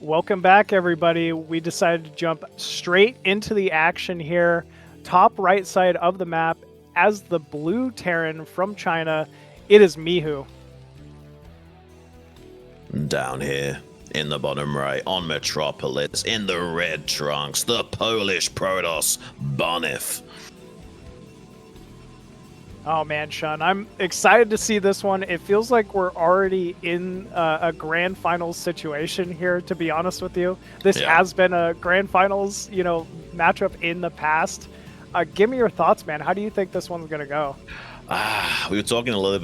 Welcome back, everybody. We decided to jump straight into the action here. Top right side of the map, as the blue Terran from China, it is Mihu. Down here, in the bottom right, on Metropolis, in the red trunks, the Polish Protoss, Bonyth. Oh man, Sean, I'm excited to see this one. It feels like we're already in a grand finals situation here, to be honest with you. This has been a grand finals, matchup in the past. Give me your thoughts, man. How do you think this one's going to go? We were talking a little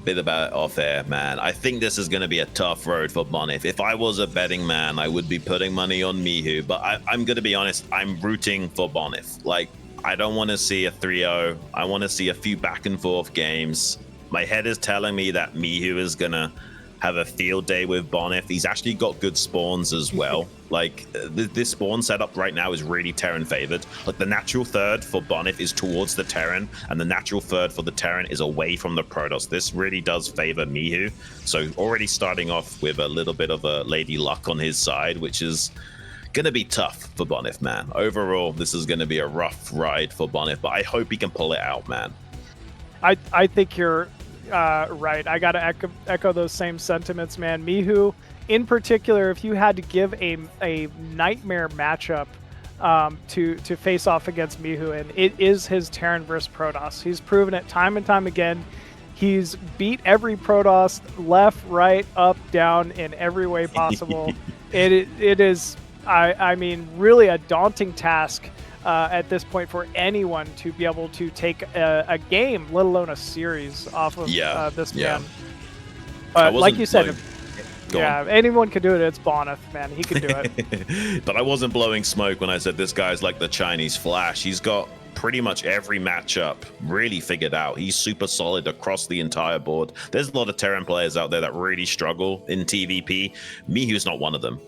bit about it off air, man. I think this is going to be a tough road for Bonyth. If I was a betting man, I would be putting money on Mihu, but I'm going to be honest, I'm rooting for Bonyth. Like, I don't want to see a 3-0. I want to see a few back and forth games. My head is telling me that Mihu is going to have a field day with Bonyth. He's actually got good spawns as well. Like, this spawn setup right now is really Terran favored. Like, the natural third for Bonyth is towards the Terran, and the natural third for the Terran is away from the Protoss. This really does favor Mihu. So already starting off with a little bit of a lady luck on his side, which is gonna be tough for Bonyth, man. Overall, this is gonna be a rough ride for Bonyth, but I hope he can pull it out, man. I think you're right. I gotta echo those same sentiments, man. Mihu, in particular, if you had to give a nightmare matchup to face off against Mihu, and it is his Terran versus Protoss. He's proven it time and time again. He's beat every Protoss left, right, up, down in every way possible. It is. I mean, really a daunting task at this point for anyone to be able to take a game, let alone a series, off of this man. But like you said, anyone can do it. It's Bonyth, man. He can do it. But I wasn't blowing smoke when I said this guy's like the Chinese Flash. He's got pretty much every matchup really figured out. He's super solid across the entire board. There's a lot of Terran players out there that really struggle in TVP. Mihu's not one of them.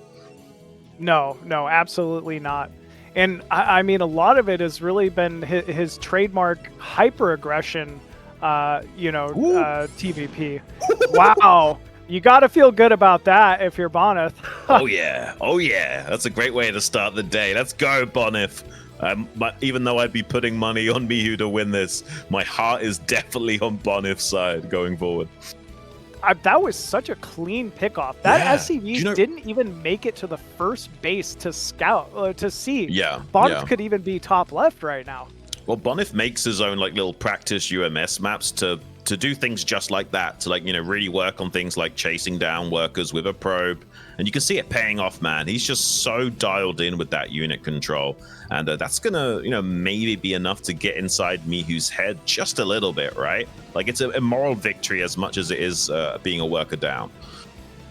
No, absolutely not. And I mean, a lot of it has really been his trademark hyper aggression, TVP. Wow. You got to feel good about that if you're Bonyth. Oh yeah. That's a great way to start the day. Let's go, Bonyth. But even though I'd be putting money on Mihu to win this, my heart is definitely on Bonyth's side going forward. That was such a clean pickoff. That SCV didn't even make it to the first base to scout, to see. Bonyth could even be top left right now. Well, Bonyth makes his own like little practice UMS maps to do things just like that, to really work on things like chasing down workers with a probe. And you can see it paying off, man. He's just so dialed in with that unit control. And that's gonna, maybe be enough to get inside Mihu's head just a little bit, right? Like, it's a moral victory as much as it is being a worker down.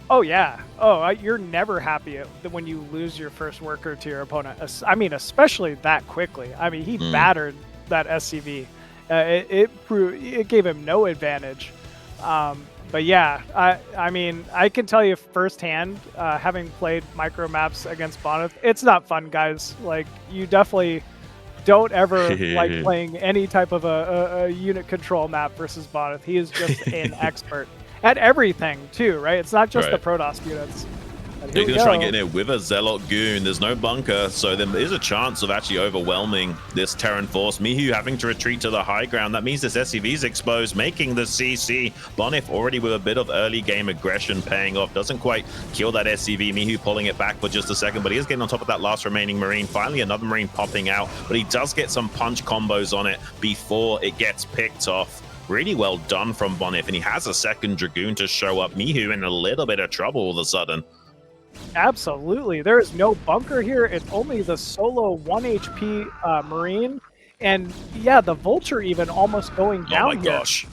Oh, yeah. Oh, you're never happy when you lose your first worker to your opponent. I mean, especially that quickly. I mean, he battered that SCV. It gave him no advantage. But yeah, I mean, I can tell you firsthand, having played micro maps against Bonyth, it's not fun, guys. Like, you definitely don't ever like playing any type of a unit control map versus Bonyth. He is just an expert at everything too, right? It's not just the Protoss units. You're going to try and get in there with a Zealot Goon. There's no bunker, so there is a chance of actually overwhelming this Terran force. Mihu having to retreat to the high ground. That means this SCV's exposed, making the CC. Bonyth already with a bit of early game aggression paying off. Doesn't quite kill that SCV. Mihu pulling it back for just a second, but he is getting on top of that last remaining Marine. Finally, another Marine popping out, but he does get some punch combos on it before it gets picked off. Really well done from Bonyth, and he has a second Dragoon to show up. Mihu in a little bit of trouble all of a sudden. Absolutely. There is no bunker here. It's only the solo 1 HP Marine. And yeah, the Vulture even almost going down. Oh my gosh.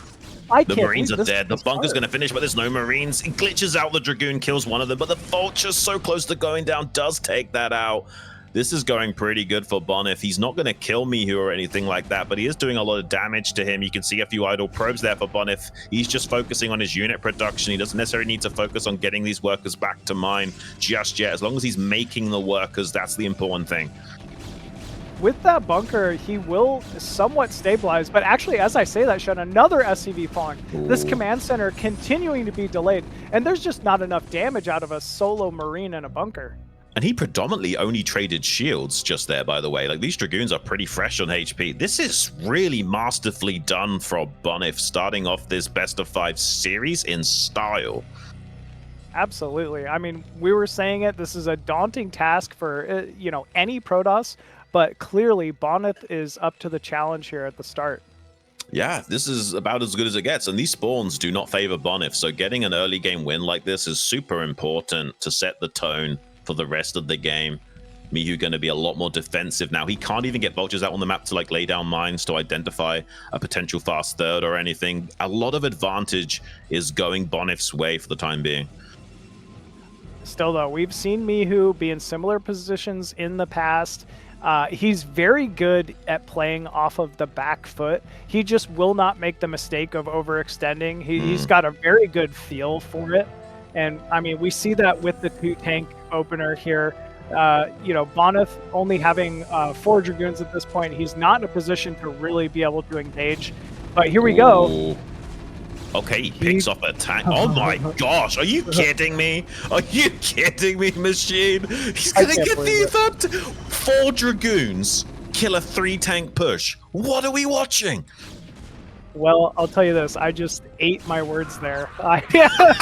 The Marines are dead. The bunker's going to finish, but there's no Marines. He glitches out the Dragoon, kills one of them, but the Vulture's so close to going down, does take that out. This is going pretty good for Bonyth. He's not going to kill Mihu or anything like that, but he is doing a lot of damage to him. You can see a few idle probes there for Bonyth. He's just focusing on his unit production. He doesn't necessarily need to focus on getting these workers back to mine just yet. As long as he's making the workers, that's the important thing. With that bunker, he will somewhat stabilize, but actually, as I say that, Sean, another SCV falling. Ooh. This command center continuing to be delayed, and there's just not enough damage out of a solo Marine in a bunker. And he predominantly only traded shields just there, by the way. Like, these Dragoons are pretty fresh on HP. This is really masterfully done from Bonyth, starting off this best of 5 series in style. Absolutely. I mean, we were saying it. This is a daunting task for, you know, any Protoss, but clearly Bonyth is up to the challenge here at the start. Yeah, this is about as good as it gets. And these spawns do not favor Bonyth. So getting an early game win like this is super important to set the tone for the rest of the game. Mihu going to be a lot more defensive now. He can't even get vultures out on the map to like lay down mines to identify a potential fast third or anything. A lot of advantage is going Bonyth's way for the time being. Still, though, we've seen Mihu be in similar positions in the past. He's very good at playing off of the back foot. He just will not make the mistake of overextending. He's got a very good feel for it. And, I mean, we see that with the 2-tank opener here. You know, Bonyth only having 4 Dragoons at this point. He's not in a position to really be able to engage. But here we go. Okay, he picks up a tank. Oh my gosh, are you kidding me? Are you kidding me, Machine? He's gonna get these up to 4 Dragoons, kill a 3-tank push. What are we watching? Well, I'll tell you this, I just ate my words there. I crushed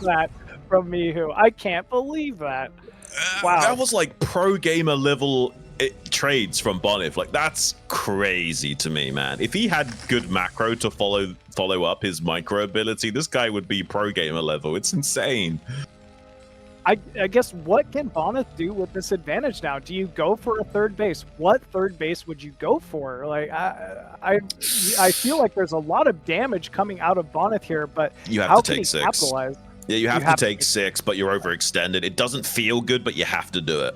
that from Mihu. I can't believe that. Wow. That was like pro gamer level trades from Bonyth. Like, that's crazy to me, man. If he had good macro to follow up his micro ability, this guy would be pro gamer level. It's insane. I guess, what can Bonyth do with this advantage now? Do you go for a third base? What third base would you go for? Like, I feel like there's a lot of damage coming out of Bonyth here, but you have how to take 6. Capitalize? Yeah, you have to take 6, but you're overextended. It doesn't feel good, but you have to do it.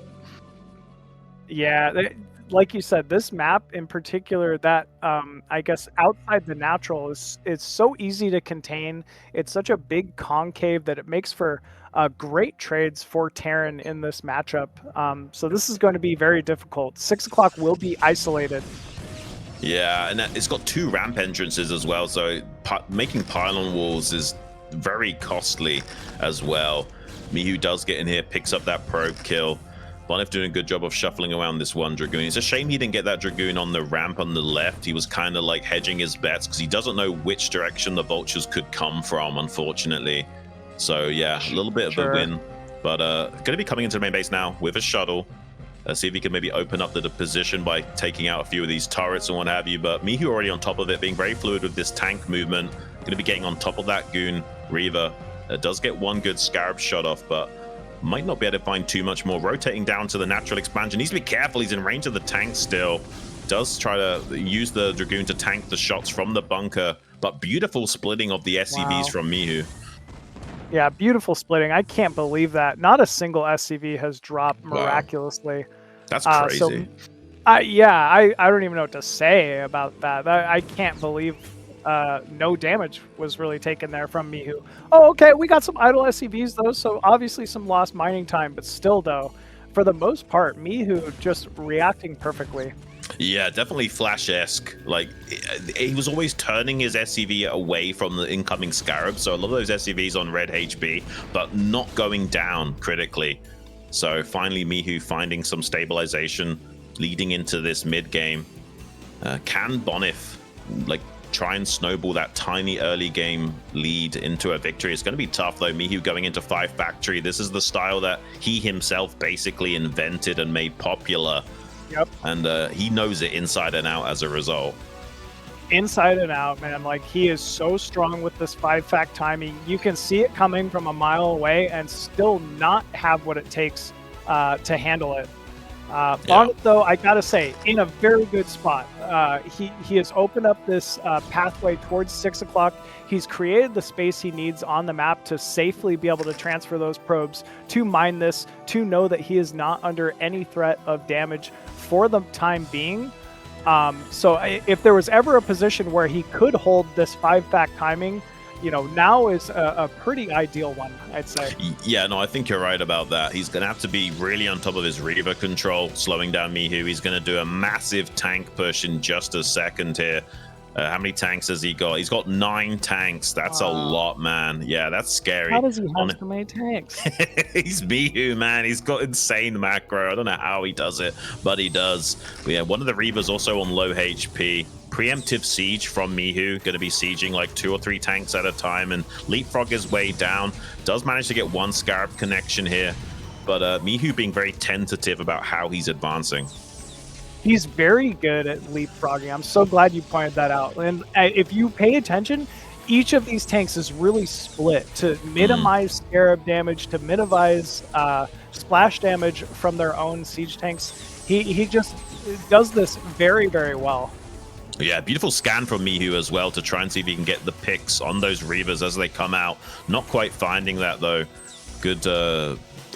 Yeah, like you said, this map in particular, that I guess outside the natural is so easy to contain. It's such a big concave that it makes for great trades for Terran in this matchup. So this is going to be very difficult. 6 o'clock will be isolated. Yeah, and it's got 2 ramp entrances as well, so making pylon walls is very costly as well. Mihu does get in here, picks up that probe kill. Bonyth doing a good job of shuffling around this 1 Dragoon. It's a shame he didn't get that Dragoon on the ramp on the left. He was kind of like hedging his bets because he doesn't know which direction the vultures could come from, unfortunately. So yeah, a little bit of a win. But going to be coming into the main base now with a shuttle. See if he can maybe open up the position by taking out a few of these turrets and what have you. But Mihu already on top of it, being very fluid with this tank movement. Going to be getting on top of that Goon Reaver. Does get 1 good Scarab shot off, but might not be able to find too much more. Rotating down to the natural expansion. Needs to be careful. He's in range of the tank still. Does try to use the Dragoon to tank the shots from the bunker, but beautiful splitting of the SCVs from Mihu. Yeah, beautiful splitting. I can't believe that. Not a single SCV has dropped miraculously. Wow. That's crazy. So, I don't even know what to say about that. I can't believe no damage was really taken there from Mihu. Oh, okay, we got some idle SCVs though, so obviously some lost mining time, but still though, for the most part, Mihu just reacting perfectly. Yeah, definitely Flash-esque. Like, he was always turning his SCV away from the incoming Scarab, so a lot of those SCVs on red HP, but not going down critically. So finally Mihu finding some stabilization leading into this mid game. Can Bonyth like try and snowball that tiny early game lead into a victory? It's going to be tough though. Mihu going into 5 factory. This is the style that he himself basically invented and made popular. Yep. And he knows it inside and out as a result. Inside and out, man. Like, he is so strong with this 5-fact timing. You can see it coming from a mile away and still not have what it takes to handle it. Bonyth, though, I gotta say, in a very good spot. He has opened up this pathway towards 6 o'clock. He's created the space he needs on the map to safely be able to transfer those probes, to mine this, to know that he is not under any threat of damage for the time being. So if there was ever a position where he could hold this 5-fact timing, you know, now is a pretty ideal one, I'd say. Yeah, no, I think you're right about that. He's going to have to be really on top of his Reaver control, slowing down Mihu. He's going to do a massive tank push in just a second here. How many tanks has he got? He's got 9 tanks. That's a lot, man. Yeah, that's scary. How does he have so many tanks? He's Mihu, man. He's got insane macro. I don't know how he does it, but he does. But yeah, one of the Reavers also on low HP. Preemptive siege from Mihu, going to be sieging like 2 or 3 tanks at a time and leapfrog his way down. Does manage to get 1 Scarab connection here, but Mihu being very tentative about how he's advancing. He's very good at leapfrogging. I'm so glad you pointed that out. And if you pay attention, each of these tanks is really split to minimize Scarab damage, to minimize splash damage from their own siege tanks. He just does this very, very well. Yeah, beautiful scan from Mihu as well to try and see if he can get the picks on those Reavers as they come out. Not quite finding that, though. Good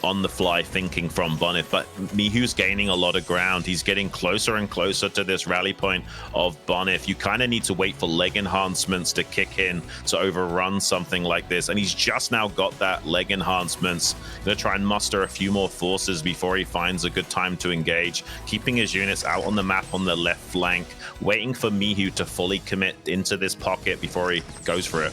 on-the-fly thinking from Bonyth, but Mihu's gaining a lot of ground. He's getting closer and closer to this rally point of Bonyth. You kind of need to wait for leg enhancements to kick in to overrun something like this, and he's just now got that leg enhancements. Gonna try and muster a few more forces before he finds a good time to engage, keeping his units out on the map on the left flank, waiting for Mihu to fully commit into this pocket before he goes for it.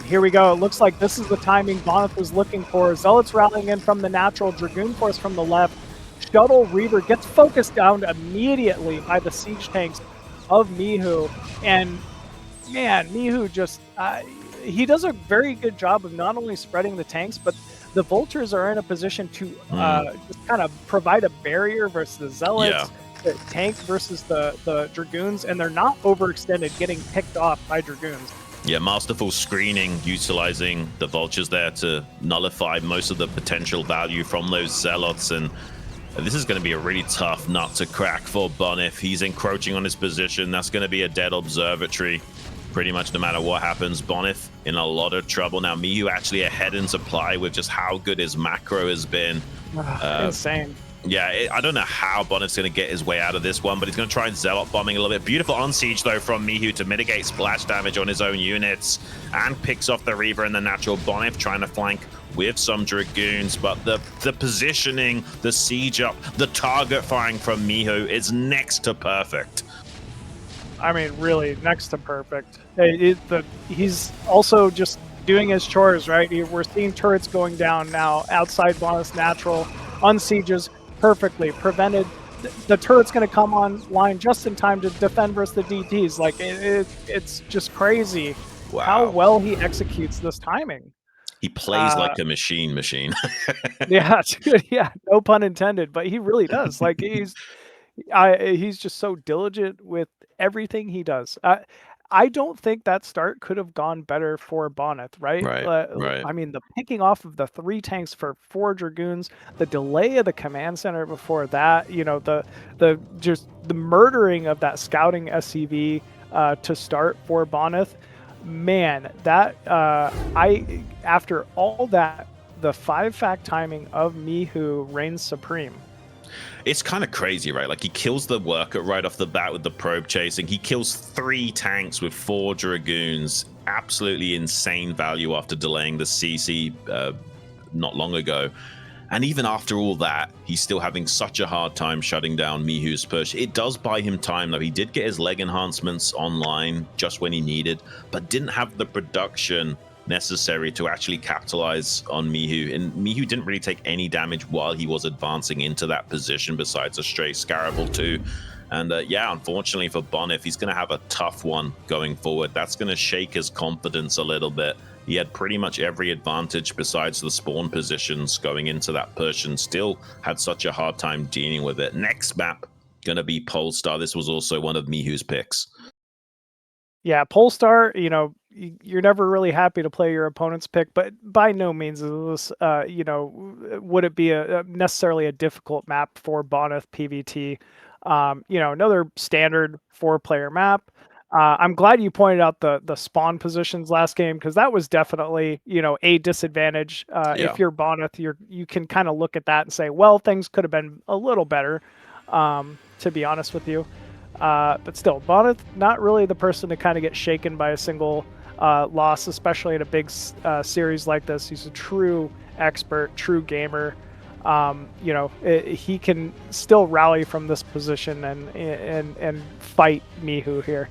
Here we go. It looks like this is the timing Bonyth was looking for. Zealots rallying in from the natural, Dragoon Force from the left. Shuttle Reaver gets focused down immediately by the siege tanks of Mihu. And man, Mihu just, he does a very good job of not only spreading the tanks, but the Vultures are in a position to just kind of provide a barrier versus the Zealots, the tank versus the Dragoons, and they're not overextended, getting picked off by Dragoons. Yeah, masterful screening, utilizing the Vultures there to nullify most of the potential value from those Zealots. And this is going to be a really tough nut to crack for Bonyth. He's encroaching on his position. That's going to be a dead observatory pretty much no matter what happens. Bonyth in a lot of trouble. Now, Mihu actually ahead in supply with just how good his macro has been. Insane. Yeah, I don't know how Bonyth's going to get his way out of this one, but he's going to try and Zealot bombing a little bit. Beautiful on siege, though, from Mihu to mitigate splash damage on his own units, and picks off the Reaver and the natural. Bonyth trying to flank with some Dragoons, but the positioning, the siege up, the target firing from Mihu is next to perfect. I mean, really, next to perfect. He's also just doing his chores, right? We're seeing turrets going down now outside Bonyth's natural, on sieges, perfectly prevented. The turret's going to come online just in time to defend versus the DTs. Like it's just crazy how well he executes this timing. He plays like a machine. Yeah, yeah, no pun intended, but he really does. Like he's just so diligent with everything he does. I don't think that start could have gone better for Bonyth, right? Right. I mean, the picking off of the 3 tanks for 4 Dragoons, the delay of the command center before that, you know, the murdering of that scouting SCV to start for Bonyth. Man, that after all that, the 5-fact timing of Mihu reigns supreme. It's kind of crazy, right? Like, he kills the worker right off the bat with the probe chasing. He kills 3 tanks with 4 Dragoons. Absolutely insane value after delaying the CC not long ago. And even after all that, he's still having such a hard time shutting down Mihu's push. It does buy him time, though. He did get his leg enhancements online just when he needed, but didn't have the production necessary to actually capitalize on Mihu. And Mihu didn't really take any damage while he was advancing into that position besides a stray Scarab or 2. And yeah, unfortunately for Bonyth, he's going to have a tough one going forward. That's going to shake his confidence a little bit. He had pretty much every advantage besides the spawn positions going into that push and still had such a hard time dealing with it. Next map, going to be Polestar. This was also one of Mihu's picks. Yeah, Polestar, you know, you're never really happy to play your opponent's pick, but by no means is this, you know, would it be necessarily a difficult map for Bonyth PvT. You know, another standard 4-player map. I'm glad you pointed out the spawn positions last game, because that was definitely, you know, a disadvantage. If you're Bonyth, you can kind of look at that and say, well, things could have been a little better, to be honest with you. But still, Bonyth, not really the person to kind of get shaken by a single loss, especially in a big series like this. He's a true expert, true gamer. You know, he can still rally from this position and fight Mihu here.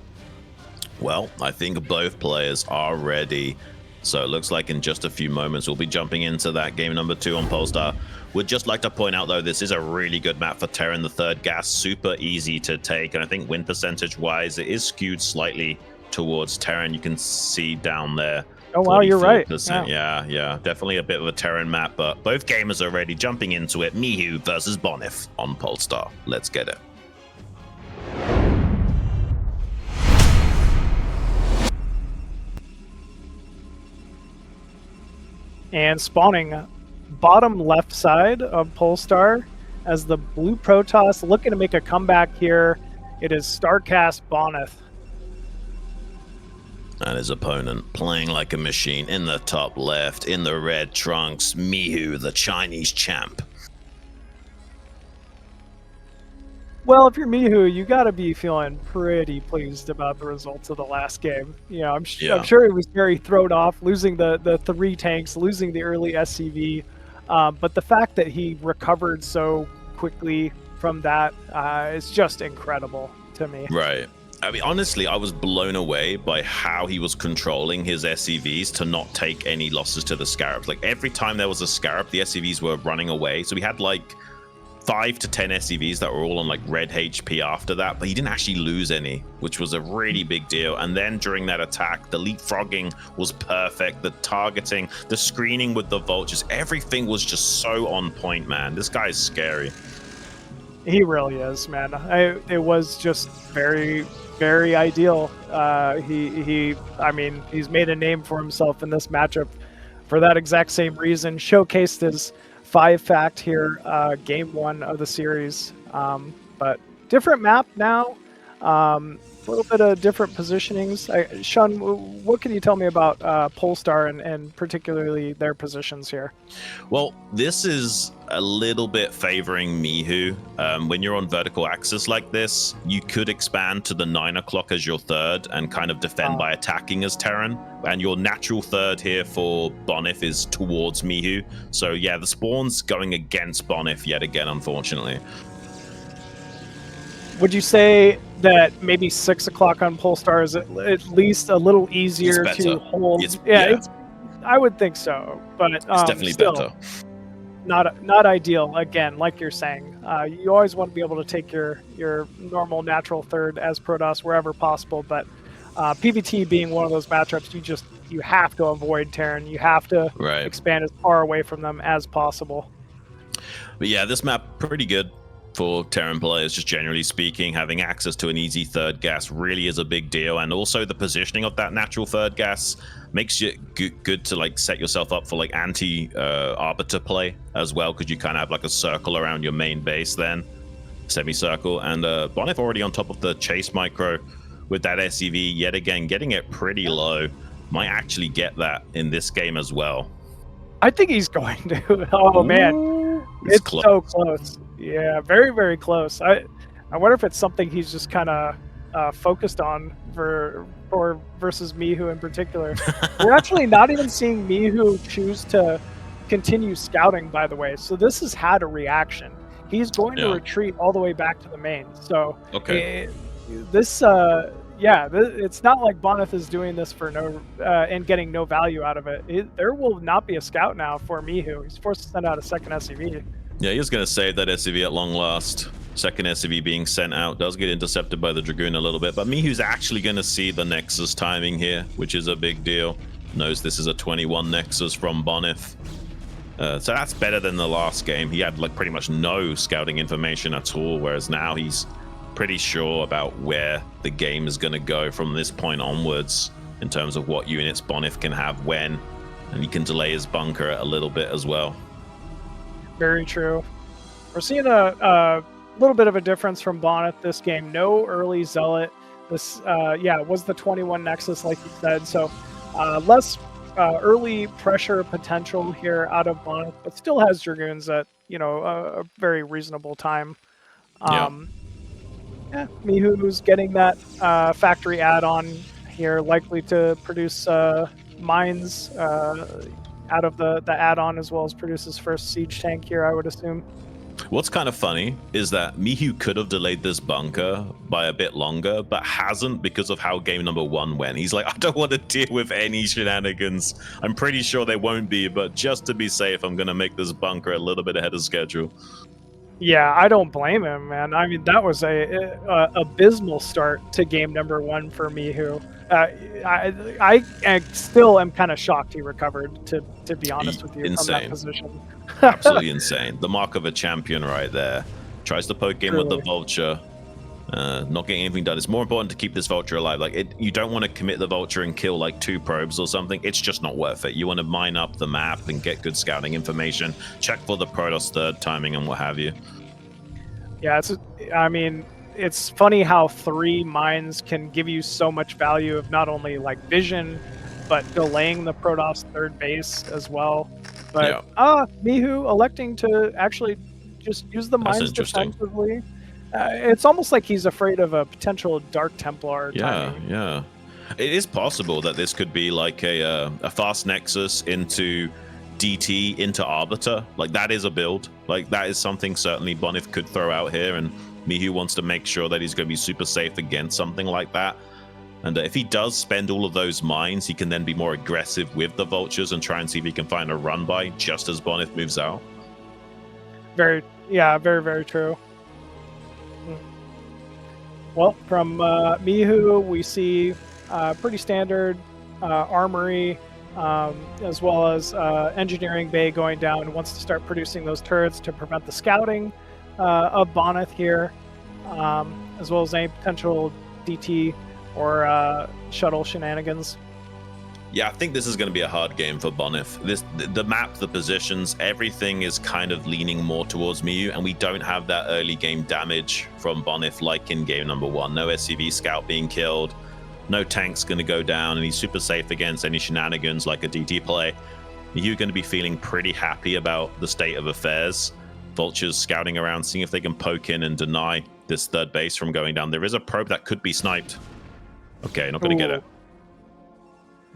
Well, I think both players are ready. So it looks like in just a few moments we'll be jumping into that game number 2 on Polestar. Would just like to point out, though, this is a really good map for Terran. The third gas, super easy to take. And I think win percentage-wise, it is skewed slightly towards Terran. You can see down there. Oh, wow, you're right. Yeah. Definitely a bit of a Terran map, but both gamers are ready. Jumping into it, Mihu versus Bonyth on Polestar. Let's get it. And spawning bottom left side of Polestar as the blue Protoss looking to make a comeback here. It is StarCast Bonyth. And his opponent playing like a machine in the top left, in the red trunks, Mihu, the Chinese champ. Well, if you're Mihu, you got to be feeling pretty pleased about the results of the last game. You know, I'm sure he was very thrown off, losing the 3 tanks, losing the early SCV. But the fact that he recovered so quickly from that is just incredible to me. Right. I mean, honestly, I was blown away by how he was controlling his SCVs to not take any losses to the Scarabs. Like, every time there was a Scarab, the SCVs were running away. So we had, like, 5 to 10 SCVs that were all on, like, red HP after that. But he didn't actually lose any, which was a really big deal. And then during that attack, the leapfrogging was perfect. The targeting, the screening with the vultures, everything was just so on point, man. This guy is scary. He really is, man. It was just very, very ideal. I mean, he's made a name for himself in this matchup for that exact same reason. Showcased his 5-fact here, game 1 of the series. But different map now. A little bit of different positionings. Sean, what can you tell me about Polestar and particularly their positions here? Well, this is a little bit favoring Mihu. When you're on vertical axis like this, you could expand to the 9 o'clock as your third and kind of defend by attacking as Terran. And your natural third here for Bonyth is towards Mihu. So yeah, the spawn's going against Bonyth yet again, unfortunately. Would you say that maybe 6 o'clock on Polestar is at least a little easier to hold? I would think so, but it's definitely still, better. Not ideal. Again, like you're saying, you always want to be able to take your normal natural third as Protoss wherever possible. But PvT being one of those matchups, you have to avoid Terran. You have to expand as far away from them as possible. But yeah, this map pretty good for Terran players, just generally speaking. Having access to an easy third gas really is a big deal, and also the positioning of that natural third gas makes it good to like set yourself up for like anti-arbiter play as well, because you kind of have like a circle around your main base then, semicircle. And Bonyth already on top of the chase micro with that SCV yet again, getting it pretty low. Might actually get that in this game as well. I think he's going to. Oh, man. It's close. So close. Yeah, very, very close. I wonder if it's something he's just kind of focused on versus Mihu in particular. We're actually not even seeing Mihu choose to continue scouting, by the way. So this has had a reaction. He's going to retreat all the way back to the main. So it's not like Bonyth is doing this for no and getting no value out of it. There will not be a scout now for Mihu. He's forced to send out a second SCV. Yeah, he was going to save that SCV at long last. Second SCV being sent out does get intercepted by the Dragoon a little bit, but Mihu's actually going to see the Nexus timing here, which is a big deal. Knows this is a 21 Nexus from Bonyth. So that's better than the last game. He had like pretty much no scouting information at all, whereas now he's pretty sure about where the game is going to go from this point onwards in terms of what units Bonyth can have when, and he can delay his bunker a little bit as well. Very true. We're seeing a little bit of a difference from Bonyth this game. No early Zealot. This, was the 21 Nexus, like you said. So less early pressure potential here out of Bonyth, but still has Dragoons at, a very reasonable time. Mihu's getting that factory add-on here, likely to produce mines out of the add-on, as well as produce his first siege tank here, I would assume. What's kind of funny is that Mihu could have delayed this bunker by a bit longer, but hasn't because of how game number 1 went. He's like, I don't want to deal with any shenanigans. I'm pretty sure they won't be, but just to be safe, I'm going to make this bunker a little bit ahead of schedule. Yeah, I don't blame him, man. I mean, that was a abysmal start to game number 1 for Mihu. I still am kind of shocked he recovered, to be honest with you, from that position. Absolutely insane. The mark of a champion right there. Tries to poke in with the vulture. Not getting anything done. It's more important to keep this vulture alive. Like you don't want to commit the vulture and kill like 2 probes or something. It's just not worth it. You want to mine up the map and get good scouting information. Check for the Protoss third timing and what have you. Yeah, I mean, it's funny how 3 mines can give you so much value of not only like vision, but delaying the Protoss third base as well. But Mihu electing to actually just use the mines defensively. It's almost like he's afraid of a potential Dark Templar timing. Yeah. It is possible that this could be like a fast Nexus into DT into Arbiter. Like that is a build. Like that is something certainly Bonyth could throw out here, and Mihu wants to make sure that he's going to be super safe against something like that. And if he does spend all of those mines, he can then be more aggressive with the vultures and try and see if he can find a run by just as Bonyth moves out. Very, very true. Well, from Mihu, we see pretty standard armory, as well as engineering bay going down and wants to start producing those turrets to prevent the scouting of Bonyth here, as well as any potential DT or shuttle shenanigans. Yeah, I think this is going to be a hard game for Bonyth. The map, the positions, everything is kind of leaning more towards Mihu, and we don't have that early game damage from Bonyth like in game number 1. No SCV scout being killed, no tank's going to go down, and he's super safe against any shenanigans like a DT play. Mihu going to be feeling pretty happy about the state of affairs. Vultures scouting around, seeing if they can poke in and deny this third base from going down. There is a probe that could be sniped. Okay, not going to get it.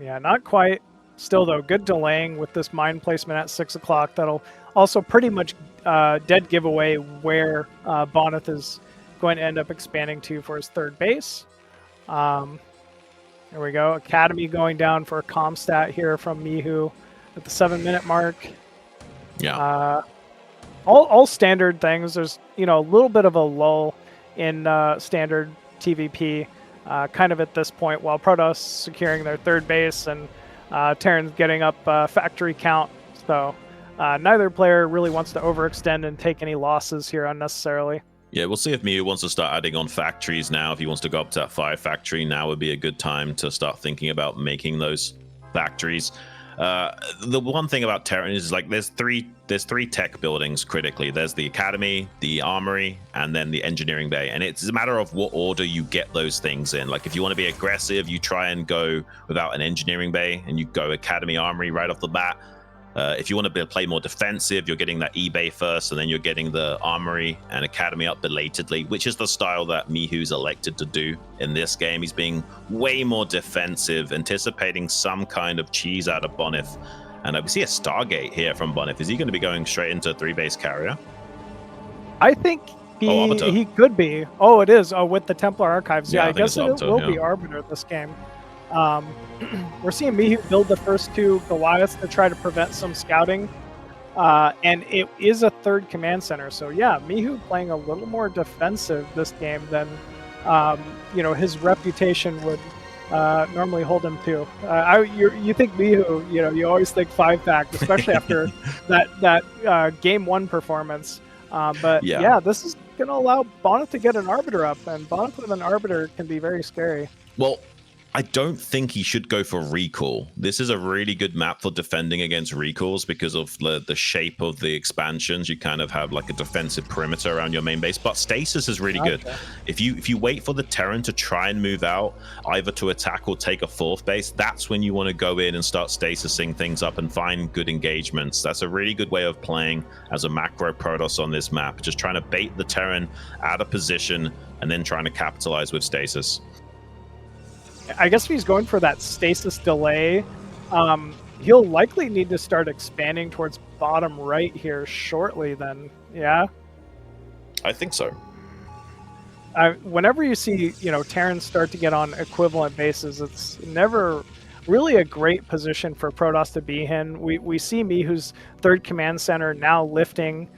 Yeah, not quite. Still, though, good delaying with this mine placement at 6 o'clock. That'll also pretty much dead giveaway where Bonyth is going to end up expanding to for his third base. There we go. Academy going down for a Comstat here from Mihu at the 7-minute mark. Yeah. All standard things. There's, a little bit of a lull in standard TVP. Kind of at this point, while Protoss securing their third base and Terran's getting up factory count. So neither player really wants to overextend and take any losses here unnecessarily. Yeah, we'll see if Mihu wants to start adding on factories now. If he wants to go up to that 5 factory, now would be a good time to start thinking about making those factories. The one thing about Terran is like there's three tech buildings critically. There's the academy, the armory, and then the engineering bay. And it's a matter of what order you get those things in. Like if you want to be aggressive, you try and go without an engineering bay and you go academy, armory right off the bat. If you want to play more defensive, you're getting that eBay first, and then you're getting the armory and academy up belatedly, which is the style that Mihu's elected to do in this game. He's being way more defensive, anticipating some kind of cheese out of Bonyth. And we see a Stargate here from Bonyth. Is he going to be going straight into 3-base carrier? I think he could be. Oh, it is. Oh, with the Templar Archives. Yeah, I guess it will be Arbiter this game. We're seeing Mihu build the first 2 Goliaths to try to prevent some scouting, and it is a 3rd command center. So yeah, Mihu playing a little more defensive this game than his reputation would normally hold him to. You think Mihu, you always think 5-fact, especially after that game 1 performance. But yeah, this is going to allow Bonyth to get an Arbiter up, and Bonyth with an Arbiter can be very scary. Well, I don't think he should go for recall. This is a really good map for defending against recalls because of the shape of the expansions. You kind of have like a defensive perimeter around your main base, but stasis is really good. If you wait for the Terran to try and move out, either to attack or take a 4th base, that's when you want to go in and start stasising things up and find good engagements. That's a really good way of playing as a macro Protoss on this map, just trying to bait the Terran out of position and then trying to capitalize with stasis. I guess if he's going for that stasis delay, he'll likely need to start expanding towards bottom right here shortly then. Yeah? I think so. Whenever you see, you know, Terrans start to get on equivalent bases, it's never really a great position for Protoss to be in. We see Mihu's third command center now lifting.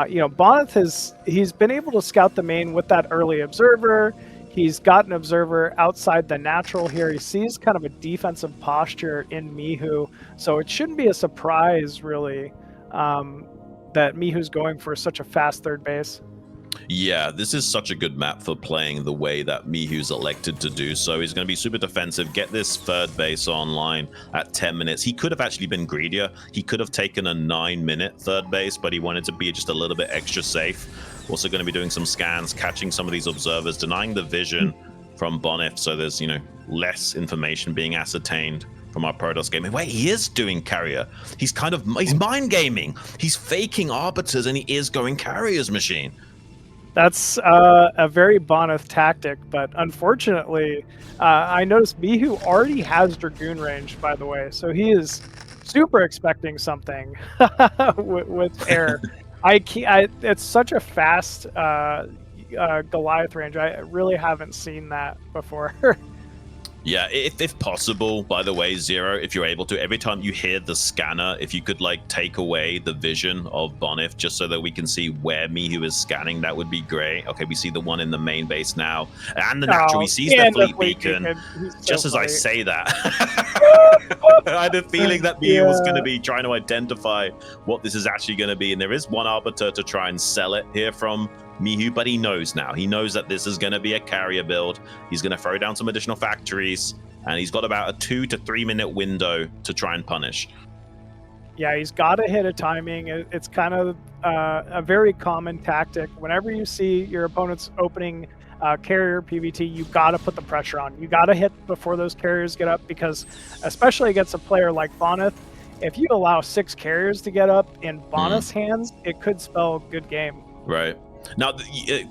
You know, Bonyth he's been able to scout the main with that early observer. He's got an observer outside the natural here. He sees kind of a defensive posture in Mihu, so it shouldn't be a surprise, really, that Mihu's going for such a fast third base. Yeah, this is such a good map for playing the way that Mihu's elected to do so. He's going to be super defensive, get this third base online at 10 minutes. He could have actually been greedier. He could have taken a 9-minute third base, but he wanted to be just a little bit extra safe. Also going to be doing some scans, catching some of these observers, denying the vision from Bonyth, so there's, you know, less information being ascertained from our Protoss game. Wait, he is doing carrier. He's mind gaming. He's faking arbiters, and he is going carrier's machine. That's a very Bonyth tactic, but unfortunately, I noticed Mihu already has Dragoon range, by the way, so he is super expecting something with air. It's such a fast Goliath range. I really haven't seen that before. Yeah, if possible, by the way, Zero, if you're able to, every time you hear the scanner, if you could like take away the vision of Bonyth just so that we can see where Mihu is scanning, that would be great. Okay, we see the one in the main base now. And the natural, he sees the fleet beacon. Just as I say that, I had a feeling that Mihu was going to be trying to identify what this is actually going to be. And there is one arbiter to try and sell it here from Mihu, but he knows now. He knows that this is going to be a carrier build. He's going to throw down some additional factories, and he's got about a 2 to 3 minute window to try and punish. Yeah, he's got to hit a timing. It's kind of a very common tactic. Whenever you see your opponent's opening carrier PVT, you got to put the pressure on. You got to hit before those carriers get up, because especially against a player like Bonyth, if you allow 6 carriers to get up in Bonyth's hands, it could spell good game. Right. Now,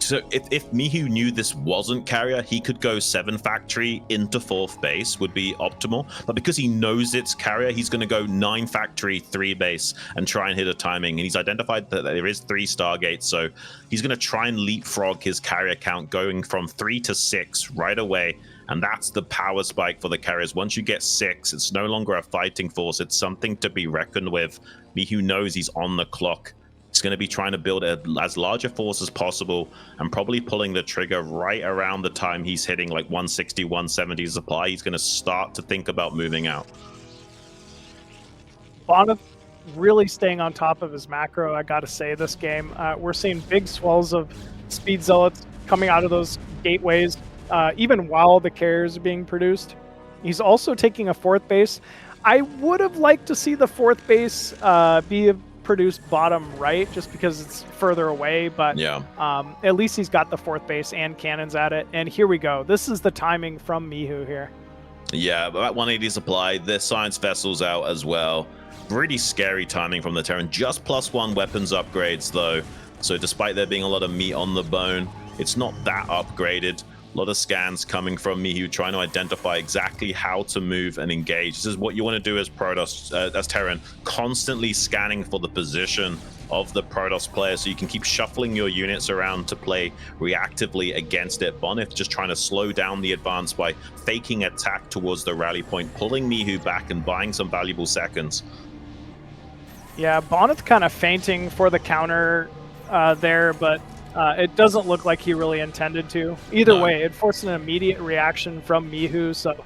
so if Mihu knew this wasn't carrier, he could go 7 factory into 4th base would be optimal. But because he knows it's carrier, he's going to go 9 factory, 3 base and try and hit a timing. And he's identified that there is 3 Stargates, so he's going to try and leapfrog his carrier count, going from 3 to 6 right away. And that's the power spike for the carriers. Once you get 6, it's no longer a fighting force. It's something to be reckoned with. Mihu knows he's on the clock. He's going to be trying to build as large a force as possible, and probably pulling the trigger right around the time he's hitting like 160, 170 supply. He's going to start to think about moving out. Bonyth really staying on top of his macro, I got to say, this game. We're seeing big swells of speed zealots coming out of those gateways, even while the carriers are being produced. He's also taking a 4th base. I would have liked to see the 4th base be produced bottom right, just because it's further away, but yeah, at least he's got the 4th base and cannons at it. And here we go. This is the timing from Mihu here. Yeah, about 180 supply. The science vessel's out as well. Pretty scary timing from the Terran. Just +1 weapons upgrades though, so despite there being a lot of meat on the bone, it's not that upgraded. A lot of scans coming from Mihu, trying to identify exactly how to move and engage. This is what you want to do as Protoss, as Terran, constantly scanning for the position of the Protoss player, so you can keep shuffling your units around to play reactively against it. Bonyth just trying to slow down the advance by faking attack towards the rally point, pulling Mihu back and buying some valuable seconds. Yeah, Bonyth kind of feinting for the counter there, but it doesn't look like he really intended to. Either way, it forced an immediate reaction from Mihu, so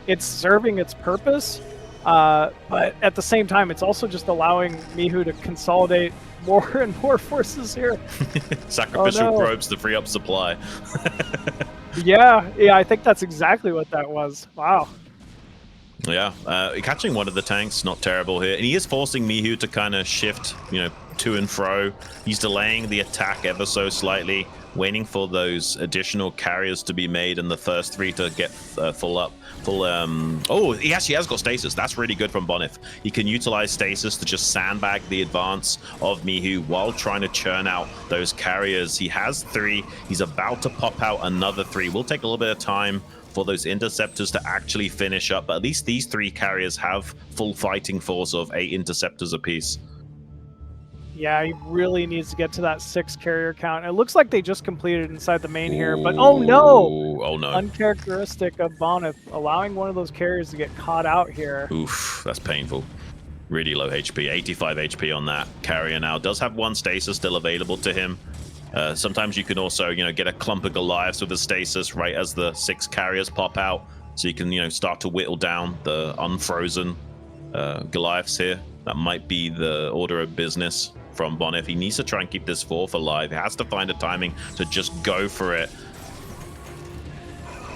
it's serving its purpose. But at the same time, it's also just allowing Mihu to consolidate more and more forces here. Sacrificial probes to free up supply. yeah, I think that's exactly what that was. Wow. Yeah, catching one of the tanks, not terrible here. And he is forcing Mihu to kind of shift, you know, to and fro. He's delaying the attack ever so slightly, waiting for those additional carriers to be made and the first 3 to get full up. Oh, he actually has got stasis. That's really good from Bonyth. He can utilize stasis to just sandbag the advance of Mihu while trying to churn out those carriers. He has 3. He's about to pop out another 3. Will take a little bit of time for those interceptors to actually finish up, but at least these 3 carriers have full fighting force of 8 interceptors apiece. Yeah, he really needs to get to that 6 carrier count. It looks like they just completed inside the main here, but oh no! Oh no. Uncharacteristic of Bonyth, allowing one of those carriers to get caught out here. Oof, that's painful. Really low HP, 85 HP on that carrier now. Does have 1 stasis still available to him. Sometimes you can also, get a clump of Goliaths with a stasis right as the 6 carriers pop out. So you can, start to whittle down the unfrozen Goliaths here. That might be the order of business from Bonyth. He needs to try and keep this 4th alive. He has to find a timing to just go for it.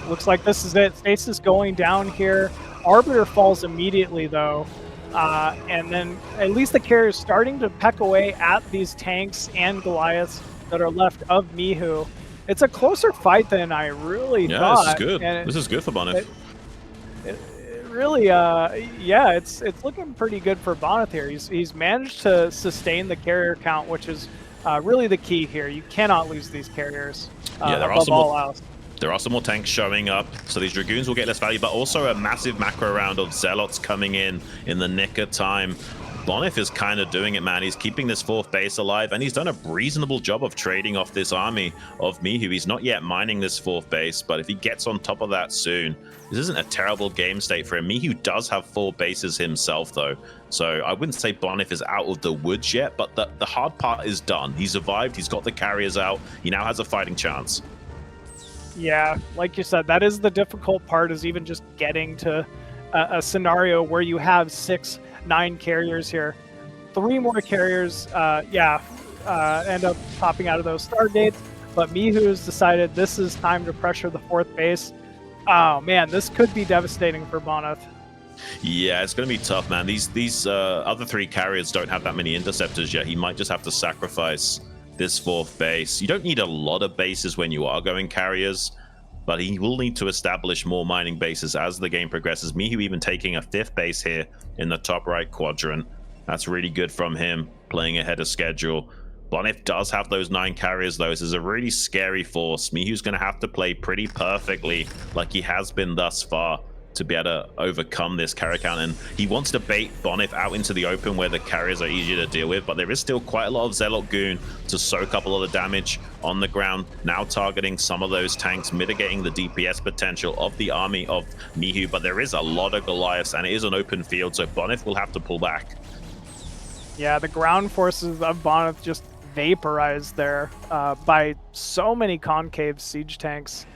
Looks like this is it. Stasis going down here. Arbiter falls immediately, though. And then at least the carrier's starting to peck away at these tanks and Goliaths that are left of Mihu. It's a closer fight than I really thought. Yeah, this is good. This is good for Bonyth. It really, yeah, it's looking pretty good for Bonyth here. He's managed to sustain the carrier count, which is really the key here. You cannot lose these carriers above all else. There are some more tanks showing up, so these Dragoons will get less value, but also a massive macro round of Zealots coming in the nick of time. Bonyth is kind of doing it, man. He's keeping this 4th base alive, and he's done a reasonable job of trading off this army of Mihu. He's not yet mining this 4th base, but if he gets on top of that soon, this isn't a terrible game state for him. Mihu does have 4 bases himself, though, so I wouldn't say Bonyth is out of the woods yet, but the hard part is done. He survived. He's got the carriers out. He now has a fighting chance. Yeah, like you said, that is the difficult part, is even just getting to a scenario where you have 9 carriers here. 3 more carriers, end up popping out of those stargates, but Mihu's decided this is time to pressure the 4th base. Oh man, this could be devastating for Bonyth. Yeah, it's going to be tough, man. These other 3 carriers don't have that many interceptors yet. He might just have to sacrifice this 4th base. You don't need a lot of bases when you are going carriers, but he will need to establish more mining bases as the game progresses. Mihu even taking a 5th base here in the top right quadrant. That's really good from him, playing ahead of schedule. Bonyth does have those 9 carriers, though. This is a really scary force. Mihu's going to have to play pretty perfectly, like he has been thus far, to be able to overcome this carrier count. And he wants to bait Bonyth out into the open where the carriers are easier to deal with, but there is still quite a lot of Zealot Goon to soak up a lot of damage on the ground, now targeting some of those tanks, mitigating the DPS potential of the army of Mihu. But there is a lot of Goliaths, and it is an open field, so Bonyth will have to pull back. Yeah, the ground forces of Bonyth just vaporized there by so many concave siege tanks.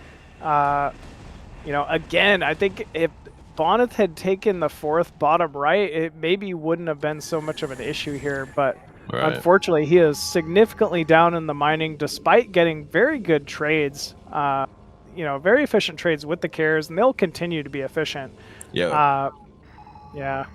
Again, I think if Bonyth had taken the 4th bottom right, it maybe wouldn't have been so much of an issue here, but unfortunately he is significantly down in the mining despite getting very good trades, very efficient trades with the carriers, and they'll continue to be efficient. Yeah. Yeah.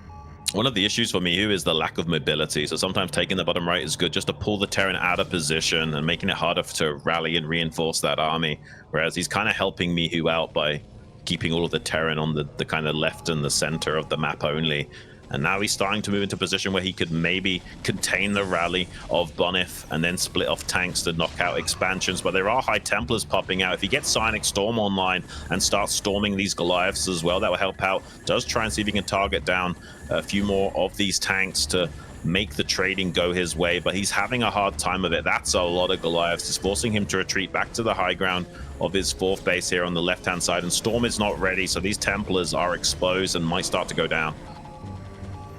One of the issues for Mihu is the lack of mobility, so sometimes taking the bottom right is good just to pull the Terran out of position and making it harder to rally and reinforce that army, whereas he's kind of helping Mihu out by keeping all of the Terran on the kind of left and the center of the map only. And now he's starting to move into a position where he could maybe contain the rally of Bonyth and then split off tanks to knock out expansions. But there are High Templars popping out. If he gets Psionic Storm online and starts storming these Goliaths as well, that will help out. Does try and see if he can target down a few more of these tanks to make the trading go his way, but he's having a hard time of it. That's a lot of Goliaths. It's forcing him to retreat back to the high ground of his 4th base here on the left-hand side, and Storm is not ready, so these Templars are exposed and might start to go down.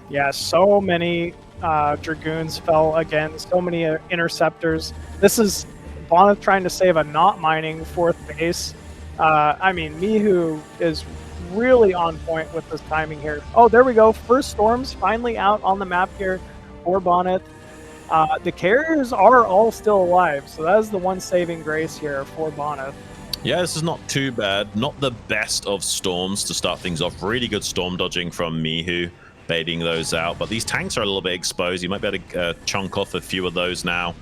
Yeah, so many Dragoons fell again, so many interceptors. This is Bonyth trying to save a not mining 4th base. Mihu is really on point with this timing here. Oh, there we go. First Storms finally out on the map here for Bonyth. The carriers are all still alive, so that is the one saving grace here for Bonyth. Yeah, this is not too bad. Not the best of storms to start things off. Really good storm dodging from Mihu, baiting those out. But these tanks are a little bit exposed. You might be able to chunk off a few of those now.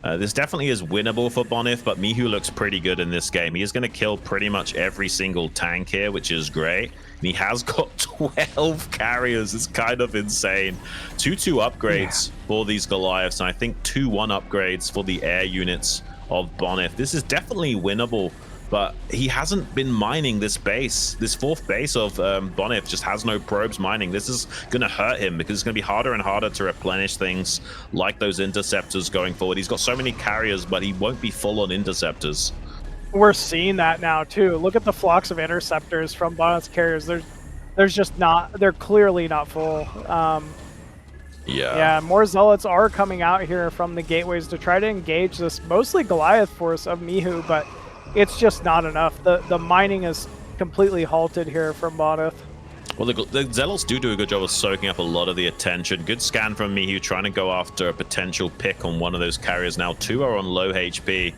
This definitely is winnable for Bonyth, but Mihu looks pretty good in this game. He is going to kill pretty much every single tank here, which is great. And he has got 12 carriers. It's kind of insane. 2-2 upgrades for these Goliaths, and I think 2-1 upgrades for the air units of Bonyth. This is definitely winnable but he hasn't been mining this base. This fourth base of Bonyth just has no probes mining. This is going to hurt him because it's going to be harder and harder to replenish things like those interceptors going forward. He's got so many carriers, but he won't be full on interceptors. We're seeing that now too. Look at the flocks of interceptors from Bonyth's carriers. There's just not. They're clearly not full. Yeah, more zealots are coming out here from the gateways to try to engage this mostly Goliath force of Mihu, but it's just not enough. The mining is completely halted here from Bonyth. Well, the Zealots do a good job of soaking up a lot of the attention. Good scan from Mihu, trying to go after a potential pick on one of those carriers now. 2 are on low HP.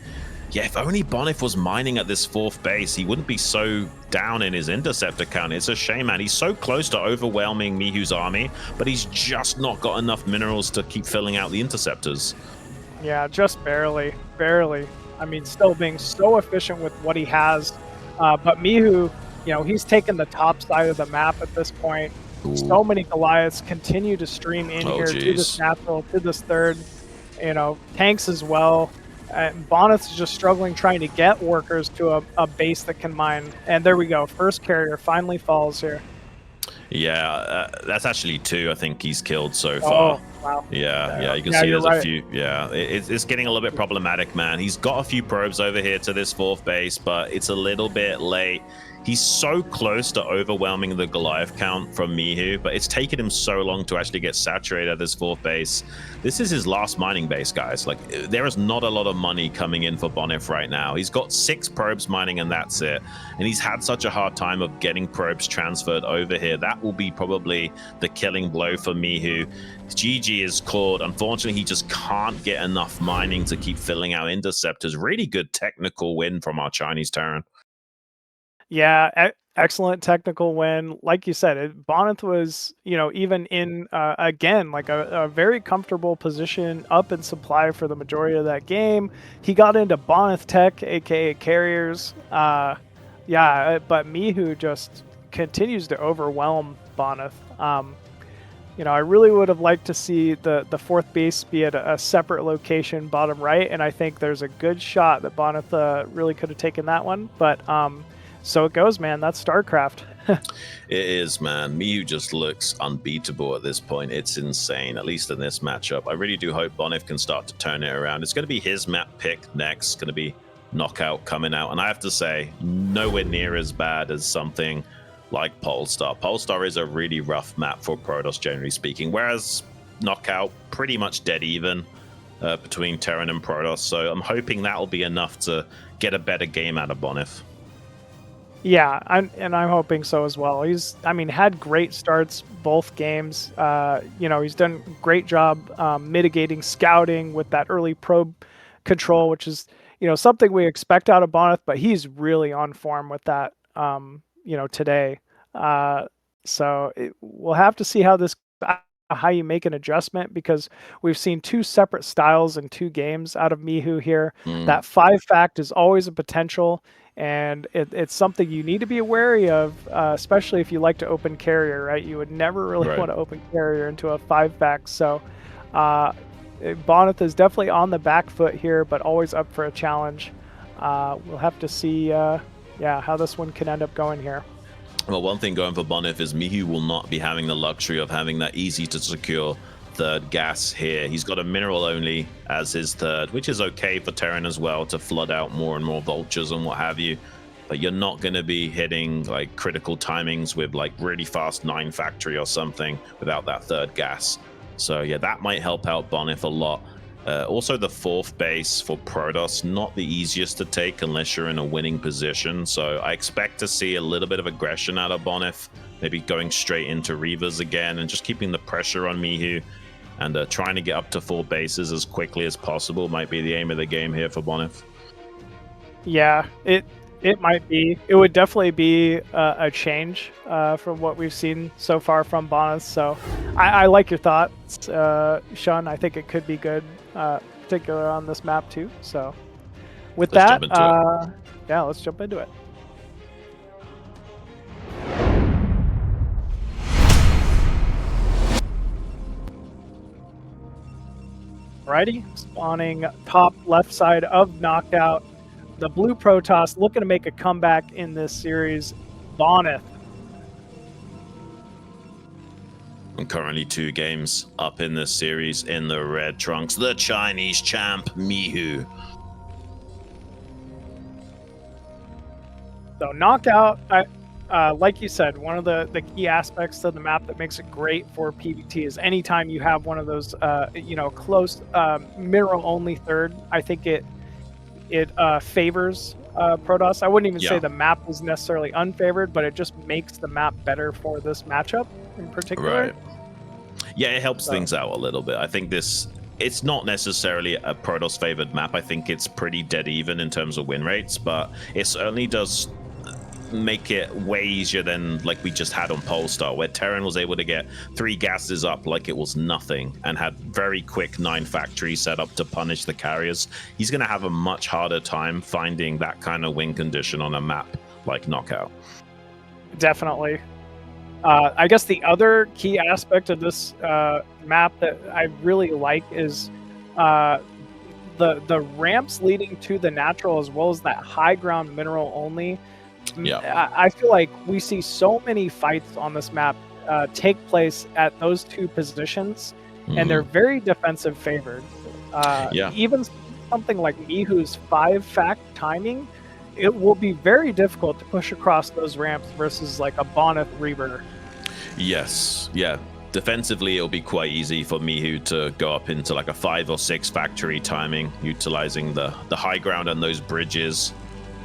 Yeah, if only Bonyth was mining at this fourth base, he wouldn't be so down in his interceptor count. It's a shame, man. He's so close to overwhelming Mihu's army, but he's just not got enough minerals to keep filling out the interceptors. Yeah, just barely. Barely. I mean, still being so efficient with what he has. But Mihu, you know, he's taken the top side of the map at this point. Ooh. So many Goliaths continue to stream in here to this natural, to this third. You know, tanks as well. Bonyth is just struggling trying to get workers to a base that can mine. And there we go. First carrier finally falls here. Yeah, that's actually 2 I think he's killed so far. Oh, wow. Yeah, you can see there's a few. Yeah, it's getting a little bit problematic, man. He's got a few probes over here to this fourth base, but it's a little bit late. He's so close to overwhelming the Goliath count from Mihu, but it's taken him so long to actually get saturated at this fourth base. This is his last mining base, guys. Like, there is not a lot of money coming in for Bonyth right now. He's got 6 probes mining and that's it. And he's had such a hard time of getting probes transferred over here. That will be probably the killing blow for Mihu. GG is called. Unfortunately, he just can't get enough mining to keep filling out interceptors. Really good technical win from our Chinese Terran. Yeah, excellent technical win. Like you said, Bonyth was, you know, even in, again, like a very comfortable position up in supply for the majority of that game. He got into Bonyth Tech, aka carriers. Yeah, but Mihu just continues to overwhelm Bonyth. You know, I really would have liked to see the fourth base be at a separate location, bottom right, and I think there's a good shot that Bonyth really could have taken that one, but so it goes, man. That's StarCraft. It is, man. Mihu just looks unbeatable at this point. It's insane, at least in this matchup. I really do hope Bonyth can start to turn it around. It's going to be his map pick next. It's going to be Knockout coming out. And I have to say, nowhere near as bad as something like Polestar. Polestar is a really rough map for Protoss, generally speaking, whereas Knockout, pretty much dead even between Terran and Protoss. So I'm hoping that'll be enough to get a better game out of Bonyth. Yeah, I'm hoping so as well. He's, I mean, had great starts both games. You know, he's done a great job mitigating scouting with that early probe control, which is, you know, something we expect out of Bonyth, but he's really on form with that, you know, today. So we'll have to see how you make an adjustment, because we've seen 2 separate styles in 2 games out of Mihu here. That 5 fact is always a potential, and it's something you need to be wary of, especially if you like to open carrier, right? You would never really want to open carrier into a 5 fact. So Bonyth is definitely on the back foot here, but always up for a challenge. We'll have to see how this one can end up going here. Well, one thing going for Bonyth is Mihu will not be having the luxury of having that easy to secure third gas here. He's got a mineral only as his third, which is okay for Terran as well, to flood out more and more vultures and what have you. But you're not going to be hitting like critical timings with like really fast 9 factory or something without that third gas. So yeah, that might help out Bonyth a lot. Also, the fourth base for Protoss, not the easiest to take unless you're in a winning position. So I expect to see a little bit of aggression out of Bonyth, maybe going straight into Reavers again and just keeping the pressure on Mihu, and trying to get up to 4 bases as quickly as possible might be the aim of the game here for Bonyth. Yeah, it might be. It would definitely be a change from what we've seen so far from Bonyth. So I like your thoughts, Sean. I think it could be good, particularly on this map too. So with that, yeah, let's jump into it. Alrighty, spawning top left side of Knockout. the blue Protoss looking to make a comeback in this series. Bonyth. And currently 2 games up in this series in the red trunks. The Chinese champ, Mihu. So knockout, like you said, one of the key aspects of the map that makes it great for PvT is anytime you have one of those, close mineral-only third, I think it favors Protoss. I wouldn't even say the map is necessarily unfavored, but it just makes the map better for this matchup in particular. Right. Yeah, it helps things out a little bit. I think it's not necessarily a Protoss favored map. I think it's pretty dead even in terms of win rates, but it certainly does make it way easier than like we just had on Polestar, where Terran was able to get 3 gases up like it was nothing and had very quick 9 factories set up to punish the carriers. He's going to have a much harder time finding that kind of win condition on a map like Knockout. Definitely. I guess the other key aspect of this map that I really like is the ramps leading to the natural, as well as that high ground mineral only. Yeah, I feel like we see so many fights on this map take place at those 2 positions, and they're very defensive favored. Even something like Mihu's 5 fact timing, it will be very difficult to push across those ramps versus like a Bonyth Reaver. Yes, yeah. Defensively, it'll be quite easy for Mihu to go up into like a 5 or 6 factory timing, utilizing the high ground and those bridges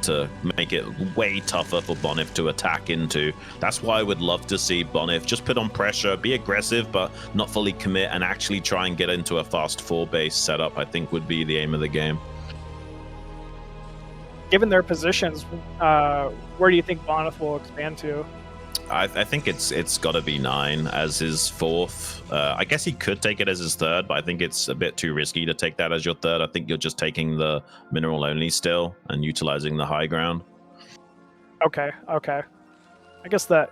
to make it way tougher for Bonyth to attack into. That's why I would love to see Bonyth just put on pressure, be aggressive, but not fully commit, and actually try and get into a fast 4-base setup, I think would be the aim of the game. Given their positions, where do you think Bonyth will expand to? I think it's got to be 9 as his 4th. I guess he could take it as his 3rd, but I think it's a bit too risky to take that as your 3rd. I think you're just taking the mineral only still and utilizing the high ground. Okay. I guess that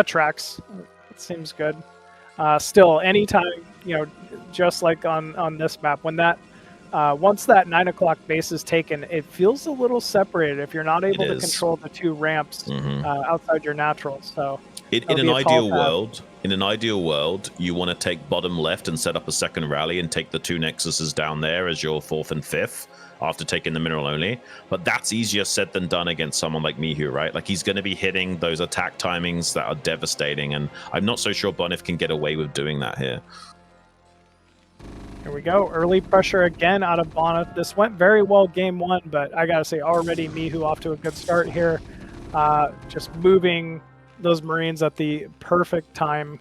tracks. It seems good. Still, anytime, just like on this map, when that once that 9 o'clock base is taken, it feels a little separated if you're not able to control the 2 ramps outside your naturals. So in an ideal world, you want to take bottom left and set up a second rally and take the 2 nexuses down there as your 4th and 5th after taking the mineral only. But that's easier said than done against someone like Mihu, right? Like, he's going to be hitting those attack timings that are devastating, and I'm not so sure Bonyth can get away with doing that here. Here we go. Early pressure again out of Bonyth. This went very well game 1, but I gotta say, already Mihu off to a good start here. Just moving those Marines at the perfect time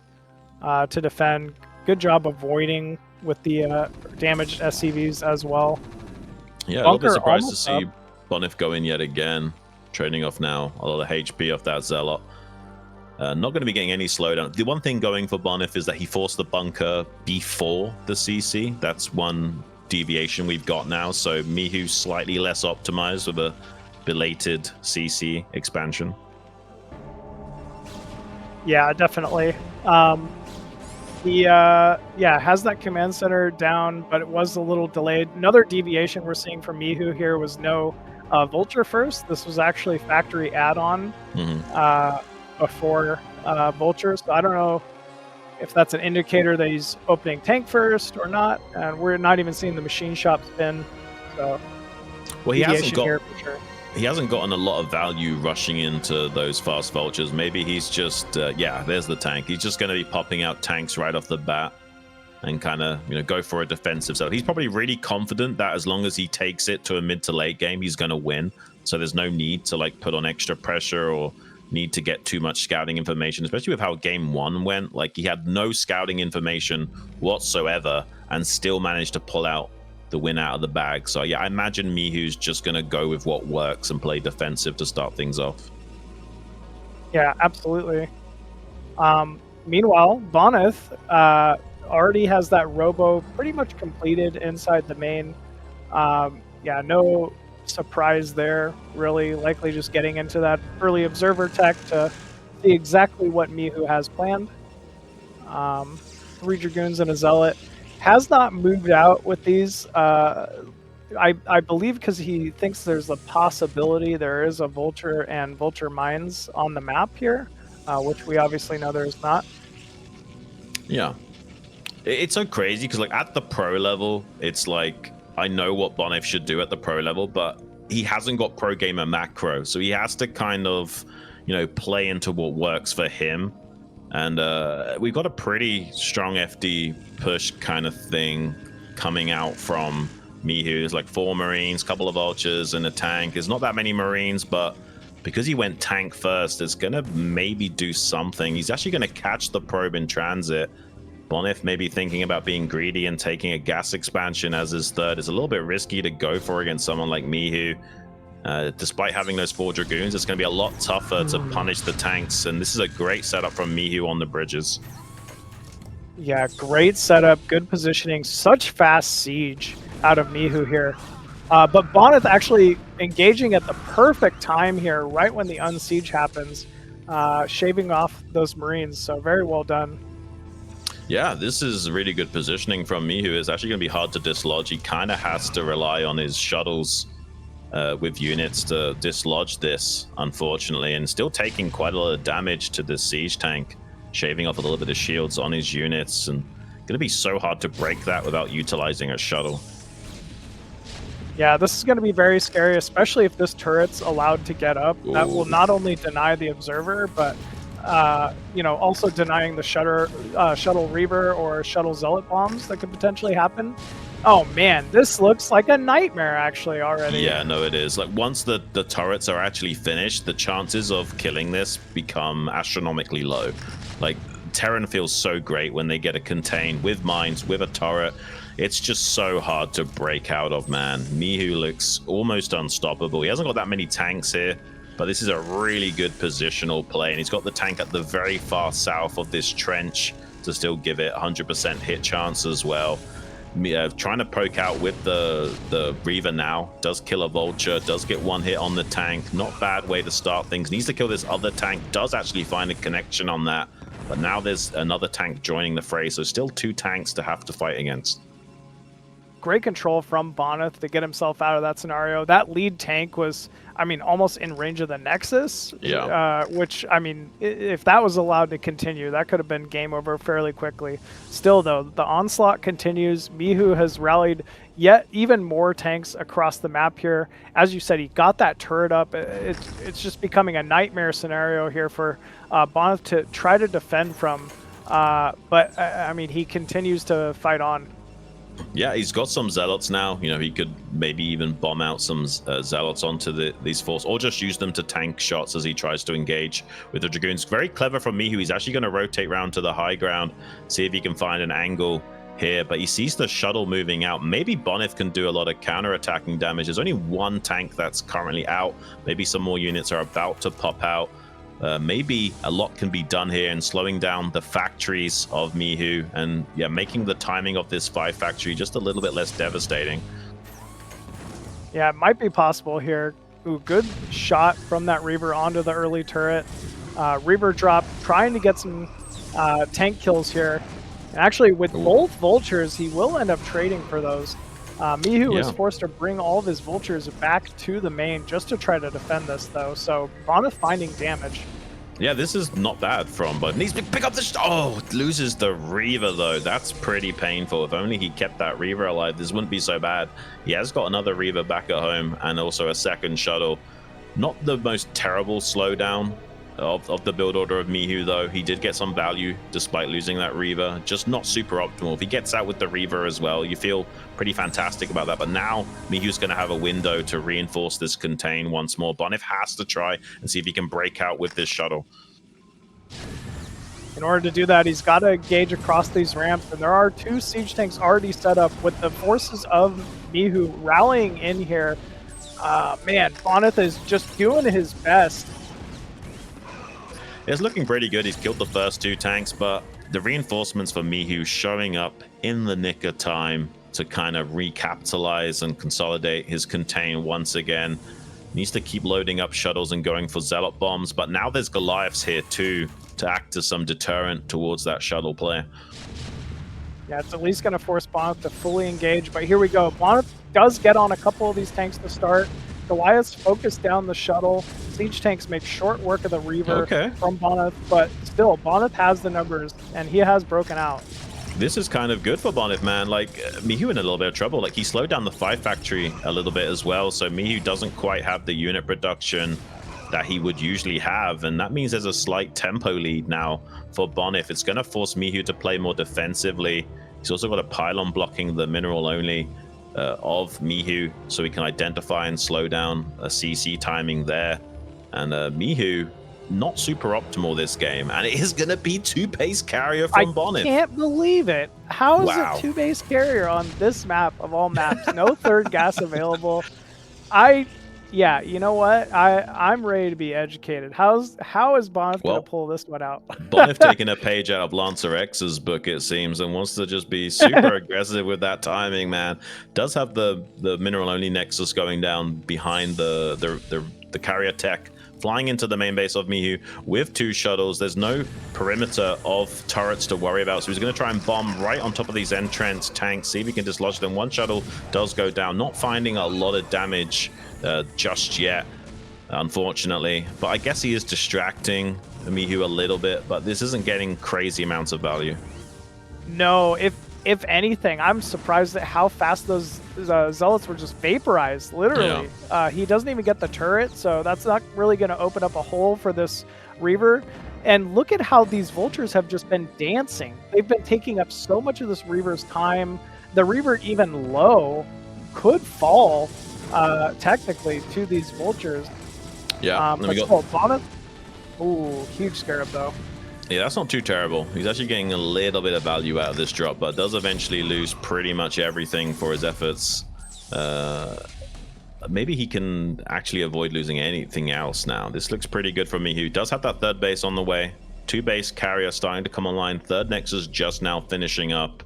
to defend. Good job avoiding with the damaged SCVs as well. Yeah, a little bit surprised to see Bonyth go in yet again, trading off now a lot of HP off that Zealot. Not going to be getting any slowdown. The one thing going for Bonyth is that he forced the bunker before the CC. That's one deviation we've got now. So Mihu's slightly less optimized with a belated CC expansion. Yeah, definitely. Has that command center down, but it was a little delayed. Another deviation we're seeing from Mihu here was no Vulture first. This was actually factory add-on. Before Vulture, so I don't know if that's an indicator that he's opening tank first or not, and we're not even seeing the machine shop spin. So, well, he hasn't gotten a lot of value rushing into those fast Vultures. Maybe he's just there's the tank. He's just going to be popping out tanks right off the bat and kind of go for a defensive. So he's probably really confident that as long as he takes it to a mid to late game, he's going to win. So there's no need to like put on extra pressure or need to get too much scouting information, especially with how game 1 went. Like, he had no scouting information whatsoever and still managed to pull out the win out of the bag. So yeah, I imagine Mihu's just going to go with what works and play defensive to start things off. Yeah, absolutely. Meanwhile, Bonyth already has that robo pretty much completed inside the main. No surprise there, really. Likely just getting into that early observer tech to see exactly what Mihu has planned. 3 Dragoons and a Zealot. Has not moved out with these I believe because he thinks there's a possibility there is a vulture and vulture mines on the map here, which we obviously know there's not. Yeah. It's so crazy because like at the pro level, it's like I know what Bonyth should do at the pro level, but he hasn't got pro gamer macro, so he has to kind of, you know, play into what works for him. And we've got a pretty strong FD push kind of thing coming out from Mihu. There's like 4 Marines, couple of Vultures, and a tank. There's not that many Marines, but because he went tank first, it's gonna maybe do something. He's actually gonna catch the probe in transit. Bonyth maybe thinking about being greedy and taking a gas expansion as his third. It's a little bit risky to go for against someone like Mihu. Despite having those 4 Dragoons, it's going to be a lot tougher to punish the tanks, and this is a great setup from Mihu on the bridges. Yeah, great setup, good positioning, such fast siege out of Mihu here. But Bonyth actually engaging at the perfect time here, right when the unsiege happens, shaving off those Marines, so very well done. Yeah, this is really good positioning from Mihu. It's actually going to be hard to dislodge. He kind of has to rely on his shuttles with units to dislodge this, unfortunately, and still taking quite a lot of damage to this siege tank, shaving off a little bit of shields on his units, and going to be so hard to break that without utilizing a shuttle. Yeah, this is going to be very scary, especially if this turret's allowed to get up. Ooh. That will not only deny the observer, but you know, also denying the shuttle Reaver or shuttle Zealot bombs that could potentially happen. Oh man, this looks like a nightmare actually already. Yeah, no, it is. Like once the turrets are actually finished, the chances of killing this become astronomically low. Like Terran feels so great when they get a contain with mines, with a turret. It's just so hard to break out of, man. Mihu looks almost unstoppable. He hasn't got that many tanks here, but this is a really good positional play, and he's got the tank at the very far south of this trench to still give it 100% hit chance as well. Trying to poke out with the Reaver now, does kill a Vulture, does get 1 hit on the tank. Not bad way to start things. Needs to kill this other tank, does actually find a connection on that, but now there's another tank joining the fray, so still 2 tanks to have to fight against. Great control from Bonyth to get himself out of that scenario. That lead tank was, I mean, almost in range of the Nexus. Yeah. Which, I mean, if that was allowed to continue, that could have been game over fairly quickly. Still, though, the onslaught continues. Mihu has rallied yet even more tanks across the map here. As you said, he got that turret up. It's just becoming a nightmare scenario here for Bonyth to try to defend from. But, I mean, he continues to fight on. Yeah, he's got some Zealots now. You know, he could maybe even bomb out some Zealots onto these force, or just use them to tank shots as he tries to engage with the Dragoons. Very clever from Mihu. He's actually going to rotate round to the high ground, see if he can find an angle here, but he sees the shuttle moving out. Maybe Bonyth can do a lot of counter-attacking damage. There's only 1 tank that's currently out. Maybe some more units are about to pop out. Maybe a lot can be done here in slowing down the factories of Mihu and yeah, making the timing of this 5 factory just a little bit less devastating. Yeah, it might be possible here. Ooh, good shot from that Reaver onto the early turret. Reaver drop, trying to get some tank kills here. And actually, with both Vultures, he will end up trading for those. Mihu was forced to bring all of his Vultures back to the main just to try to defend this, though. So Bonyth finding damage. Yeah, this is not bad from, but needs to pick up the... Oh, loses the Reaver, though. That's pretty painful. If only he kept that Reaver alive, this wouldn't be so bad. He has got another Reaver back at home and also a second shuttle. Not the most terrible slowdown of the build order of Mihu, though. He did get some value despite losing that Reaver. Just not super optimal. If he gets out with the Reaver as well, you feel pretty fantastic about that. But now Mihu's going to have a window to reinforce this contain once more. Bonyth has to try and see if he can break out with this shuttle. In order to do that, he's got to engage across these ramps, and there are 2 siege tanks already set up with the forces of Mihu rallying in here. Man, Bonyth is just doing his best. It's looking pretty good. He's killed the first 2 tanks, but the reinforcements for Mihu showing up in the nick of time to kind of recapitalize and consolidate his contain once again. Needs to keep loading up shuttles and going for Zealot bombs, but now there's Goliaths here too to act as some deterrent towards that shuttle play. Yeah, it's at least going to force Bonyth to fully engage, but here we go. Bonyth does get on a couple of these tanks to start. Goliath's focused down the shuttle. Siege tanks make short work of the Reaver from Bonyth, but still, Bonyth has the numbers, and he has broken out. This is kind of good for Bonyth, man. Like, Mihu in a little bit of trouble. Like, he slowed down the 5 factory a little bit as well, so Mihu doesn't quite have the unit production that he would usually have, and that means there's a slight tempo lead now for Bonyth. It's going to force Mihu to play more defensively. He's also got a pylon blocking the mineral only of Mihu, so he can identify and slow down a CC timing there. And Mihu, not super optimal this game, and it is going to be 2-base carrier from Bonyth. I can't believe it. How is it 2-base carrier on this map of all maps? No third gas available. Yeah, you know what? I'm ready to be educated. How is Bonyth going to pull this one out? Bonyth taking a page out of LancerX's book, it seems, and wants to just be super aggressive with that timing, man. Does have the mineral only nexus going down behind the carrier tech, flying into the main base of Mihu with 2 shuttles. There's no perimeter of turrets to worry about, so he's going to try and bomb right on top of these entrance tanks, see if he can dislodge them. 1 shuttle does go down, not finding a lot of damage just yet, unfortunately, but I guess he is distracting Mihu a little bit, but this isn't getting crazy amounts of value. No, if anything, I'm surprised at how fast those zealots were just vaporized, literally. Yeah. He doesn't even get the turret, so that's not really going to open up a hole for this Reaver. And look at how these vultures have just been dancing. They've been taking up so much of this Reaver's time. The Reaver, even low, could fall technically to these vultures. Yeah, but still, Bonyth, ooh, huge scarab though. Yeah, that's not too terrible. He's actually getting a little bit of value out of this drop, but does eventually lose pretty much everything for his efforts. Maybe he can actually avoid losing anything else now. This looks pretty good for Mihu. Does have that 3rd base on the way. 2-base carrier starting to come online. 3rd nexus just now finishing up.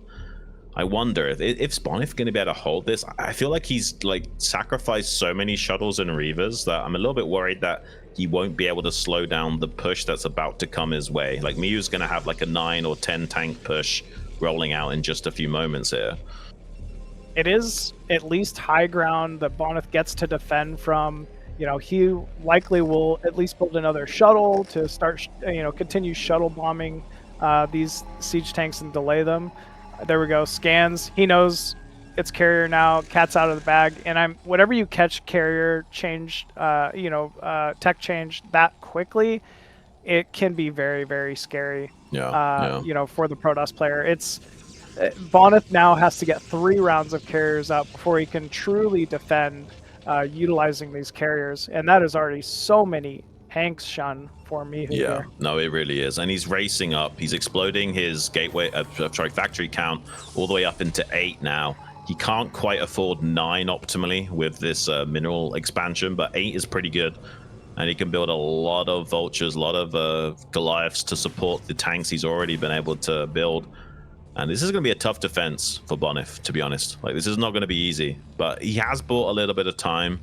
I wonder if Bonyth going to be able to hold this. I feel like he's like sacrificed so many shuttles and Reavers that I'm a little bit worried that he won't be able to slow down the push that's about to come his way. Like, Miu's going to have like a 9 or 10 tank push rolling out in just a few moments here. It is at least high ground that Bonyth gets to defend from. You know, he likely will at least build another shuttle to start, continue shuttle bombing these siege tanks and delay them. There we go. Scans. He knows it's carrier now. Cat's out of the bag. And whenever you catch carrier change, tech change that quickly, it can be very, very scary. Yeah. For the Protoss player. Bonyth now has to get 3 rounds of carriers out before he can truly defend utilizing these carriers, and that is already so many Hanks shun for Mihu. Yeah, no, it really is. And he's racing up. He's exploding his factory count all the way up into 8 now. He can't quite afford 9 optimally with this mineral expansion, but 8 is pretty good. And he can build a lot of vultures, a lot of Goliaths to support the tanks he's already been able to build. And this is going to be a tough defense for Bonyth, to be honest. Like, this is not going to be easy, but he has bought a little bit of time.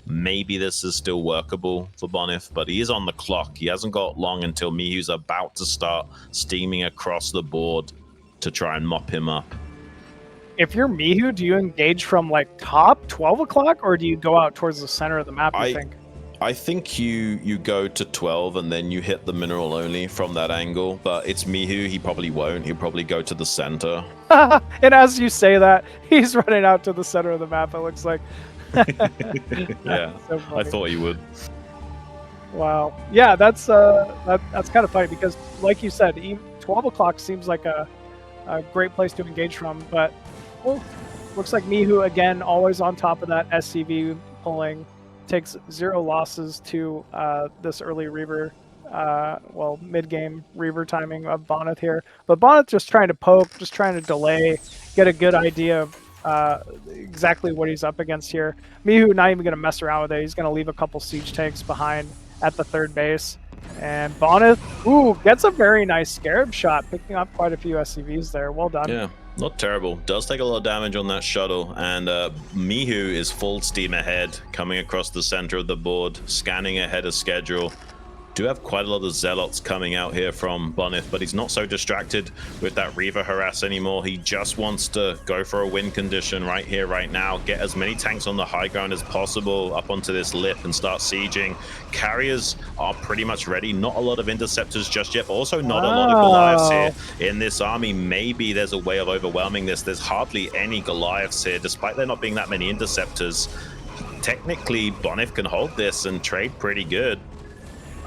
Maybe this is still workable for Bonyth, but he is on the clock. He hasn't got long until Mihu's about to start steaming across the board to try and mop him up. If you're Mihu, do you engage from like top 12 o'clock, or do you go out towards the center of the map, you think? I think you go to 12 and then you hit the mineral only from that angle, but it's Mihu, he probably won't. He'll probably go to the center. And as you say that, he's running out to the center of the map, it looks like. Yeah, so I thought he would. Wow. Yeah, that's kind of funny because, like you said, 12 o'clock seems like a great place to engage from, but looks like Mihu, again, always on top of that SCV pulling. Takes 0 losses to this early Reaver, mid-game Reaver timing of Bonyth here. But Bonyth just trying to poke, just trying to delay, get a good idea of exactly what he's up against here. Mihu not even going to mess around with it. He's going to leave a couple siege tanks behind at the 3rd base. And Bonyth, gets a very nice Scarab shot, picking up quite a few SCVs there. Well done. Yeah. Not terrible. Does take a lot of damage on that shuttle, and Mihu is full steam ahead, coming across the center of the board, scanning ahead of schedule. Do have quite a lot of zealots coming out here from Bonyth, but he's not so distracted with that Reaver harass anymore. He just wants to go for a win condition right here, right now. Get as many tanks on the high ground as possible up onto this lip and start sieging. Carriers are pretty much ready. Not a lot of interceptors just yet, but also not a lot of Goliaths here in this army. Maybe there's a way of overwhelming this. There's hardly any Goliaths here, despite there not being that many interceptors. Technically, Bonyth can hold this and trade pretty good.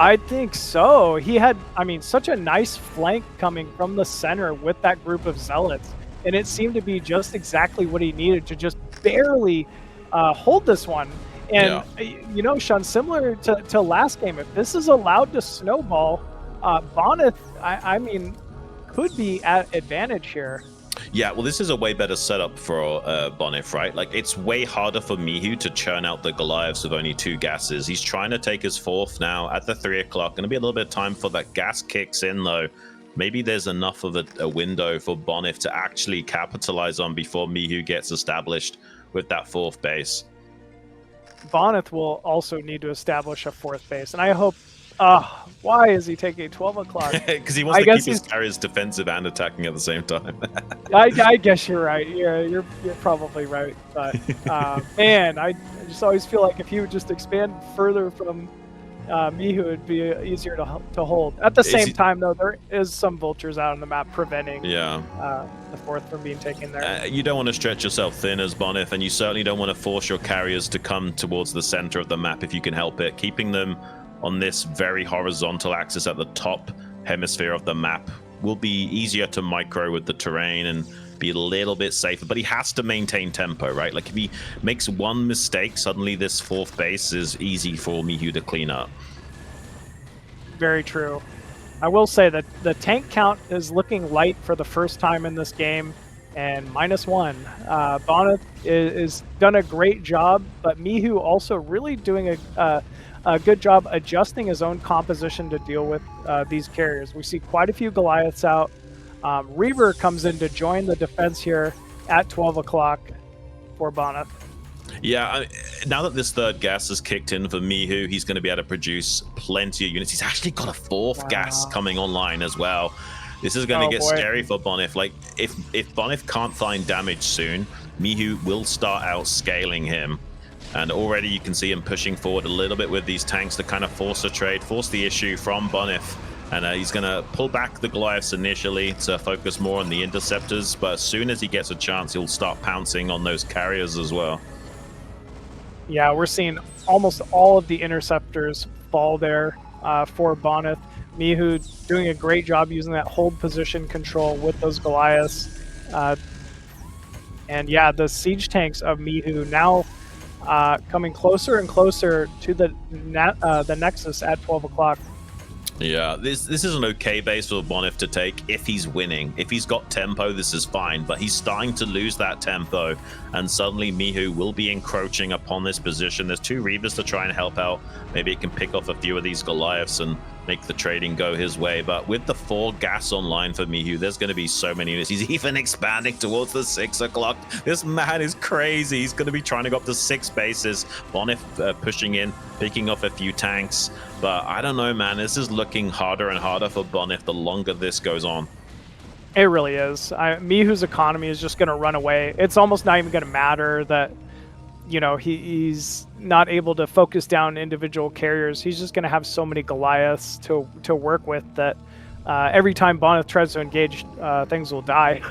I think so. He had, I mean, such a nice flank coming from the center with that group of zealots, and it seemed to be just exactly what he needed to just barely hold this one. And you know, Sean, similar to last game, if this is allowed to snowball, Bonyth, I mean, could be at advantage here. Yeah, well, this is a way better setup for Bonyth, right? Like, it's way harder for Mihu to churn out the Goliaths with only 2 gases. He's trying to take his 4th now at the 3 o'clock. Going to be a little bit of time for that gas kicks in, though. Maybe there's enough of a window for Bonyth to actually capitalize on before Mihu gets established with that 4th base. Bonyth will also need to establish a 4th base, and I hope... why is he taking 12 o'clock? Because he wants to keep his carriers defensive and attacking at the same time. I guess you're right. You're probably right. But man, I just always feel like if he would just expand further from Mihu, it'd be easier to hold. At the same time, though, there is some vultures out on the map preventing the 4th from being taken there. You don't want to stretch yourself thin as Bonyth, and you certainly don't want to force your carriers to come towards the center of the map if you can help it. Keeping them on this very horizontal axis at the top hemisphere of the map will be easier to micro with the terrain and be a little bit safer, but he has to maintain tempo, right? Like, if he makes one mistake, suddenly this 4th base is easy for Mihu to clean up. Very true. I will say that the tank count is looking light for the first time in this game, and -1. Bonyth is done a great job, but Mihu also really doing a good job adjusting his own composition to deal with these carriers. We see quite a few Goliaths out. Reaver comes in to join the defense here at 12 o'clock for Bonyth. Yeah, now that this 3rd gas is kicked in for Mihu, he's going to be able to produce plenty of units. He's actually got a 4th gas coming online as well. This is going to get scary for Bonyth. Like, if Bonyth can't find damage soon, Mihu will start out scaling him. And already you can see him pushing forward a little bit with these tanks to kind of force a trade, force the issue from Bonyth. And he's going to pull back the Goliaths initially to focus more on the interceptors. But as soon as he gets a chance, he'll start pouncing on those carriers as well. Yeah, we're seeing almost all of the interceptors fall there for Bonyth. Mihu doing a great job using that hold position control with those Goliaths. And yeah, the siege tanks of Mihu now coming closer and closer to the Nexus at 12 o'clock. Yeah, this is an okay base for Bonyth to take if he's winning. If he's got tempo, this is fine, but he's starting to lose that tempo, and suddenly Mihu will be encroaching upon this position. There's 2 Reavers to try and help out. Maybe he can pick off a few of these Goliaths and make the trading go his way, but with the 4 gas online for Mihu, there's going to be so many units. He's even expanding towards the 6 o'clock. This man is crazy. He's going to be trying to go up to 6 bases. Bonyth pushing in, picking off a few tanks, but I don't know, man. This is looking harder and harder for Bonyth the longer this goes on. It really is. Mihu's economy is just going to run away. It's almost not even going to matter that, you know, he's not able to focus down individual carriers. He's just going to have so many Goliaths to work with that every time Bonyth tries to engage, things will die.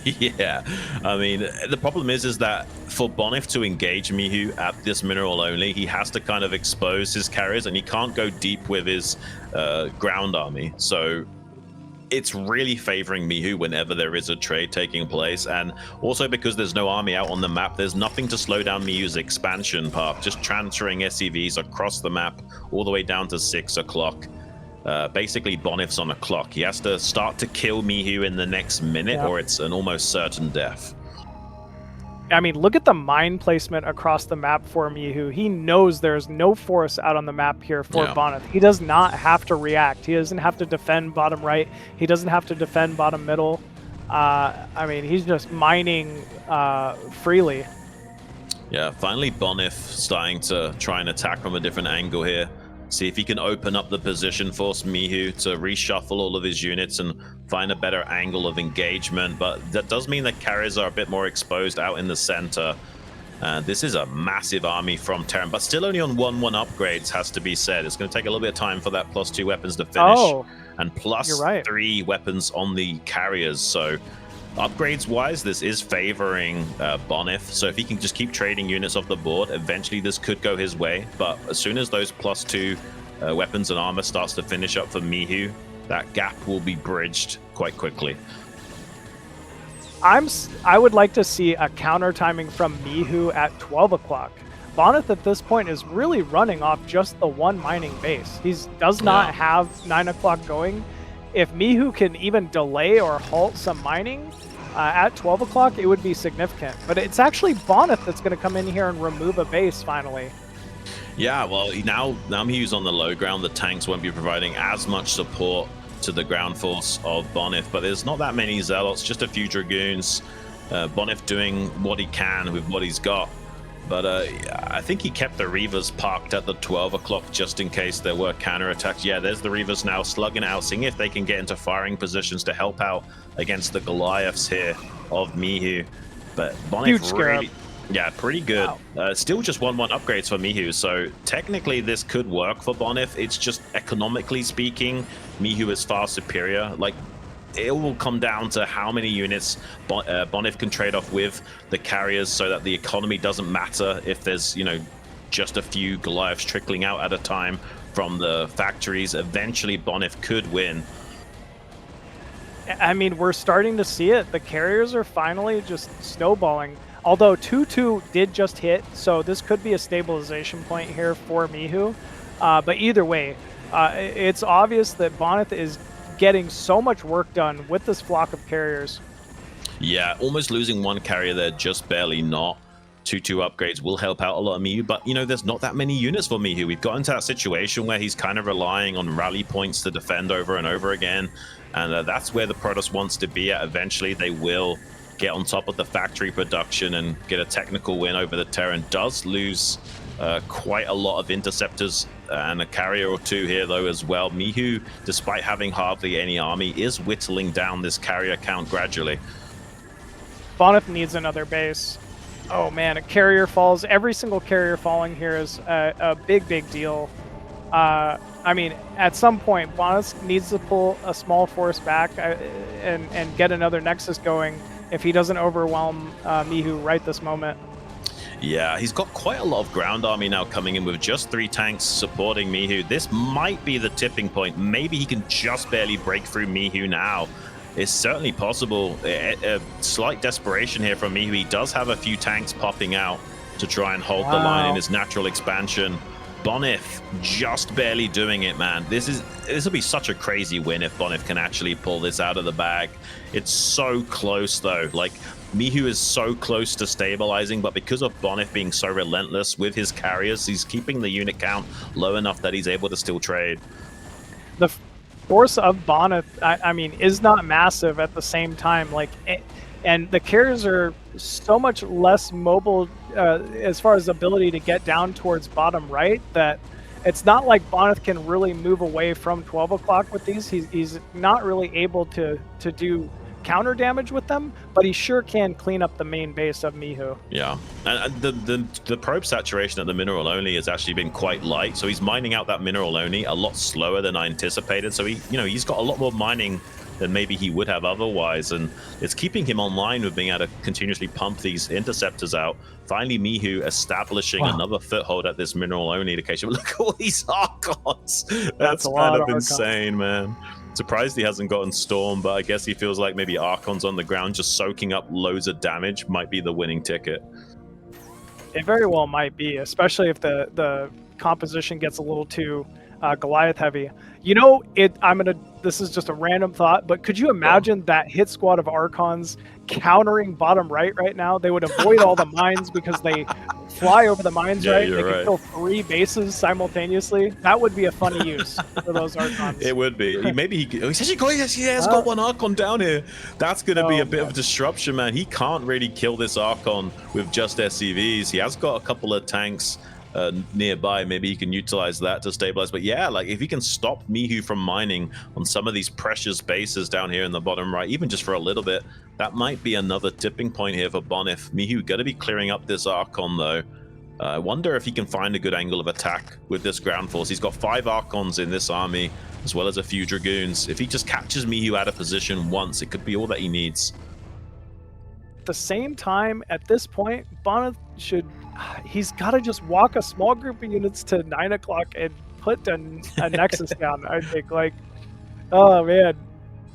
Yeah, I mean, the problem is that for Bonyth to engage Mihu at this mineral only, he has to kind of expose his carriers, and he can't go deep with his ground army. So it's really favoring Mihu whenever there is a trade taking place, and also because there's no army out on the map, there's nothing to slow down Mihu's expansion path, just transferring SCVs across the map all the way down to 6 o'clock. Basically, Bonyth's on a clock. He has to start to kill Mihu in the next minute, or it's an almost certain death. I mean, look at the mine placement across the map for Mihu. He knows there's no force out on the map here for Bonyth. He does not have to react. He doesn't have to defend bottom right. He doesn't have to defend bottom middle. I mean, he's just mining freely. Yeah, finally Bonyth starting to try and attack from a different angle here. See if he can open up the position, force Mihu to reshuffle all of his units and find a better angle of engagement. But that does mean that carriers are a bit more exposed out in the center. This is a massive army from Terran, but still only on 1/1 upgrades, has to be said. It's going to take a little bit of time for that +2 weapons to finish. And +3 weapons on the carriers. So upgrades wise, this is favoring Bonyth. So if he can just keep trading units off the board, eventually this could go his way. But as soon as those +2 weapons and armor starts to finish up for Mihu, that gap will be bridged quite quickly. I would like to see a counter timing from Mihu at 12 o'clock. Bonyth at this point is really running off just the one mining base. He does not have 9 o'clock going. If Mihu can even delay or halt some mining at 12 o'clock, it would be significant. But it's actually Bonyth that's going to come in here and remove a base finally. Yeah, well, now Mihu's on the low ground. The tanks won't be providing as much support to the ground force of Bonyth, but there's not that many Zealots, just a few Dragoons. Bonyth doing what he can with what he's got. But I think he kept the Reavers parked at the 12 o'clock just in case there were counterattacks. Yeah, there's the Reavers now slugging out, seeing if they can get into firing positions to help out against the Goliaths here of Mihu. But Bonyth really, yeah, pretty good. Wow. Still just 1/1 upgrades for Mihu, so technically this could work for Bonyth. It's just economically speaking, Mihu is far superior. Like, it will come down to how many units Bonyth can trade off with the carriers so that the economy doesn't matter if there's, you know, just a few Goliaths trickling out at a time from the factories. Eventually, Bonyth could win. I mean, we're starting to see it. The carriers are finally just snowballing. Although 2-2 did just hit, so this could be a stabilization point here for Mihu. But either way, it's obvious that Bonyth is getting so much work done with this flock of carriers. Yeah, almost losing one carrier there, just barely not. 2-2 upgrades will help out a lot of Mihu, but you know, there's not that many units for Mihu. We've got into that situation where he's kind of relying on rally points to defend over and over again, and that's where the Protoss wants to be at. Eventually, they will get on top of the factory production and get a technical win over the Terran. Does lose quite a lot of interceptors and a carrier or two here though as well. Mihu, despite having hardly any army, is whittling down this carrier count gradually. Bonyth needs another base. Oh man, a carrier falls. Every single carrier falling here is a big deal. I mean, at some point, Bonyth needs to pull a small force back and get another Nexus going if he doesn't overwhelm Mihu right this moment. Yeah, he's got quite a lot of ground army now coming in with just 3 tanks supporting Mihu. This might be the tipping point. Maybe he can just barely break through Mihu now. It's certainly possible. A slight desperation here from Mihu. He does have a few tanks popping out to try and hold the line in his natural expansion. Bonyth just barely doing it, man. This will be such a crazy win if Bonyth can actually pull this out of the bag. It's so close though. Like, Mihu is so close to stabilizing, but because of Bonyth being so relentless with his carriers, he's keeping the unit count low enough that he's able to still trade. The force of Bonyth, I mean, is not massive at the same time. Like, and the carriers are so much less mobile as far as ability to get down towards bottom right that it's not like Bonyth can really move away from 12 o'clock with these. He's not really able to do counter damage with them, but he sure can clean up the main base of Mihu. Yeah, and the probe saturation at the mineral only has actually been quite light, so he's mining out that mineral only a lot slower than I anticipated. So he's got a lot more mining than maybe he would have otherwise, and it's keeping him online with being able to continuously pump these interceptors out. Finally, Mihu establishing another foothold at this mineral only location. Look at all these Archons. That's kind of insane, man. Surprised he hasn't gotten Storm, but I guess he feels like maybe Archons on the ground just soaking up loads of damage might be the winning ticket. It very well might be, especially if the composition gets a little too Goliath heavy. You know, this is just a random thought, but could you imagine that hit squad of Archons countering bottom right now? They would avoid all the mines because they fly over the mines, right? They could kill 3 bases simultaneously. That would be a funny use for those Archons. It would be. He has got one Archon down here. That's going to be a bit of a disruption, man. He can't really kill this Archon with just SCVs. He has got a couple of tanks nearby, maybe he can utilize that to stabilize. But yeah, like if he can stop Mihu from mining on some of these precious bases down here in the bottom right, even just for a little bit, that might be another tipping point here for Bonyth. Mihu going to be clearing up this Archon though. I wonder if he can find a good angle of attack with this ground force. He's got 5 Archons in this army, as well as a few Dragoons. If he just catches Mihu out of position once, it could be all that he needs. At the same time, at this point, Bonyth he's got to just walk a small group of units to 9 o'clock and put a Nexus down, I think. Like, oh man,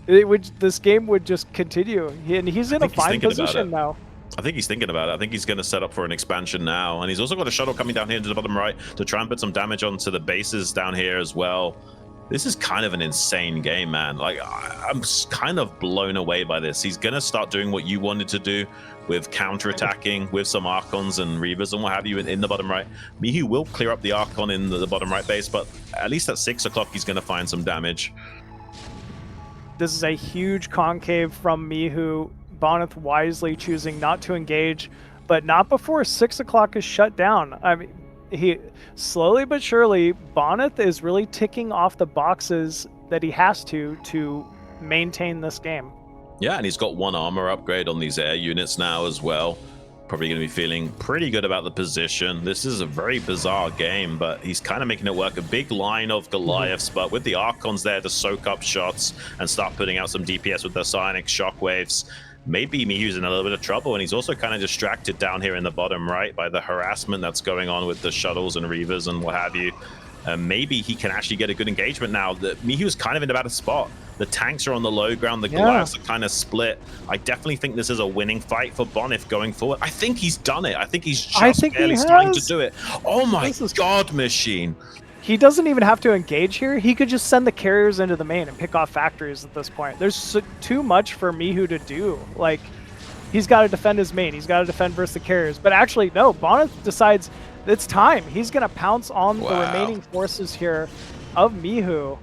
this game would just continue. And he's in a fine position now. I think he's thinking about it. I think he's going to set up for an expansion now. And he's also got a shuttle coming down here to the bottom right to try and put some damage onto the bases down here as well. This is kind of an insane game, man. Like, I'm kind of blown away by this. He's going to start doing what you wanted to do with counter-attacking with some Archons and Reavers and what have you in the bottom right. Mihu will clear up the Archon in the bottom right base, but at least at 6 o'clock, he's going to find some damage. This is a huge concave from Mihu. Bonyth wisely choosing not to engage, but not before 6 o'clock is shut down. I mean, he slowly but surely, Bonyth is really ticking off the boxes that he has to maintain this game. Yeah, and he's got 1 armor upgrade on these air units now as well. Probably going to be feeling pretty good about the position. This is a very bizarre game, but he's kind of making it work. A big line of Goliaths, but with the Archons there to soak up shots and start putting out some DPS with their psionic shockwaves. Maybe Mihu's in a little bit of trouble, and he's also kind of distracted down here in the bottom right by the harassment that's going on with the shuttles and Reavers and what have you. Maybe he can actually get a good engagement now. Mihu's kind of in a bad spot. The tanks are on the low ground, the Goliaths are kind of split. I definitely think this is a winning fight for Bonyth going forward. I think he's done it. I think he's just barely starting to do it. Oh my god, Machine. He doesn't even have to engage here. He could just send the carriers into the main and pick off factories at this point. There's too much for Mihu to do. Like, he's got to defend his main. He's got to defend versus the carriers. But actually, no, Bonyth decides it's time. He's going to pounce on the remaining forces here of Mihu.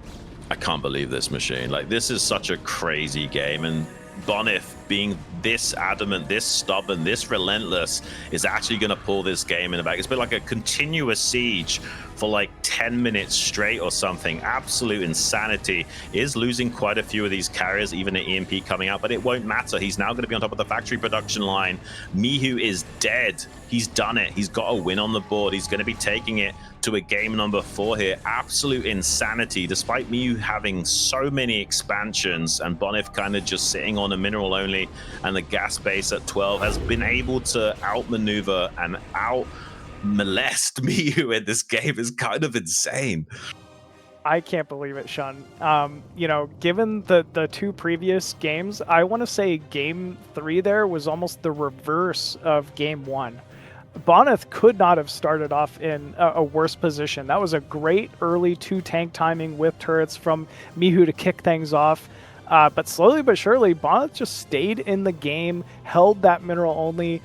I can't believe this, Machine. Like, this is such a crazy game. And Bonyth being this adamant, this stubborn, this relentless is actually going to pull this game in the back. It's been like a continuous siege for like 10 minutes straight or something. Absolute insanity. Is losing quite a few of these carriers, even at EMP coming out, but it won't matter. He's now going to be on top of the factory production line. Mihu is dead. He's done it. He's got a win on the board. He's going to be taking it to a game number 4 here. Absolute insanity, despite Mihu having so many expansions and Bonyth kind of just sitting on a mineral only and the gas base at 12 has been able to outmaneuver and out-molest Mihu in this game. Is kind of insane. I can't believe it, Sean. You know, given the 2 previous games, I want to say game 3 there was almost the reverse of game 1. Bonyth could not have started off in a worse position. That was a great early 2 tank timing with turrets from Mihu to kick things off. But slowly but surely, Bonyth just stayed in the game, held that mineral only,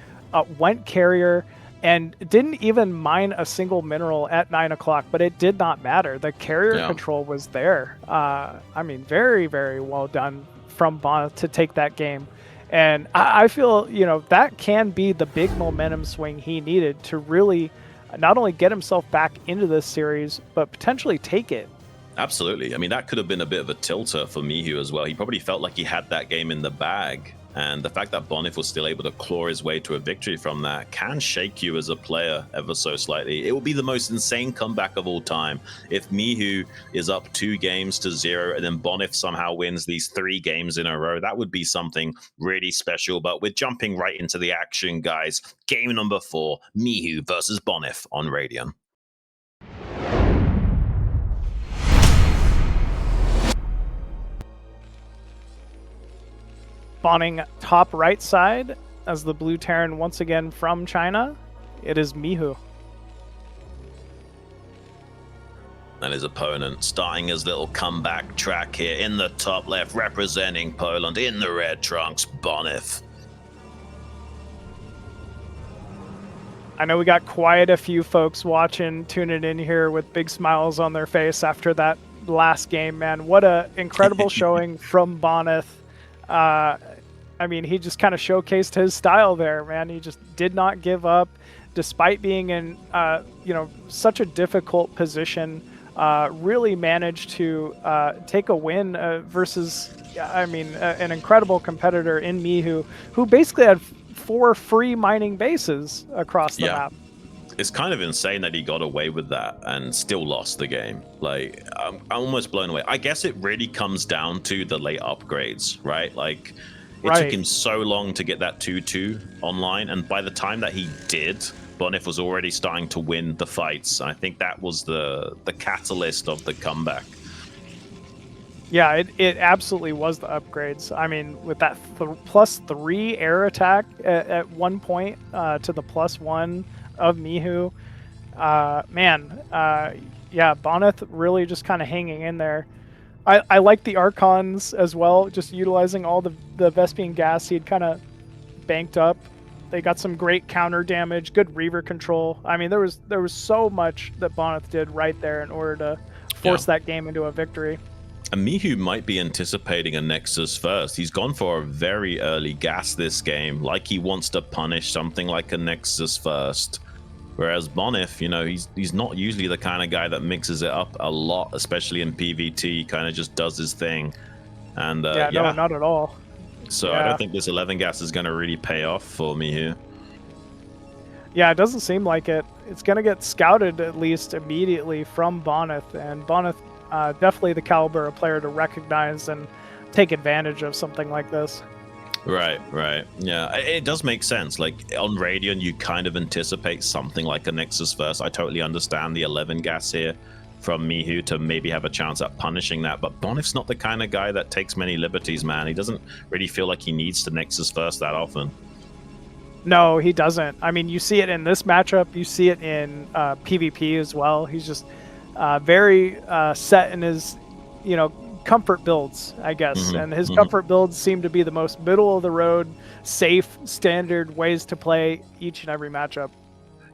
went carrier, and didn't even mine a single mineral at 9 o'clock, but it did not matter. The carrier control was there. I mean, very, very well done from Bonyth to take that game. And I feel, you know, that can be the big momentum swing he needed to really not only get himself back into this series, but potentially take it. Absolutely. I mean, that could have been a bit of a tilter for Mihu as well. He probably felt like he had that game in the bag. And the fact that Bonyth was still able to claw his way to a victory from that can shake you as a player ever so slightly. It will be the most insane comeback of all time. If Mihu is up 2-0 and then Bonyth somehow wins these 3 games in a row, that would be something really special. But we're jumping right into the action, guys. Game number 4, Mihu versus Bonyth on Radiant. Spawning top right side as the blue Terran once again from China, it is Mihu. And his opponent starting his little comeback track here in the top left, representing Poland in the red trunks, Bonyth. I know we got quite a few folks watching, tuning in here with big smiles on their face after that last game, man. What a incredible showing from Bonyth. I mean, he just kind of showcased his style there, man. He just did not give up, despite being in such a difficult position, really managed to take a win versus, an incredible competitor in Mihu, who basically had 4 free mining bases across the map. It's kind of insane that he got away with that and still lost the game. Like, I'm almost blown away. I guess it really comes down to the late upgrades, right? Like, it took him so long to get that 2-2 online, and by the time that he did, Bonyth was already starting to win the fights. I think that was the catalyst of the comeback. Yeah, it absolutely was the upgrades. I mean, with that +3 air attack at one point to the +1 of Mihu, Bonyth really just kind of hanging in there. I like the Archons as well, just utilizing all the Vespian gas he'd kind of banked up. They got some great counter damage, good Reaver control. I mean, there was so much that Bonyth did right there in order to force that game into a victory. And Mihu might be anticipating a Nexus first. He's gone for a very early gas this game, like he wants to punish something like a Nexus first. Whereas Bonyth, he's not usually the kind of guy that mixes it up a lot, especially in PvT. He kind of just does his thing. And no, not at all. So I don't think this 11 gas is going to really pay off for me here. Yeah, it doesn't seem like it. It's going to get scouted at least immediately from Bonyth, and Bonyth definitely the caliber of player to recognize and take advantage of something like this. Right. Yeah, it does make sense. Like, on Radiant, you kind of anticipate something like a Nexus first. I totally understand the 11 gas here from Mihu to maybe have a chance at punishing that, but Bonyth's not the kind of guy that takes many liberties, man. He doesn't really feel like he needs to Nexus first that often. No, he doesn't. I mean, you see it in this matchup. You see it in PvP as well. He's just very set in his, comfort builds, I guess. And his comfort builds seem to be the most middle of the road, safe, standard ways to play each and every matchup.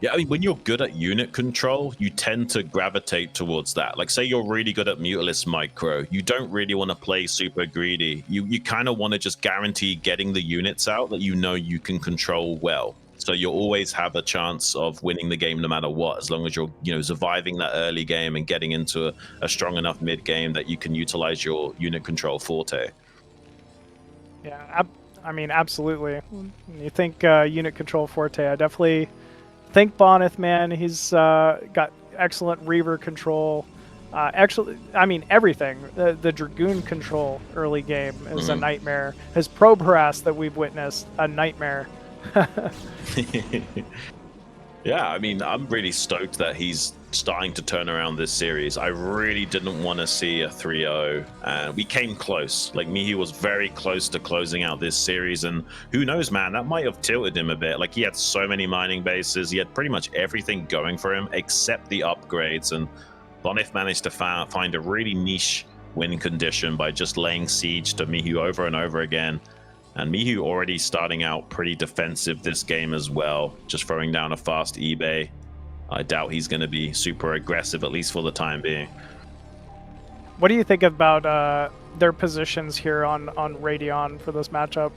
Yeah, I mean, when you're good at unit control, you tend to gravitate towards that. Like, say you're really good at Mutalist Micro, you don't really want to play super greedy. You kind of want to just guarantee getting the units out that you can control well. So you'll always have a chance of winning the game no matter what, as long as you're, surviving that early game and getting into a strong enough mid game that you can utilize your unit control forte. Yeah, absolutely. You think unit control forte, I definitely think Bonyth, man. He's got excellent Reaver control. Everything. The Dragoon control early game is a nightmare. His probe harass that we've witnessed, a nightmare. Yeah, I mean, I'm really stoked that he's starting to turn around this series. I really didn't want to see a 3-0, and we came close. Like, Mihu was very close to closing out this series, and who knows, man, that might have tilted him a bit. Like, he had so many mining bases, he had pretty much everything going for him except the upgrades, and Bonyth managed to find a really niche win condition by just laying siege to Mihu over and over again. And Mihu already starting out pretty defensive this game as well, just throwing down a fast eBay. I doubt he's going to be super aggressive, at least for the time being. What do you think about their positions here on Radeon for this matchup?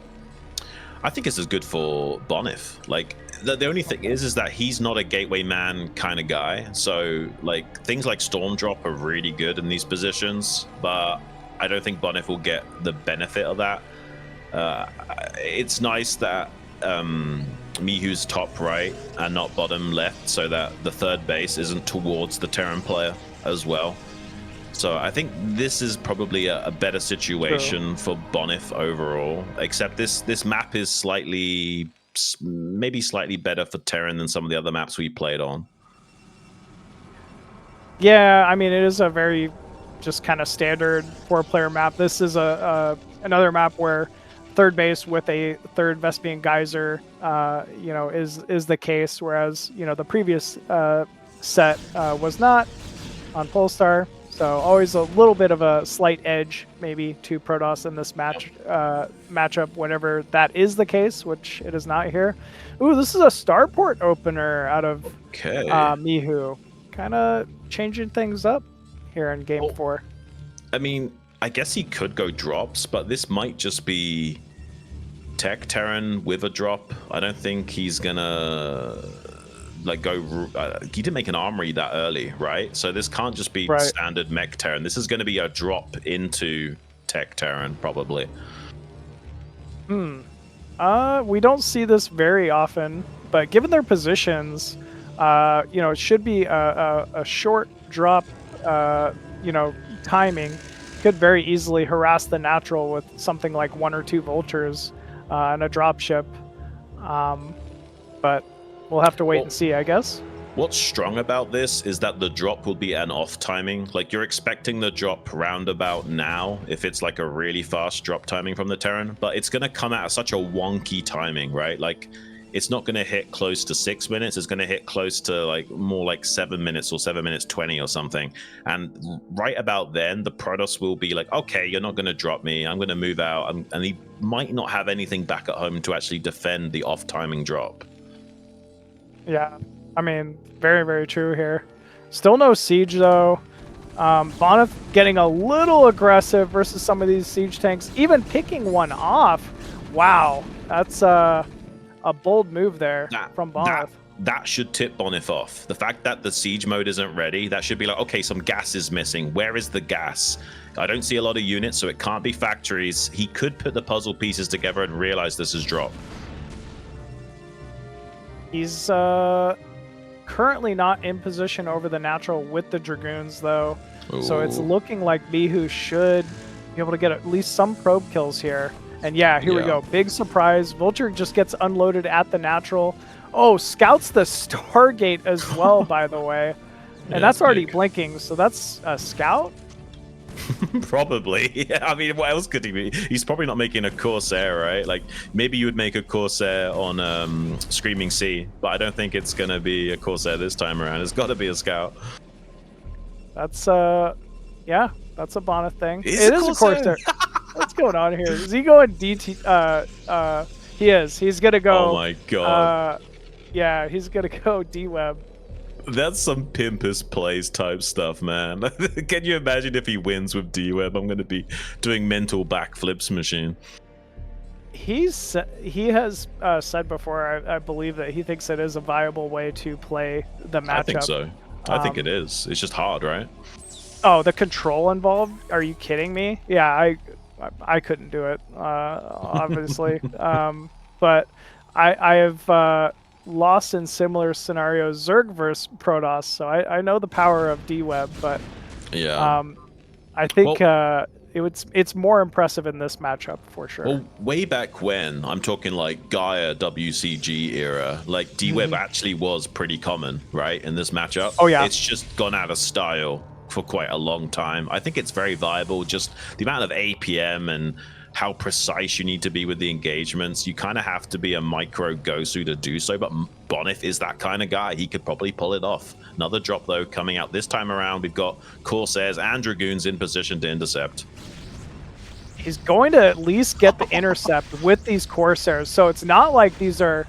I think this is good for Bonyth. Like, the only thing is that he's not a gateway man kind of guy. So, like, things like Storm Drop are really good in these positions, but I don't think Bonyth will get the benefit of that. It's nice that Mihu's top right and not bottom left, so that the third base isn't towards the Terran player as well. So I think this is probably a better situation for Bonyth overall, except this map is maybe slightly better for Terran than some of the other maps we played on. Yeah, I mean, it is a very just kind of standard 4-player map. This is another map where third base with a third Vespian Geyser, is the case, whereas, the previous set was not on Polestar. So always a little bit of a slight edge, maybe, to Protoss in this matchup, whenever that is the case, which it is not here. Ooh, this is a starport opener out of Mihu. Kind of changing things up here in Game 4. I mean, I guess he could go drops, but this might just be Tech Terran with a drop. I don't think he's gonna like go. He didn't make an armory that early, right? So this can't just be standard mech Terran. This is going to be a drop into tech Terran, probably. We don't see this very often, but given their positions, you know, it should be a short drop, you know, timing. Could very easily harass the natural with something like 1 or 2 vultures and a dropship. But we'll have to wait and see, I guess. What's strong about this is that the drop will be an off timing. Like, you're expecting the drop roundabout now if it's like a really fast drop timing from the Terran, but it's going to come out at such a wonky timing, right? Like, it's not going to hit close to 6 minutes. It's going to hit close to like more like 7 minutes or 7 minutes 20 or something. And right about then, the Protoss will be like, okay, you're not going to drop me. I'm going to move out. And he might not have anything back at home to actually defend the off timing drop. Yeah, I mean, very, very true here. Still no siege though. Bonyth getting a little aggressive versus some of these siege tanks, even picking one off. Wow, that's a bold move there from Bonyth. That should tip Bonyth off. The fact that the siege mode isn't ready, that should be like, okay, some gas is missing. Where is the gas? I don't see a lot of units, so it can't be factories. He could put the puzzle pieces together and realize this is drop. He's currently not in position over the natural with the Dragoons, though. Ooh. So it's looking like Mihu should be able to get at least some probe kills here. And yeah, here we go. Big surprise. Vulture just gets unloaded at the natural. Oh, scouts the Stargate as well, by the way. And that's already blinking, so that's a scout? Probably. Yeah, I mean, what else could he be? He's probably not making a Corsair, right? Like, maybe you would make a Corsair on Screaming Sea, but I don't think it's going to be a Corsair this time around. It's got to be a scout. That's, yeah, that's a Bonyth thing. It is a Corsair. What's going on here? Is he going DT? He is. He's going to go. Oh my god. Yeah, he's going to go D-Web. That's some Pimpus plays type stuff, man. Can you imagine if he wins with D-Web? I'm going to be doing mental backflips, machine. He has said before, I believe, that he thinks it is a viable way to play the matchup. I think so. I think it is. It's just hard, right? Oh, the control involved? Are you kidding me? Yeah, I couldn't do it, obviously. But I have lost in similar scenarios ZZZerg versus Protoss, so I know the power of D-Web, but yeah, I think it's more impressive in this matchup for sure. Well, way back when, I'm talking like Gaia WCG era, like D-Web actually was pretty common, right, in this matchup. Oh yeah, it's just gone out of style for quite a long time. I think it's very viable. Just the amount of APM and how precise you need to be with the engagements. You kind of have to be a micro Gosu to do so, but Bonyth is that kind of guy. He could probably pull it off. Another drop, though, coming out this time around. We've got Corsairs and Dragoons in position to intercept. He's going to at least get the intercept with these Corsairs, so it's not like these are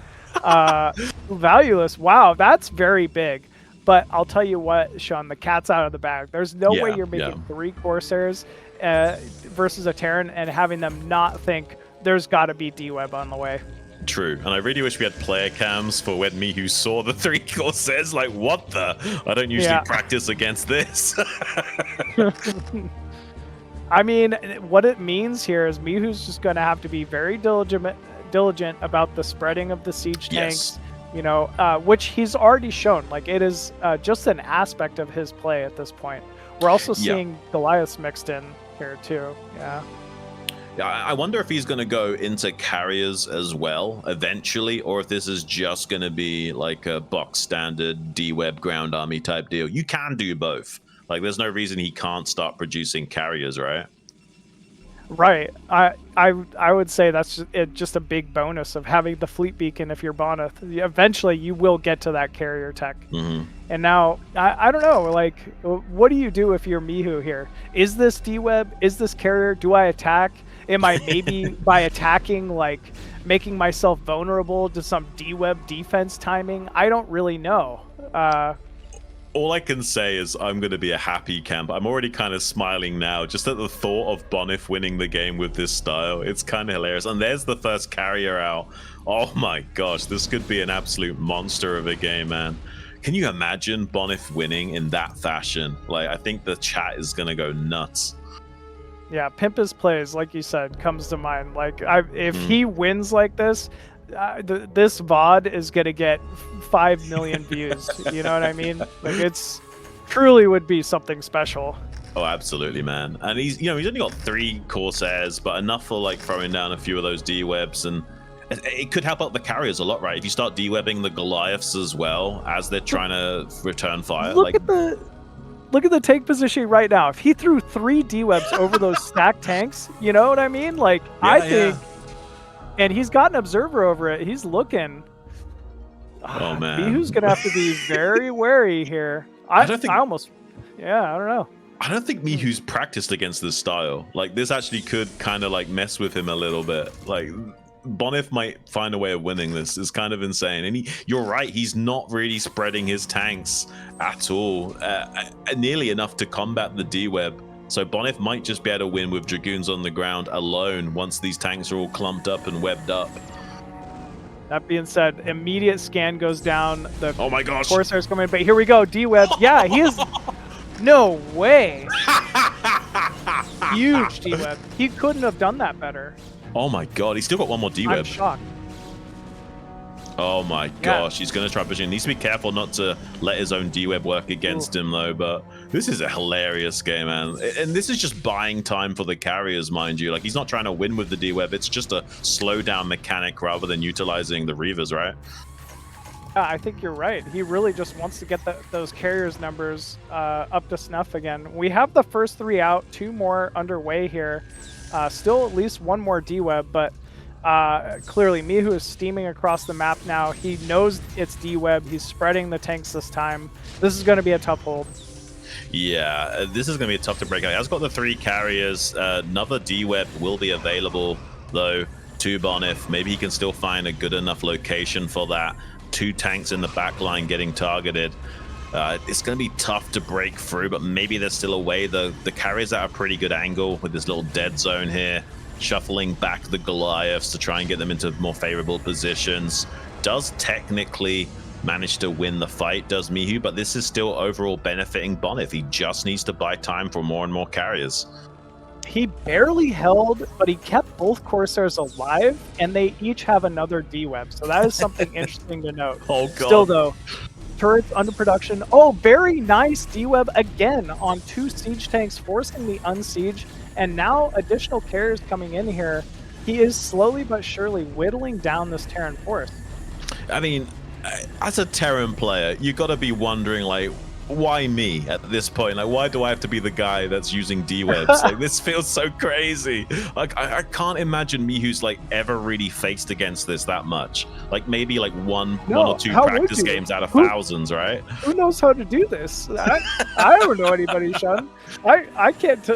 valueless. Wow, that's very big. But I'll tell you what, Sean, the cat's out of the bag. There's no way you're making 3 Corsairs versus a Terran and having them not think there's got to be D-Web on the way. True, and I really wish we had player cams for when Mihu saw the 3 Corsairs. Like, what the? I don't usually practice against this. I mean, what it means here is Mihu's just going to have to be very diligent about the spreading of the siege tanks. You know, which he's already shown. Like, it is just an aspect of his play at this point. We're also seeing Goliaths mixed in here too. Yeah, I wonder if he's going to go into carriers as well eventually, or if this is just going to be like a box standard D-Web ground army type deal. You can do both. Like, there's no reason he can't start producing carriers, right? Right. I would say that's just a big bonus of having the fleet beacon if you're Bonyth. Eventually, you will get to that carrier tech. And now, I don't know, like, what do you do if you're Mihu here? Is this D-Web? Is this carrier? Do I attack? Am I maybe, by attacking, like, making myself vulnerable to some D-Web defense timing? I don't really know. all I can say is I'm going to be a happy camp. I'm already kind of smiling now just at the thought of Bonyth winning the game with this style. It's kind of hilarious. And there's the first carrier out. Oh my gosh, this could be an absolute monster of a game, man. Can you imagine Bonyth winning in that fashion? Like, I think the chat is going to go nuts. Yeah, Pimp His Plays, like you said, comes to mind. Like, if he wins like this, this VOD is gonna get 5 million views. You know what I mean? Like, it's truly would be something special. Oh, absolutely, man. And he's, you know, he's only got 3 Corsairs, but enough for like throwing down a few of those D-webs, and it could help out the carriers a lot, right? If you start D-webbing the Goliaths as well as they're trying to return fire. Look at the tank position right now. If he threw 3 D-webs over those stacked tanks, you know what I mean? Like, yeah, I think. Yeah. And he's got an observer over it. He's looking. Oh man, Mihu's gonna have to be very wary here. I don't think. I don't know. I don't think Mihu's practiced against this style. Like, this actually could kind of like mess with him a little bit. Like, Bonyth might find a way of winning this. It's kind of insane. And you're right. He's not really spreading his tanks at all, nearly enough to combat the D-web. So Bonyth might just be able to win with Dragoons on the ground alone once these tanks are all clumped up and webbed up. That being said, immediate scan goes down. The oh my gosh, Corsairs coming, but here we go. D-web. Yeah, he is. No way. Huge D-web. He couldn't have done that better. Oh my god, he's still got 1 more D-web. I'm shocked. Oh my gosh, he's going to try pushing. He needs to be careful not to let his own D-web work against him, though. But this is a hilarious game, man. And this is just buying time for the carriers, mind you. Like, he's not trying to win with the D-web. It's just a slow down mechanic rather than utilizing the Reavers, right? I think you're right. He really just wants to get those carriers numbers up to snuff again. We have the first 3 out, 2 more underway here. Still at least 1 more D-web, but clearly Mihu is steaming across the map now. He knows it's D-web. He's spreading the tanks this time. This is going to be a tough hold. Yeah, this is going to be tough to break out. He has got the 3 carriers. Another D-web will be available, though, to Bonyth. Maybe he can still find a good enough location for that. 2 tanks in the back line getting targeted. It's going to be tough to break through, but maybe there's still a way. The carriers at a pretty good angle with this little dead zone here, shuffling back the Goliaths to try and get them into more favorable positions. Does technically manage to win the fight, does Mihu, but this is still overall benefiting Bonyth. He just needs to buy time for more and more carriers. He barely held, but he kept both Corsairs alive, and they each have another D-web, so that is something interesting to note. Oh, God. Still, though, turrets under production. Oh, very nice D-web again on 2 siege tanks, forcing the unsiege, and now additional carriers coming in here. He is slowly but surely whittling down this Terran force. I mean, as a Terran player, you got to be wondering, like, why me at this point? Like, why do I have to be the guy that's using D-webs? Like, this feels so crazy. Like, I can't imagine Mihu's like ever really faced against this that much. Like, maybe like one or two practice games out of thousands, right? Who knows how to do this? I don't know anybody, Sean. I can't.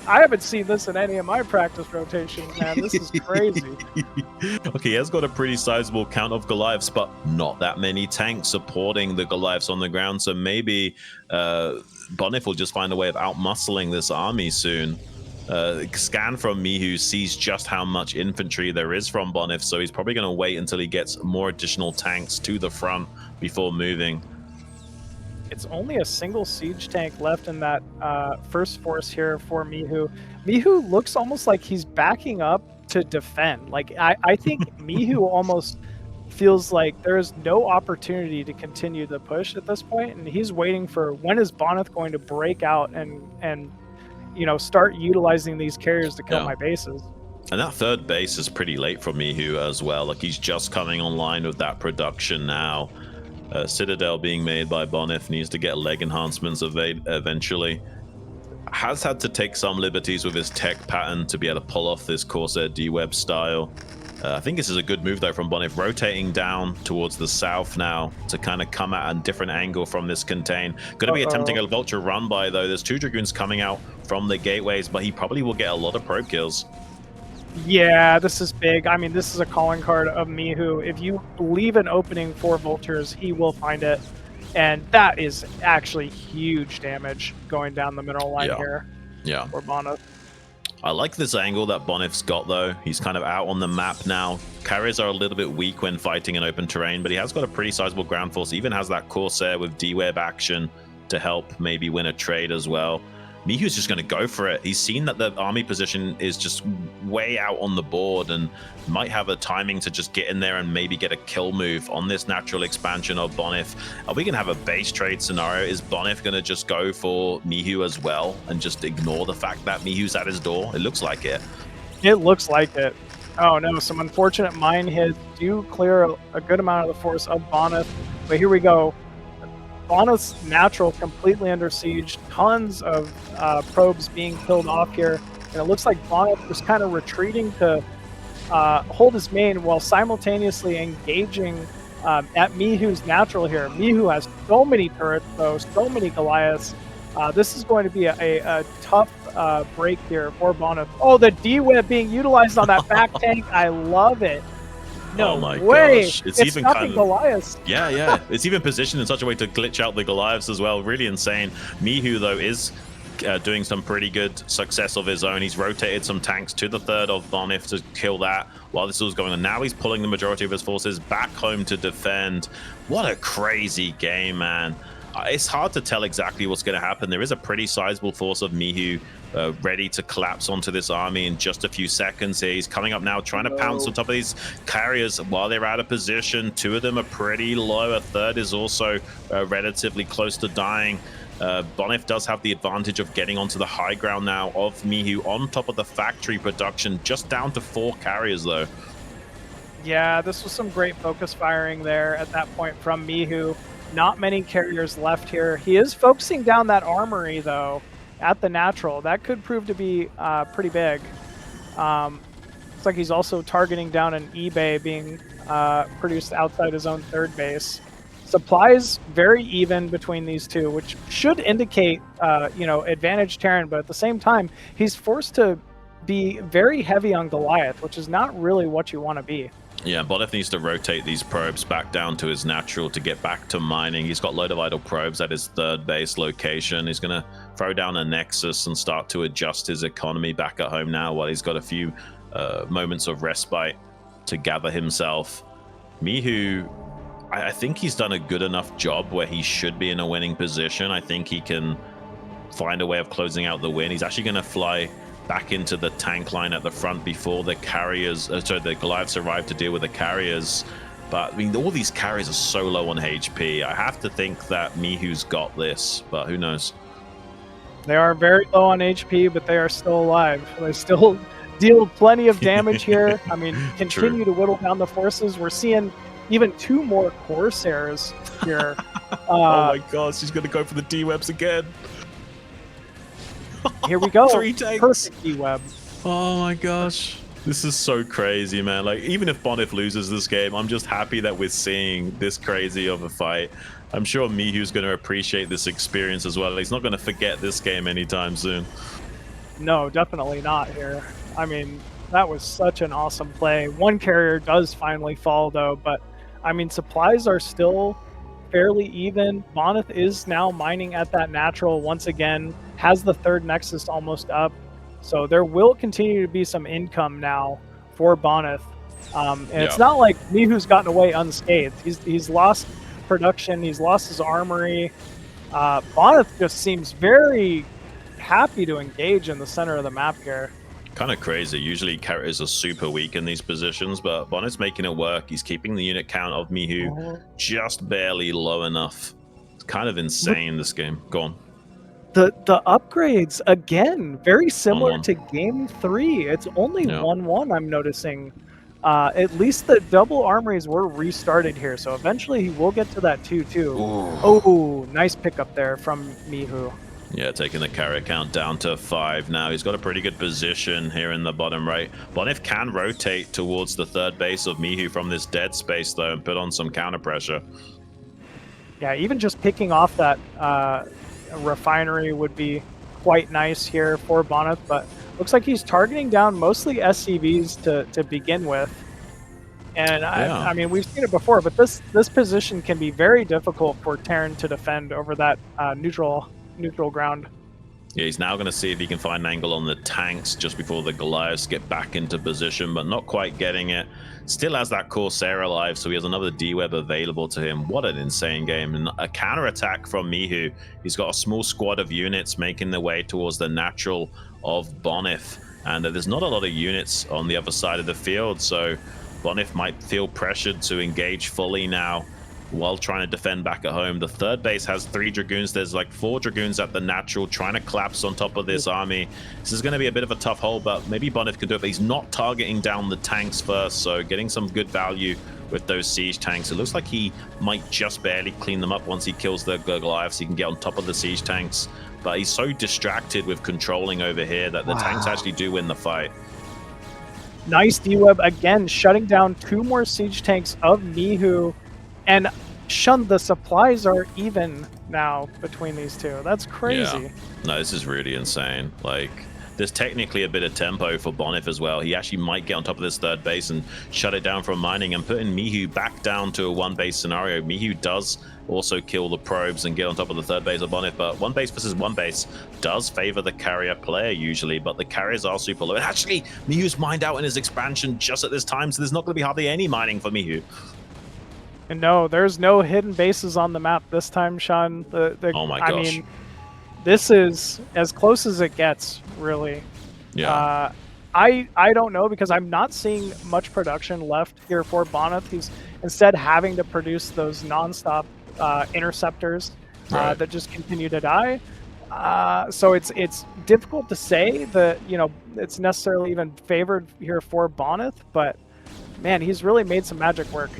I haven't seen this in any of my practice rotations, man. This is crazy. Okay, he has got a pretty sizable count of Goliaths, but not that many tanks supporting the Goliaths on the ground. So maybe Bonyth will just find a way of outmuscling this army soon. Scan from Mihu sees just how much infantry there is from Bonyth, so he's probably going to wait until he gets more additional tanks to the front before moving. It's only a single siege tank left in that first force here for Mihu. Mihu looks almost like he's backing up to defend. Like, I think Mihu almost feels like there's no opportunity to continue the push at this point, and he's waiting for when is Bonyth going to break out and you know, start utilizing these carriers to kill my bases. And that third base is pretty late for Mihu as well. Like, he's just coming online with that production now. Citadel being made by Bonyth, needs to get leg enhancements eventually. Has had to take some liberties with his tech pattern to be able to pull off this Corsair D-web style. I think this is a good move though from Bonyth, rotating down towards the south now to kind of come at a different angle from this contain. Going to be attempting a vulture run by though. There's 2 Dragoons coming out from the gateways, but he probably will get a lot of probe kills. Yeah, this is big. I mean, this is a calling card of Mihu. If you leave an opening for vultures, he will find it. And that is actually huge damage going down the middle line here. Yeah. For Bonyth. I like this angle that Bonyth's got, though. He's kind of out on the map now. Carriers are a little bit weak when fighting in open terrain, but he has got a pretty sizable ground force. He even has that Corsair with D-Web action to help maybe win a trade as well. Mihu's just going to go for it. He's seen that the army position is just way out on the board and might have a timing to just get in there and maybe get a kill move on this natural expansion of Bonyth. Are we going to have a base trade scenario? Is Bonyth going to just go for Mihu as well and just ignore the fact that Mihu's at his door? It looks like it. It looks like it. Oh no, some unfortunate mine hits do clear a good amount of the force of Bonyth. But here we go. Bonyth's natural completely under siege. Tons of probes being killed off here. And it looks like Bonyth was kind of retreating to hold his main while simultaneously engaging at Mihu's natural here. Mihu has so many turrets, though, so many Goliaths. This is going to be a tough break here for Bonyth. Oh, the D-Web being utilized on that back tank. I love it. No way. Gosh. It's even kind of Goliaths. Yeah. It's even positioned in such a way to glitch out the Goliaths as well. Really insane. Mihu, though, is doing some pretty good success of his own. He's rotated some tanks to the third of Bonyth to kill that while this was going on. Now he's pulling the majority of his forces back home to defend. What a crazy game, man. It's hard to tell exactly what's going to happen. There is a pretty sizable force of Mihu ready to collapse onto this army in just a few seconds here. He's coming up now, trying to pounce on top of these carriers while they're out of position. Two of them are pretty low. A third is also relatively close to dying. Bonyth does have the advantage of getting onto the high ground now of Mihu on top of the factory production, just down to 4 carriers, though. Yeah, this was some great focus firing there at that point from Mihu. Not many carriers left here. He is focusing down that armory, though, at the natural. That could prove to be pretty big. Looks like he's also targeting down an eBay being produced outside his own third base. Supplies very even between these two, which should indicate, advantage Terran, but at the same time, he's forced to be very heavy on Goliath, which is not really what you want to be. Yeah, Bonyth needs to rotate these probes back down to his natural to get back to mining. He's got a load of idle probes at his third base location. He's going to throw down a Nexus and start to adjust his economy back at home now while he's got a few moments of respite to gather himself. Mihu, I think he's done a good enough job where he should be in a winning position. I think he can find a way of closing out the win. He's actually going to fly back into the tank line at the front before the carriers, the Goliaths arrive to deal with the carriers. But I mean, all these carriers are so low on HP. I have to think that Mihu's got this, but who knows? They are very low on HP, but they are still alive. They still deal plenty of damage here. I mean, continue to whittle down the forces. We're seeing even 2 more Corsairs here. Oh my gosh, he's going to go for the D-Webs again. Here we go. 3 tanks. Perfect D-Web. Oh my gosh. This is so crazy, man. Like, even if Bonyth loses this game, I'm just happy that we're seeing this crazy of a fight. I'm sure Mihu's going to appreciate this experience as well. He's not going to forget this game anytime soon. No, definitely not here. I mean, that was such an awesome play. One carrier does finally fall, though, but I mean, supplies are still fairly even. Bonyth is now mining at that natural once again, has the third Nexus almost up. So there will continue to be some income now for Bonyth. It's not like Mihu's gotten away unscathed. He's lost production, he's lost his armory. Bonyth just seems very happy to engage in the center of the map here. Kind of crazy. Usually characters are super weak in these positions, but Bonyth's making it work. He's keeping the unit count of Mihu just barely low enough. It's kind of insane, this game. Go on. The upgrades, again, very similar to Game 3. It's only 1-1, I'm noticing. At least the double armories were restarted here, so eventually he will get to that 2-2. Oh, nice pickup there from Mihu. Yeah, taking the carrier count down to 5 now. He's got a pretty good position here in the bottom right. Bonyth can rotate towards the third base of Mihu from this dead space, though, and put on some counter pressure. Yeah, even just picking off that refinery would be quite nice here for Bonyth, but looks like he's targeting down mostly SCVs to begin with. And Yeah. I mean, we've seen it before, but this position can be very difficult for Terran to defend over that neutral ground. Yeah, he's now going to see if he can find an angle on the tanks just before the Goliaths get back into position, but not quite getting it. Still has that Corsair alive, so he has another D-Web available to him. What an insane game. And a counterattack from Mihu. He's got a small squad of units making their way towards the natural of Bonyth. And there's not a lot of units on the other side of the field, so Bonyth might feel pressured to engage fully now while trying to defend back at home. The third base has 3 Dragoons. There's like 4 Dragoons at the natural trying to collapse on top of this army. This is going to be a bit of a tough hole, but maybe Bonyth can do it, but he's not targeting down the tanks first, so getting some good value with those siege tanks. It looks like he might just barely clean them up once he kills the Goliaths. He can get on top of the siege tanks, but he's so distracted with controlling over here that the tanks actually do win the fight. Nice D-Web again, shutting down 2 more siege tanks of Mihu. And Shun, the supplies are even now between these two. That's crazy. Yeah. No, this is really insane. Like, there's technically a bit of tempo for Bonyth as well. He actually might get on top of this third base and shut it down from mining and putting Mihu back down to a 1-base scenario. Mihu does also kill the probes and get on top of the third base of Bonyth, but 1 base versus 1 base does favor the carrier player usually, but the carriers are super low. And actually, Mihu's mined out in his expansion just at this time, so there's not going to be hardly any mining for Mihu. And no, there's no hidden bases on the map this time, Sean. Oh my gosh. I mean, this is as close as it gets, really. Yeah. I don't know, because I'm not seeing much production left here for Bonyth. He's instead having to produce those nonstop interceptors that just continue to die. So it's difficult to say that, you know, it's necessarily even favored here for Bonyth, but man, he's really made some magic work.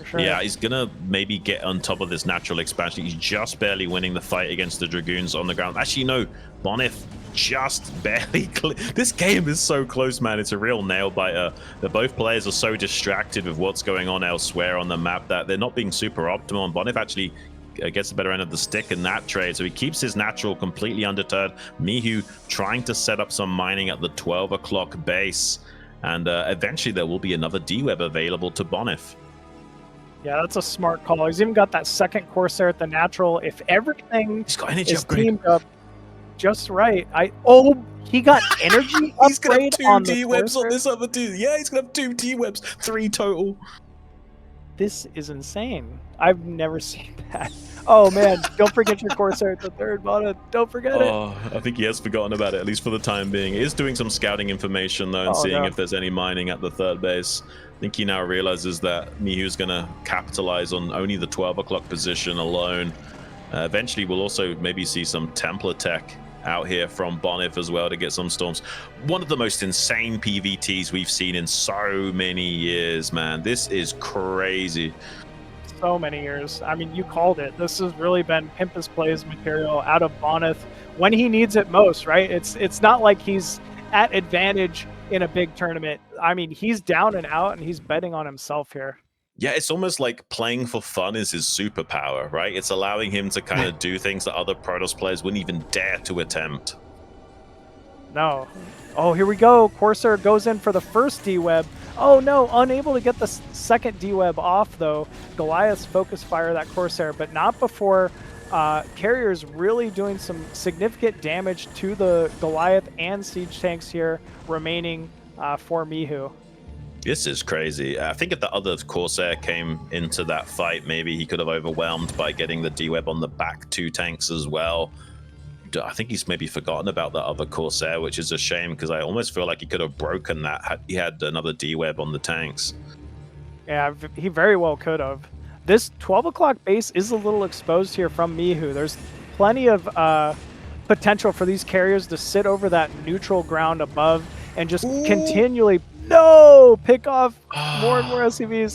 Sure. Yeah, he's gonna maybe get on top of this natural expansion. He's just barely winning the fight against the Dragoons on the ground. Actually, no, Bonyth just barely. This game is so close, man. It's a real nail biter. That both players are so distracted with what's going on elsewhere on the map that they're not being super optimal. And Bonyth actually gets the better end of the stick in that trade, so he keeps his natural completely undeterred. Mihu trying to set up some mining at the 12 o'clock base, and eventually there will be another D-Web available to Bonyth. Yeah, that's a smart call. He's even got that second Corsair at the natural. If everything He's got energy is upgrade. teamed up just right, he got energy He's gonna have upgrade on 2 the D-Webs on Corsair? this other dude. Yeah, he's gonna have 2 D-Webs, 3 total. This is insane. I've never seen that. Oh man, don't forget your Corsair at the third bottom. Don't forget it. Oh, I think he has forgotten about it, at least for the time being. He is doing some scouting information, though, and seeing if there's any mining at the third base. I think he now realizes that Mihu's going to capitalize on only the 12 o'clock position alone. Eventually, we'll also maybe see some Templar tech out here from Bonyth as well to get some storms. One of the most insane PVTs we've seen in so many years, man. This is crazy. So many years. I mean, you called it. This has really been Pimpus Plays material out of Bonyth when he needs it most, right? It's not like he's at advantage in a big tournament. I mean, he's down and out, and he's betting on himself here. Yeah, it's almost like playing for fun is his superpower, right? It's allowing him to kind of do things that other Protoss players wouldn't even dare to attempt. No. Oh, here we go. Corsair goes in for the first D-Web. Oh no, unable to get the second D-Web off, though. Goliaths focus fire that Corsair, but not before Carrier's really doing some significant damage to the Goliath and siege tanks here remaining for Mihu. This is crazy. I think if the other Corsair came into that fight, maybe he could have overwhelmed by getting the D-Web on the back 2 tanks as well. I think he's maybe forgotten about that other Corsair, which is a shame, because I almost feel like he could have broken that had he had another D-Web on the tanks. Yeah, he very well could have. This 12 o'clock base is a little exposed here from Mihu. There's plenty of potential for these carriers to sit over that neutral ground above and just continually pick off more and more SCVs.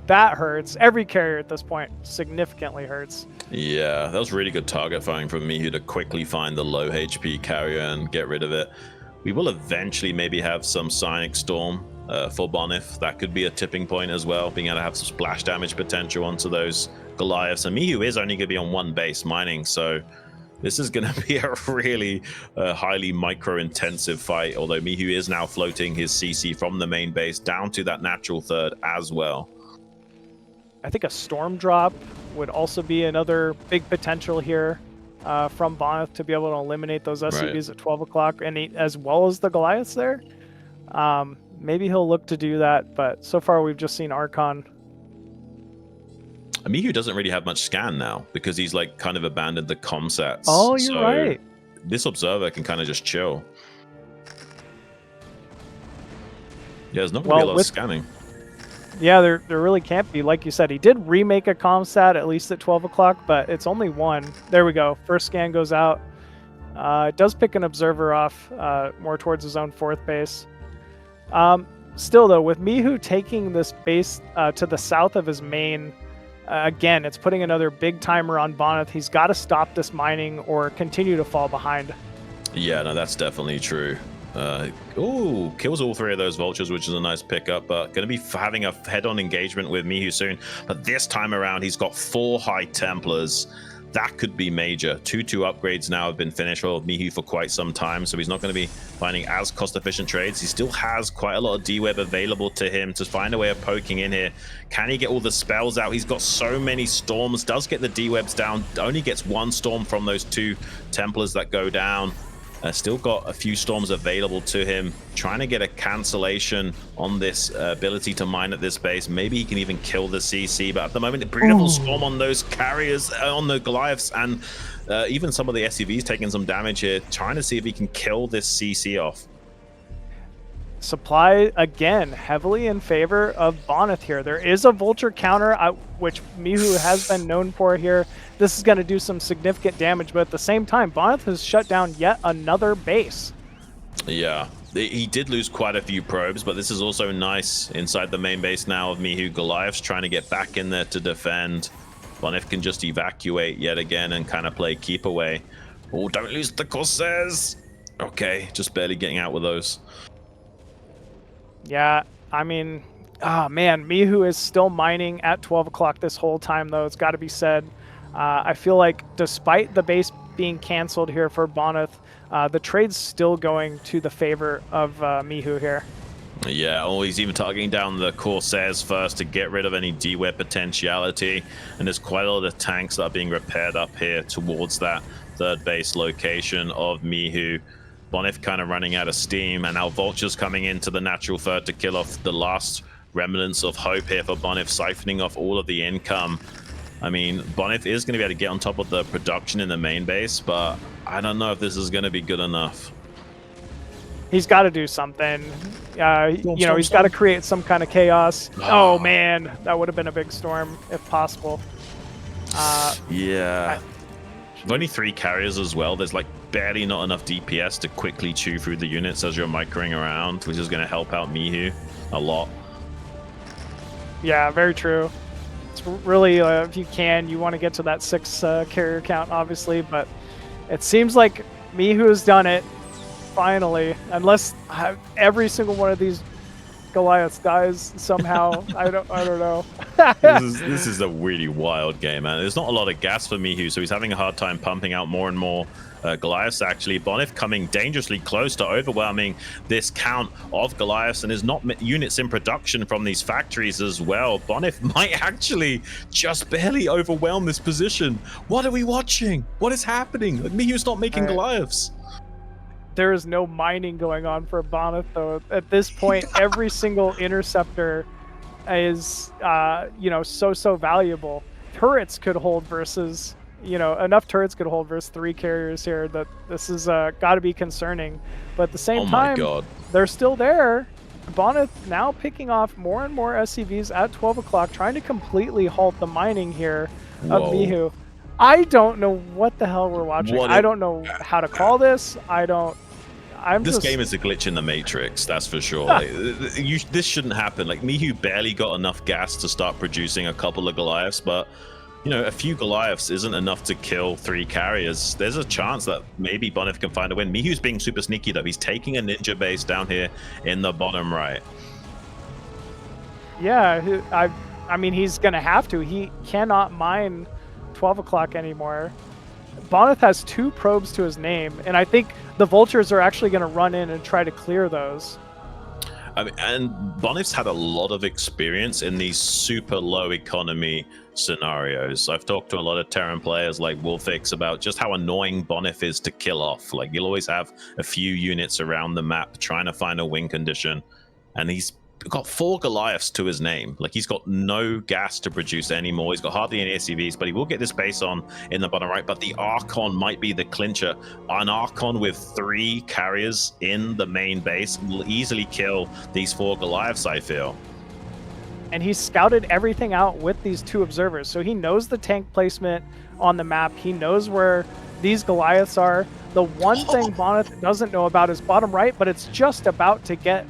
That hurts. Every carrier at this point significantly hurts. Yeah, that was really good target firing from Mihu to quickly find the low HP carrier and get rid of it. We will eventually maybe have some Psionic Storm for Bonyth. That could be a tipping point as well, being able to have some splash damage potential onto those Goliaths. And Mihu is only going to be on 1 base mining, so This is going to be a really highly micro-intensive fight, although Mihu is now floating his CC from the main base down to that natural third as well. I think a Storm Drop would also be another big potential here from Bonyth to be able to eliminate those SCVs at 12 o'clock, and as well as the Goliaths there. Maybe he'll look to do that, but so far we've just seen Archon. Mihu doesn't really have much scan now because he's like kind of abandoned the comsats. Oh, you're right. This observer can kind of just chill. Yeah, there's not going to be a lot of scanning. Yeah, there really can't be. Like you said, he did remake a comsat at least at 12 o'clock, but it's only one. There we go. First scan goes out. It does pick an observer off more towards his own fourth base. Still, though, with Mihu taking this base to the south of his main, again, it's putting another big timer on Bonyth. He's got to stop this mining or continue to fall behind. Yeah, no, that's definitely true. Kills all three of those vultures, which is a nice pickup, but going to be having a head-on engagement with Mihu soon. But this time around, he's got 4 High Templars. That could be major. 2-2 upgrades now have been finished for Mihu for quite some time, so he's not going to be finding as cost-efficient trades. He still has quite a lot of D-Web available to him to find a way of poking in here. Can he get all the spells out? He's got so many storms, does get the D-Webs down, only gets 1 storm from those 2 Templars that go down. Still got a few storms available to him, trying to get a cancellation on this ability to mine at this base. Maybe he can even kill the CC, but at the moment, a beautiful storm on those carriers, on the Goliaths, and even some of the SCVs taking some damage here, trying to see if he can kill this CC off. Supply, again, heavily in favor of Bonyth here. There is a Vulture counter, which Mihu has been known for here. This is going to do some significant damage, but at the same time, Bonyth has shut down yet another base. Yeah, he did lose quite a few probes, but this is also nice inside the main base now of Mihu. Goliath's trying to get back in there to defend. Bonyth can just evacuate yet again and kind of play keep away. Oh, don't lose the Corsairs. Okay, just barely getting out with those. Yeah, I mean, oh man, Mihu is still mining at 12 o'clock this whole time, though. It's got to be said. I feel like despite the base being canceled here for Bonyth, the trade's still going to the favor of Mihu here. Yeah, oh, he's even targeting down the Corsairs first to get rid of any D-Web potentiality. And there's quite a lot of tanks that are being repaired up here towards that third base location of Mihu. Bonyth kind of running out of steam, and now Vulture's coming into the natural third to kill off the last remnants of hope here for Bonyth, siphoning off all of the income. I mean, Bonyth is going to be able to get on top of the production in the main base, but I don't know if this is going to be good enough. He's got to do something. He's got to create some kind of chaos. Oh, man, that would have been a big storm if possible. Yeah. Only 3 carriers as well. There's like barely not enough DPS to quickly chew through the units as you're microing around, which is going to help out Mihu a lot. Yeah, very true. It's really, if you can, you want to get to that 6 carrier count, obviously, but it seems like Mihu has done it, finally, unless every single one of these Goliaths dies somehow. I don't know. This is a really wild game, man. There's not a lot of gas for Mihu, so he's having a hard time pumping out more and more Goliaths, actually. Bonyth coming dangerously close to overwhelming this count of Goliaths, and there's not units in production from these factories as well. Bonyth might actually just barely overwhelm this position. What are we watching? What is happening? Like, Mihu's not making Goliaths. There is no mining going on for Bonyth, though. At this point, every single interceptor is, so valuable. Turrets could hold versus, enough turrets could hold versus 3 carriers here. That this is got to be concerning. But at the same time, they're still there. Bonyth now picking off more and more SCVs at 12 o'clock, trying to completely halt the mining here of Mihu. I don't know what the hell we're watching. I don't know how to call this. This game is a glitch in the Matrix, that's for sure. This shouldn't happen. Like, Mihu barely got enough gas to start producing a couple of Goliaths, but a few Goliaths isn't enough to kill 3 carriers. There's a chance that maybe Bonyth can find a win. Mihu's being super sneaky, though. He's taking a ninja base down here in the bottom right. Yeah, I mean, he's gonna have to. He cannot mine 12 o'clock anymore. Bonyth has 2 probes to his name, and I think the vultures are actually going to run in and try to clear those. I mean, and Bonyth's had a lot of experience in these super low economy scenarios. I've talked to a lot of Terran players like Wolfix about just how annoying Bonyth is to kill off. Like, you'll always have a few units around the map trying to find a win condition, and he's got 4 Goliaths to his name. Like, he's got no gas to produce anymore. He's got hardly any ACVs, but he will get this base on in the bottom right. But the Archon might be the clincher. An Archon with 3 carriers in the main base will easily kill these 4 Goliaths, I feel. And he scouted everything out with these 2 observers, so he knows the tank placement on the map. He knows where these Goliaths are. The one thing Bonyth doesn't know about is bottom right, but it's just about to get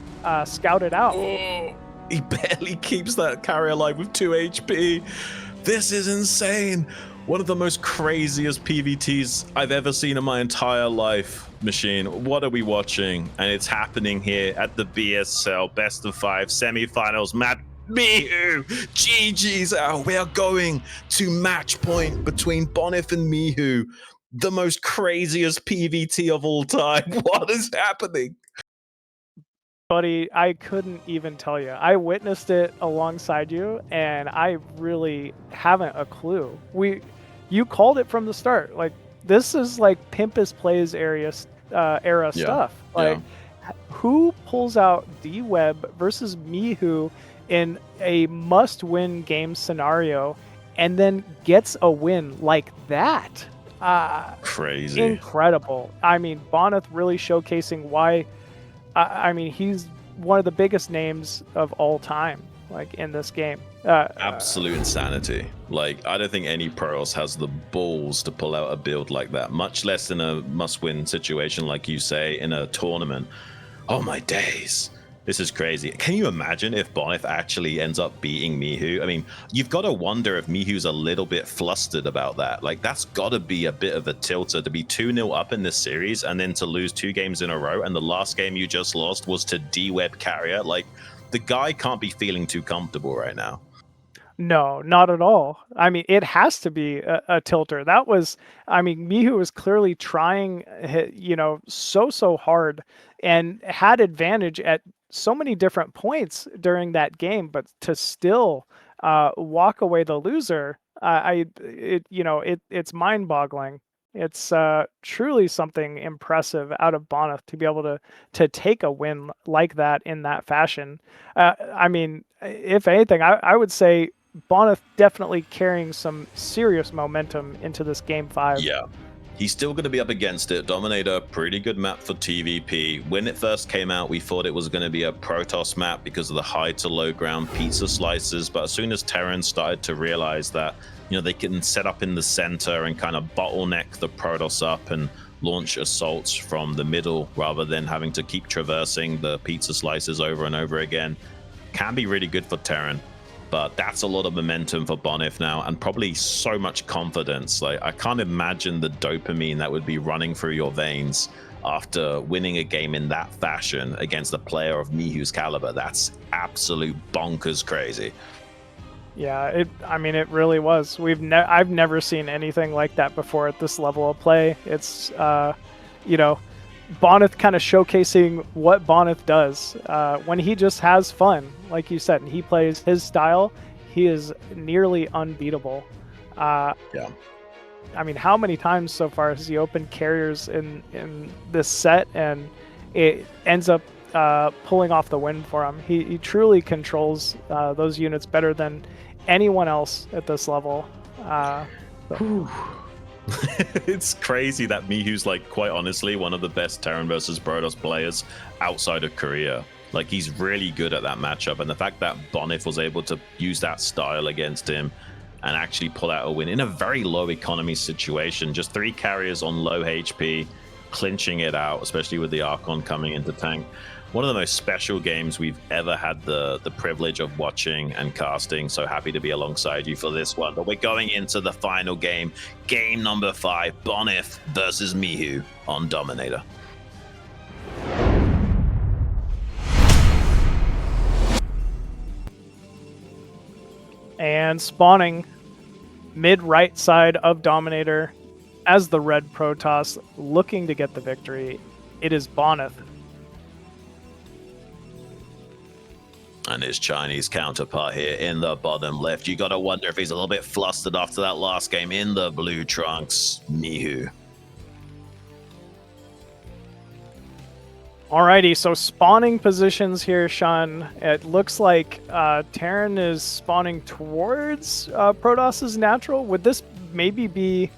scouted out. He barely keeps that carrier alive with 2 HP. This is insane. One of the most craziest PVTs I've ever seen in my entire life, Machine. What are we watching? And it's happening here at the BSL Best of 5 semifinals. Mihu, GG's out. We are going to match point between Bonyth and Mihu, the most craziest PVT of all time. What is happening? Buddy, I couldn't even tell you. I witnessed it alongside you, and I really haven't a clue. You called it from the start. Like, this is like Pimpus Plays era stuff. Like, who pulls out D-Web versus Mihu in a must-win game scenario and then gets a win like that? Crazy. Incredible. I mean, Bonyth really showcasing why. I mean, he's one of the biggest names of all time, like, in this game. Absolute insanity. Like, I don't think any Protoss has the balls to pull out a build like that, much less in a must-win situation, like you say, in a tournament. Oh my days. This is crazy. Can you imagine if Bonyth actually ends up beating Mihu? I mean, you've got to wonder if Mihu's a little bit flustered about that. Like, that's got to be a bit of a tilter to be 2-0 up in this series and then to lose 2 games in a row. And the last game you just lost was to D-Web carrier. Like, the guy can't be feeling too comfortable right now. No, not at all. I mean, it has to be a tilter. That was, I mean, Mihu was clearly trying, so hard and had advantage at so many different points during that game, but to still walk away the loser, it's mind-boggling. It's truly something impressive out of Bonyth to be able to take a win like that in that fashion. I mean, if anything, I would say Bonyth definitely carrying some serious momentum into this game 5. Yeah. He's still going to be up against it. Dominator, pretty good map for TVP. When it first came out, we thought it was going to be a Protoss map because of the high to low ground pizza slices. But as soon as Terran started to realize that, they can set up in the center and kind of bottleneck the Protoss up and launch assaults from the middle rather than having to keep traversing the pizza slices over and over again, can be really good for Terran. But that's a lot of momentum for Bonyth now, and probably so much confidence. Like, I can't imagine the dopamine that would be running through your veins after winning a game in that fashion against a player of Mihu's caliber. That's absolute bonkers crazy. Yeah, it really was. I've never seen anything like that before at this level of play. It's Bonyth kind of showcasing what Bonyth does when he just has fun, like you said, and he plays his style. He is nearly unbeatable. Yeah. I mean, how many times so far has he opened carriers in this set, and it ends up pulling off the win for him? He truly controls those units better than anyone else at this level. It's crazy that Mihu's, like, quite honestly, one of the best Terran versus Protoss players outside of Korea. Like, he's really good at that matchup, and the fact that Bonyth was able to use that style against him and actually pull out a win in a very low economy situation, just 3 carriers on low HP, clinching it out, especially with the Archon coming into tank. One of the most special games we've ever had the privilege of watching and casting. So happy to be alongside you for this one. But we're going into the final game, game number 5, Bonyth versus Mihu on Dominator. And spawning mid right side of Dominator as the red Protoss looking to get the victory, it is Bonyth. And his Chinese counterpart here in the bottom left. You got to wonder if he's a little bit flustered after that last game in the blue trunks. Mihu. Alrighty, so spawning positions here, Sean. It looks like Terran is spawning towards Protoss's natural. Would this maybe be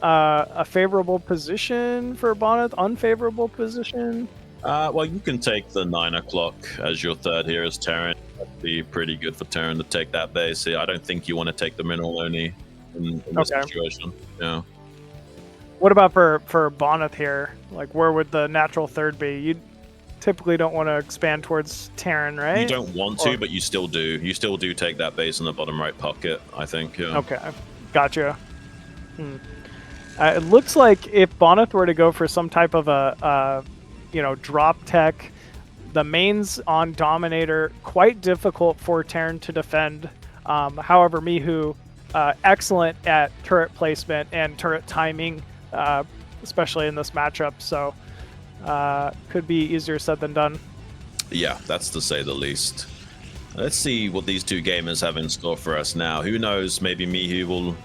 a favorable position for Bonyth? Unfavorable position? Well, you can take the 9 o'clock as your third here as Terran. That'd be pretty good for Terran to take that base here. I don't think you want to take the mineral only in this situation. Yeah. What about for Bonyth here? Like, where would the natural third be? You typically don't want to expand towards Terran, right? You don't want to, but you still do. You still do take that base in the bottom right pocket, I think. Yeah. Okay, gotcha. It looks like if Bonyth were to go for some type of a drop tech, the mains on Dominator, quite difficult for Terran to defend. However, Mihu, excellent at turret placement and turret timing, especially in this matchup. So could be easier said than done. Yeah, that's to say the least. Let's see what these two gamers have in store for us now. Who knows? Maybe Mihu will,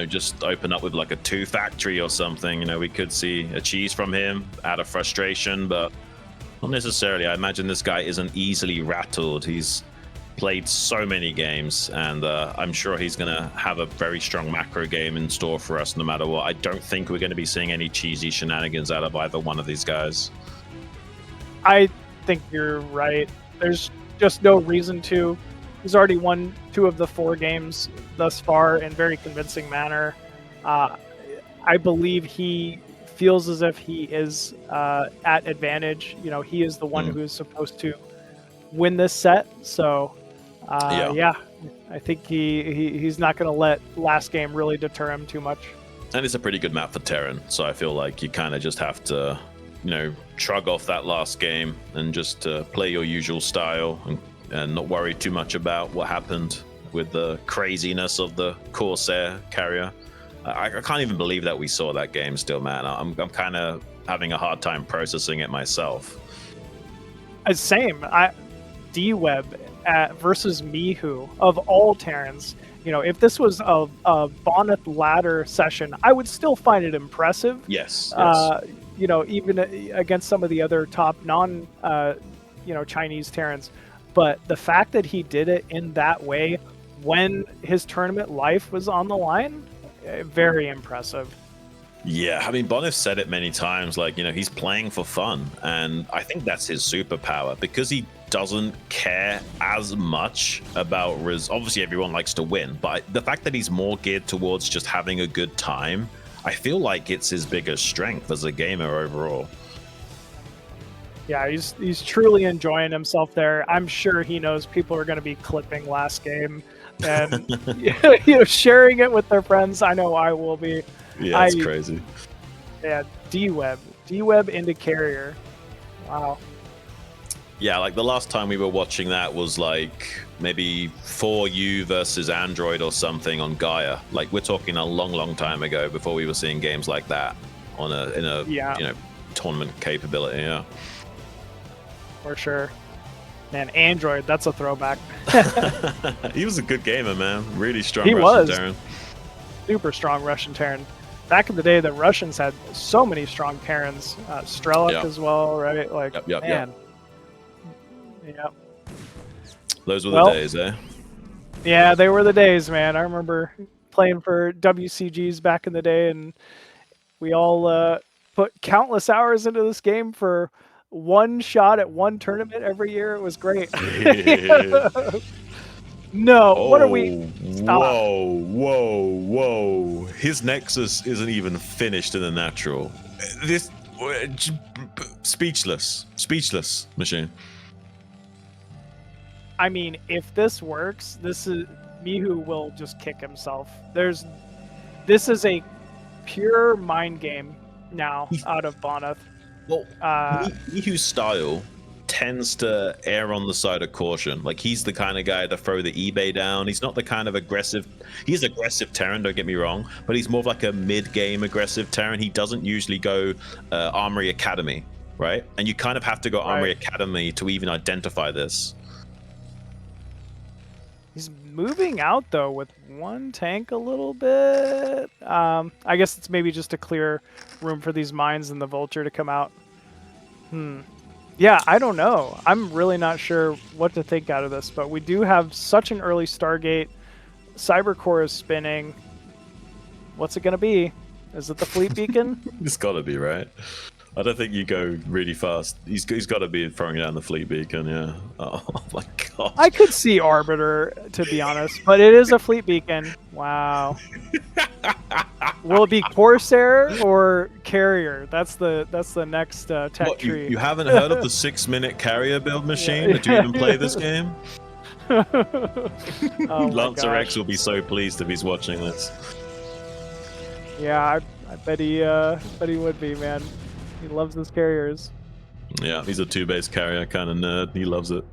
just open up with like a 2 factory or something. We could see a cheese from him out of frustration, but not necessarily. I imagine this guy isn't easily rattled. He's played so many games, and I'm sure he's going to have a very strong macro game in store for us no matter what. I don't think we're going to be seeing any cheesy shenanigans out of either one of these guys. I think you're right. There's just no reason to. He's already won 2 of the 4 games thus far in very convincing manner. I believe he feels as if he is at advantage. He is the one who is supposed to win this set. So, yeah, I think he's not going to let last game really deter him too much. And it's a pretty good map for Terran, so I feel like you kind of just have to, shrug off that last game and just play your usual style and not worry too much about what happened with the craziness of the Corsair carrier. I can't even believe that we saw that game still, man. I'm kind of having a hard time processing it myself. Same. D-Web versus Mihu, of all Terrans. If this was a Bonyth ladder session, I would still find it impressive. Yes. Even against some of the other top Chinese Terrans. But the fact that he did it in that way when his tournament life was on the line, very impressive. Yeah, I mean, Bonyth said it many times, he's playing for fun. And I think that's his superpower, because he doesn't care as much about obviously everyone likes to win, but the fact that he's more geared towards just having a good time, I feel like it's his biggest strength as a gamer overall. Yeah, he's truly enjoying himself there. I'm sure he knows people are going to be clipping last game and sharing it with their friends. I know I will be. Yeah, it's crazy. Yeah, D-Web into carrier. Wow. Yeah, like the last time we were watching that was like maybe 4U versus Android or something on Gaia. Like we're talking a long time ago before we were seeing games like that in a tournament capability. Yeah. For sure. Man, Android, that's a throwback. He was a good gamer, man. Really strong Russian Terran. Super strong Russian Terran. Back in the day, the Russians had so many strong Terrans. StarLeague as well, right? Man. Yep. Those were the days, eh? Yeah, they were the days, man. I remember playing for WCGs back in the day, and we all put countless hours into this game for one shot at one tournament every year. It was great. No, what are we? Stop. Whoa. His Nexus isn't even finished in the natural. This speechless, machine. I mean, if this works, Mihu will just kick himself. This is a pure mind game now out of Bonyth. Well, Mihu's style tends to err on the side of caution. Like, he's the kind of guy to throw the eBay down. He's not the kind of aggressive. He's aggressive Terran, don't get me wrong, but he's more of like a mid-game aggressive Terran. He doesn't usually go Armory Academy, right? And you kind of have to go Armory Academy to even identify this. He's moving out though with one tank a little bit. I guess it's maybe just to clear room for these mines and the vulture to come out. Yeah, I don't know. I'm really not sure what to think out of this, but we do have such an early Stargate. Cybercore is spinning. What's it going to be? Is it the fleet beacon? It's got to be, right? I don't think you go really fast. He's got to be throwing down the fleet beacon, yeah. Oh my god. I could see Arbiter, to be honest, but it is a fleet beacon. Wow. Will it be Corsair or Carrier? That's the next tech tree. You haven't heard of the 6-minute carrier build machine? Did you even play this game? Oh eOnzErG will be so pleased if he's watching this. Yeah, I bet he would be, man. He loves his carriers. Yeah, he's a 2-base carrier kind of nerd. He loves it.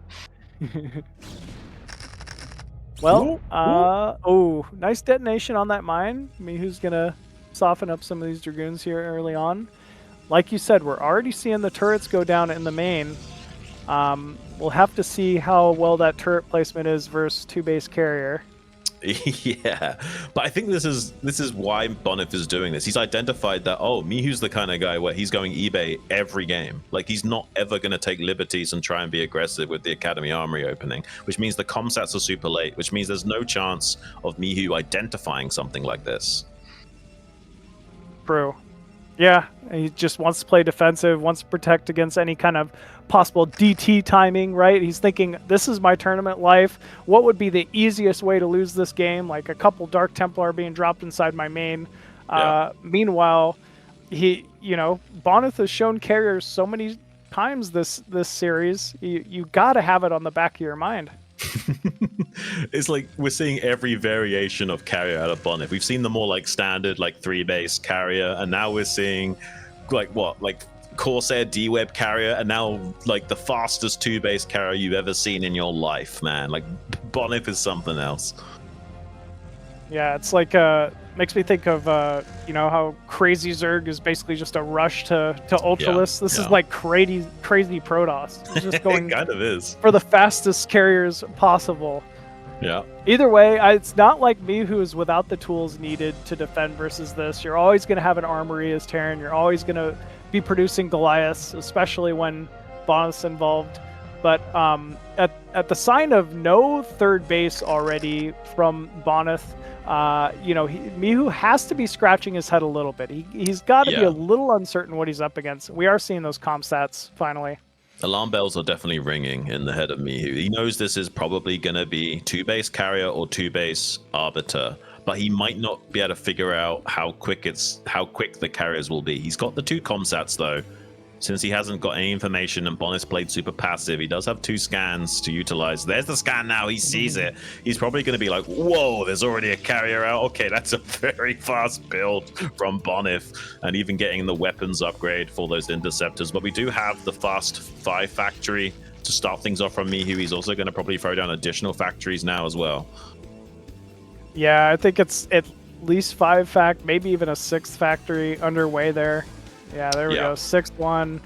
Well, oh, nice detonation on that mine. Mihu's gonna soften up some of these Dragoons here early on. Like you said, we're already seeing the turrets go down in the main. We'll have to see how well that turret placement is versus 2-base carrier. Yeah, but I think this is why Bonyth is doing this. He's identified that, oh, Mihu's the kind of guy where he's going eBay every game. Like, he's not ever going to take liberties and try and be aggressive with the Academy Armory opening, which means the comsats are super late, which means there's no chance of Mihu identifying something like this. True. Yeah, he just wants to play defensive, wants to protect against any kind of possible DT timing, right? He's thinking, this is my tournament life. What would be the easiest way to lose this game? Like a couple Dark Templar being dropped inside my main. Yeah. Meanwhile, Bonyth has shown carriers so many times this series. You got to have it on the back of your mind. It's like we're seeing every variation of carrier out of Bonyth. We've seen the more like standard like 3-base carrier, and now we're seeing like Corsair D-Web carrier, and now like the fastest 2-base carrier you've ever seen in your life, man. Like, Bonyth is something else. Yeah, it's like makes me think of how crazy Zerg is basically just a rush to Ultralisk. This is like crazy Protoss. It's just going it kind of is for the fastest carriers possible. Yeah. Either way, it's not like Mihu is without the tools needed to defend versus this. You're always going to have an armory as Terran. You're always going to be producing Goliaths, especially when Bonyth's involved. But at the sign of no 3rd base already from Bonyth, Mihu has to be scratching his head a little bit. He's got to be a little uncertain what he's up against. We are seeing those comp stats finally. Alarm bells are definitely ringing in the head of Mihu. He knows this is probably going to be 2-base carrier or 2-base arbiter, but he might not be able to figure out how quick the carriers will be. He's got the 2 comsats though. Since he hasn't got any information and Bonyth played super passive, he does have 2 scans to utilize. There's the scan now. He sees it. He's probably going to be like, whoa, there's already a carrier out. Okay, that's a very fast build from Bonyth, and even getting the weapons upgrade for those interceptors. But we do have the fast 5 factory to start things off from Mihu. He's also going to probably throw down additional factories now as well. Yeah, I think it's at least 5 maybe even a 6th factory underway there. Yeah, there we go. 6th one.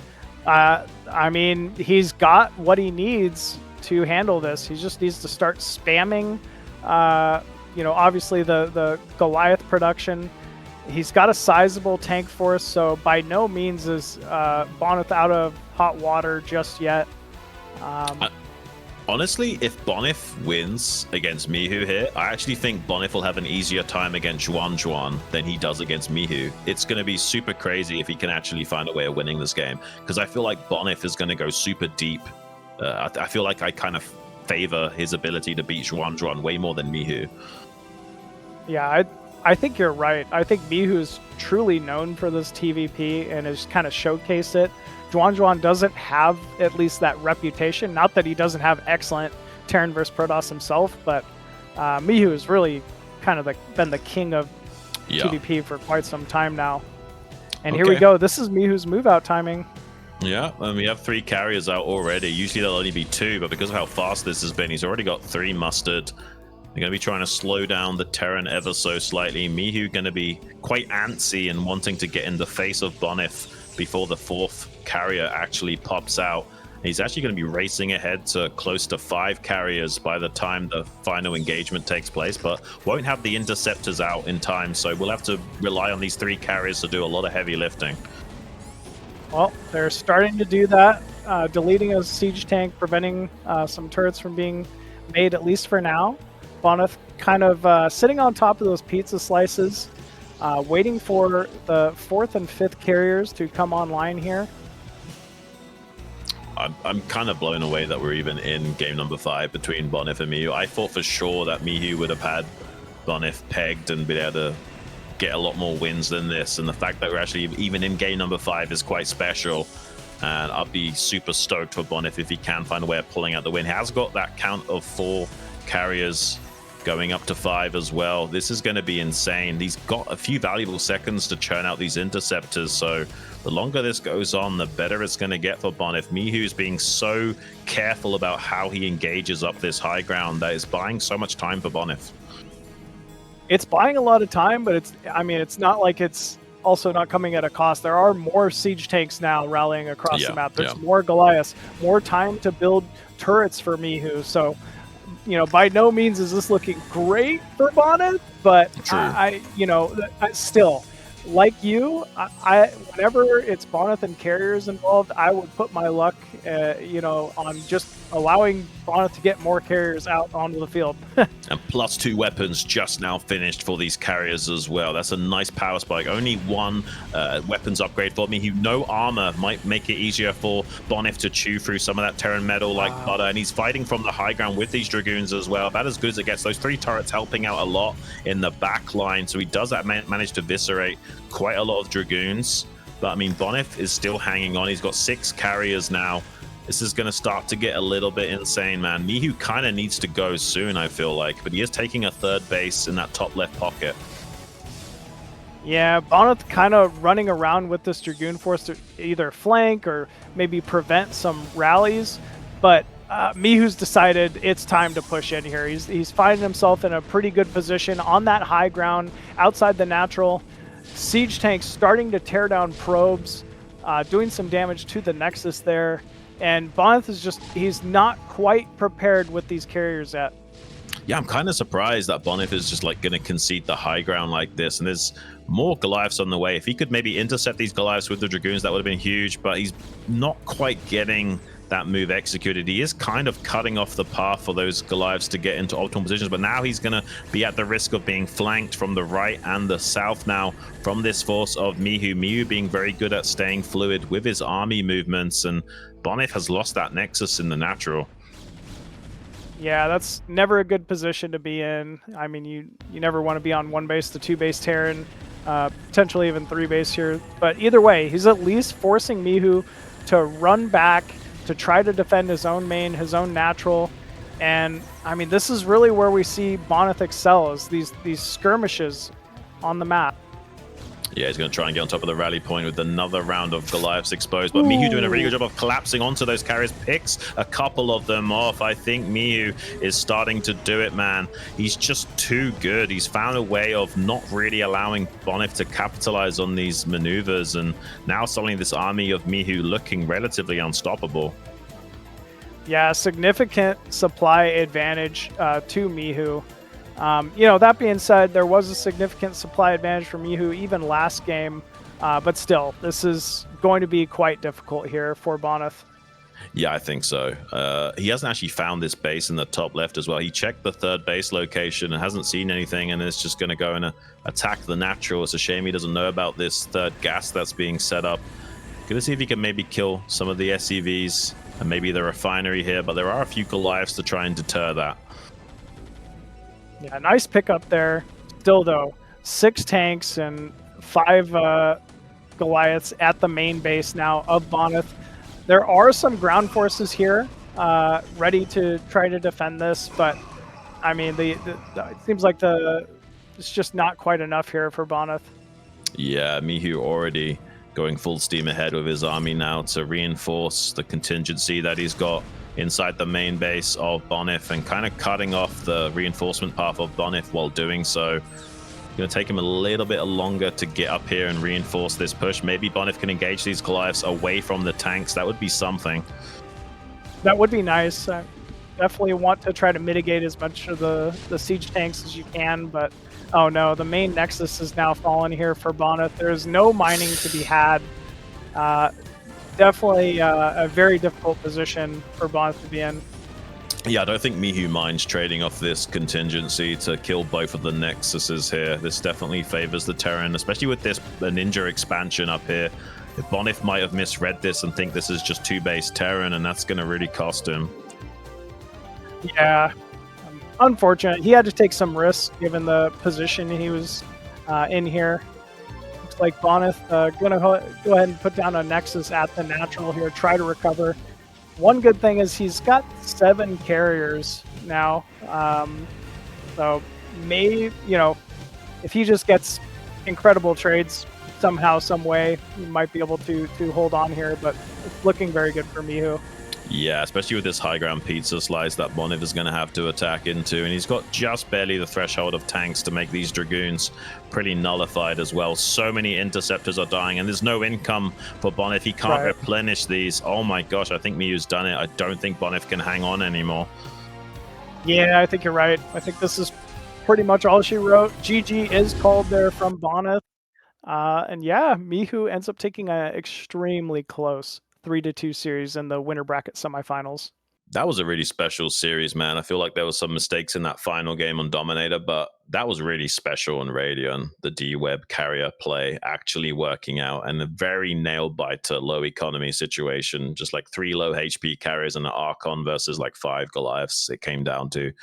I mean, he's got what he needs to handle this. He just needs to start spamming, obviously the Goliath production. He's got a sizable tank force, so by no means is Bonyth out of hot water just yet. Honestly, if Bonyth wins against Mihu here, I actually think Bonyth will have an easier time against XuanXuan than he does against Mihu. It's going to be super crazy if he can actually find a way of winning this game, because I feel like Bonyth is going to go super deep. I feel like I kind of favor his ability to beat XuanXuan way more than Mihu. Yeah, I think you're right. I think Mihu is truly known for this TVP and has kind of showcased it. XuanXuan doesn't have at least that reputation. Not that he doesn't have excellent Terran versus Protoss himself, but Mihu has really kind of been the king of TVP for quite some time now. And here we go. This is Mihu's move out timing. Yeah, and we have 3 carriers out already. Usually there'll only be 2, but because of how fast this has been, he's already got 3 mustered. They're going to be trying to slow down the Terran ever so slightly. Mihu going to be quite antsy and wanting to get in the face of Bonyth before the 4th carrier actually pops out. He's actually going to be racing ahead to close to 5 carriers by the time the final engagement takes place, but won't have the interceptors out in time, so we'll have to rely on these 3 carriers to do a lot of heavy lifting. Well, they're starting to do that, deleting a siege tank, preventing some turrets from being made, at least for now. Bonyth kind of sitting on top of those pizza slices, waiting for the 4th and 5th carriers to come online here. I'm kind of blown away that we're even in game number 5 between Bonyth and Mihu. I thought for sure that Mihu would have had Bonyth pegged and be able to get a lot more wins than this, and the fact that we're actually even in game number 5 is quite special, and I'll be super stoked for Bonyth if he can find a way of pulling out the win. He has got that count of 4 carriers going up to 5 as well. This is going to be insane. He's got a few valuable seconds to churn out these interceptors, so the longer this goes on, the better it's going to get for Bonyth. Mihu's being so careful about how he engages up this high ground that is buying so much time for Bonyth. It's buying a lot of time, but it's not like it's also not coming at a cost. There are more siege tanks now rallying across the map. There's more Goliaths, more time to build turrets for Mihu. So, by no means is this looking great for Bonyth, but still, like you, whenever it's Bonyth and carriers involved, I would put my luck, on just allowing Bonyth to get more carriers out onto the field. And +2 weapons just now finished for these carriers as well. That's a nice power spike. Only 1 weapons upgrade for me. No armor might make it easier for Bonyth to chew through some of that Terran metal like butter. And he's fighting from the high ground with these Dragoons as well. About as good as it gets. Those 3 turrets helping out a lot in the back line. So he does that manage to eviscerate quite a lot of Dragoons. But I mean, Bonyth is still hanging on. He's got 6 carriers now. This is going to start to get a little bit insane, man. Mihu kind of needs to go soon, I feel like. But he is taking a 3rd base in that top left pocket. Yeah, Bonyth kind of running around with this Dragoon force to either flank or maybe prevent some rallies. But Mihu's decided it's time to push in here. He's finding himself in a pretty good position on that high ground outside the natural. Siege tanks starting to tear down probes, doing some damage to the Nexus there. And Bonyth is he's not quite prepared with these carriers yet. Yeah, I'm kind of surprised that Bonyth is just like going to concede the high ground like this. And there's more Goliaths on the way. If he could maybe intercept these Goliaths with the Dragoons, that would have been huge. But he's not quite getting that move executed. He is kind of cutting off the path for those Goliaths to get into optimal positions. But now he's going to be at the risk of being flanked from the right and the south now from this force of Mihu. Mihu being very good at staying fluid with his army movements. And Bonyth has lost that Nexus in the natural. Yeah, that's never a good position to be in. I mean, you never want to be on 1 base to 2 base Terran, potentially even 3 base here. But either way, he's at least forcing Mihu to run back to try to defend his own main, his own natural. And I mean, this is really where we see Bonyth excel, is these skirmishes on the map. Yeah, he's going to try and get on top of the rally point with another round of Goliaths exposed. But Mihu doing a really good job of collapsing onto those carriers, picks a couple of them off. I think Mihu is starting to do it, man. He's just too good. He's found a way of not really allowing Bonyth to capitalize on these maneuvers. And now suddenly this army of Mihu looking relatively unstoppable. Yeah, significant supply advantage to Mihu. That being said, there was a significant supply advantage for Mihu even last game, but still, this is going to be quite difficult here for Bonyth. Yeah, I think so. He hasn't actually found this base in the top left as well. He checked the 3rd base location and hasn't seen anything, and it's just going to go and attack the natural. It's a shame he doesn't know about this 3rd gas that's being set up. Gonna see if he can maybe kill some of the SCVs and maybe the refinery here, but there are a few Goliaths to try and deter that. Yeah, nice pickup there. Still, though, 6 tanks and 5 Goliaths at the main base now of Bonyth. There are some ground forces here ready to try to defend this, but I mean, it seems like it's just not quite enough here for Bonyth. Yeah, Mihu already going full steam ahead with his army now to reinforce the contingency that he's got inside the main base of Bonyth and kind of cutting off the reinforcement path of Bonyth while doing so. Going to take him a little bit longer to get up here and reinforce this push. Maybe Bonyth can engage these Goliaths away from the tanks. That would be something. That would be nice. I definitely want to try to mitigate as much of the siege tanks as you can, but oh no, the main nexus is now fallen here for Bonyth. There's no mining to be had. Definitely a very difficult position for Bonyth to be in. Yeah, I don't think Mihu minds trading off this contingency to kill both of the Nexuses here. This definitely favors the Terran, especially with this Ninja expansion up here. Bonyth might have misread this and think this is just two-base Terran, and that's going to really cost him. Yeah, unfortunate. He had to take some risks given the position he was in here. Looks like Bonyth going to go ahead and put down a Nexus at the natural here, try to recover. One good thing is he's got 7 carriers now, so maybe, you know, if he just gets incredible trades somehow, some way, he might be able to hold on here, but it's looking very good for Mihu. Yeah, especially with this high ground pizza slice that Bonyth is going to have to attack into. And he's got just barely the threshold of tanks to make these Dragoons pretty nullified as well. So many interceptors are dying, and there's no income for Bonyth. He can't replenish these. Oh my gosh, I think Mihu's done it. I don't think Bonyth can hang on anymore. Yeah, I think you're right. I think this is pretty much all she wrote. GG is called there from Bonyth. And yeah, Mihu ends up taking an extremely close 3-2 series in the winner bracket semifinals. That was a really special series, man. I feel like there was some mistakes in that final game on Dominator, but that was really special on Radion. The D-Web carrier play actually working out, and a very nail-biter low economy situation. Just like 3 low HP carriers and an Archon versus like 5 Goliaths. It came down to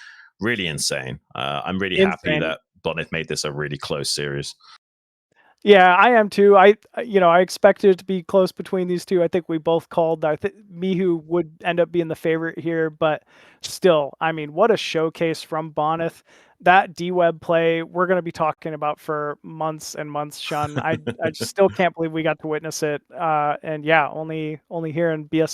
really insane. I'm really happy that Bonyth made this a really close series. Yeah, I am too. I expected it to be close between these two. I think we both called. I think Mihu would end up being the favorite here, but still, I mean, what a showcase from Bonyth. That D-Web play, we're going to be talking about for months and months, Sean. I still can't believe we got to witness it. And yeah, only here in BS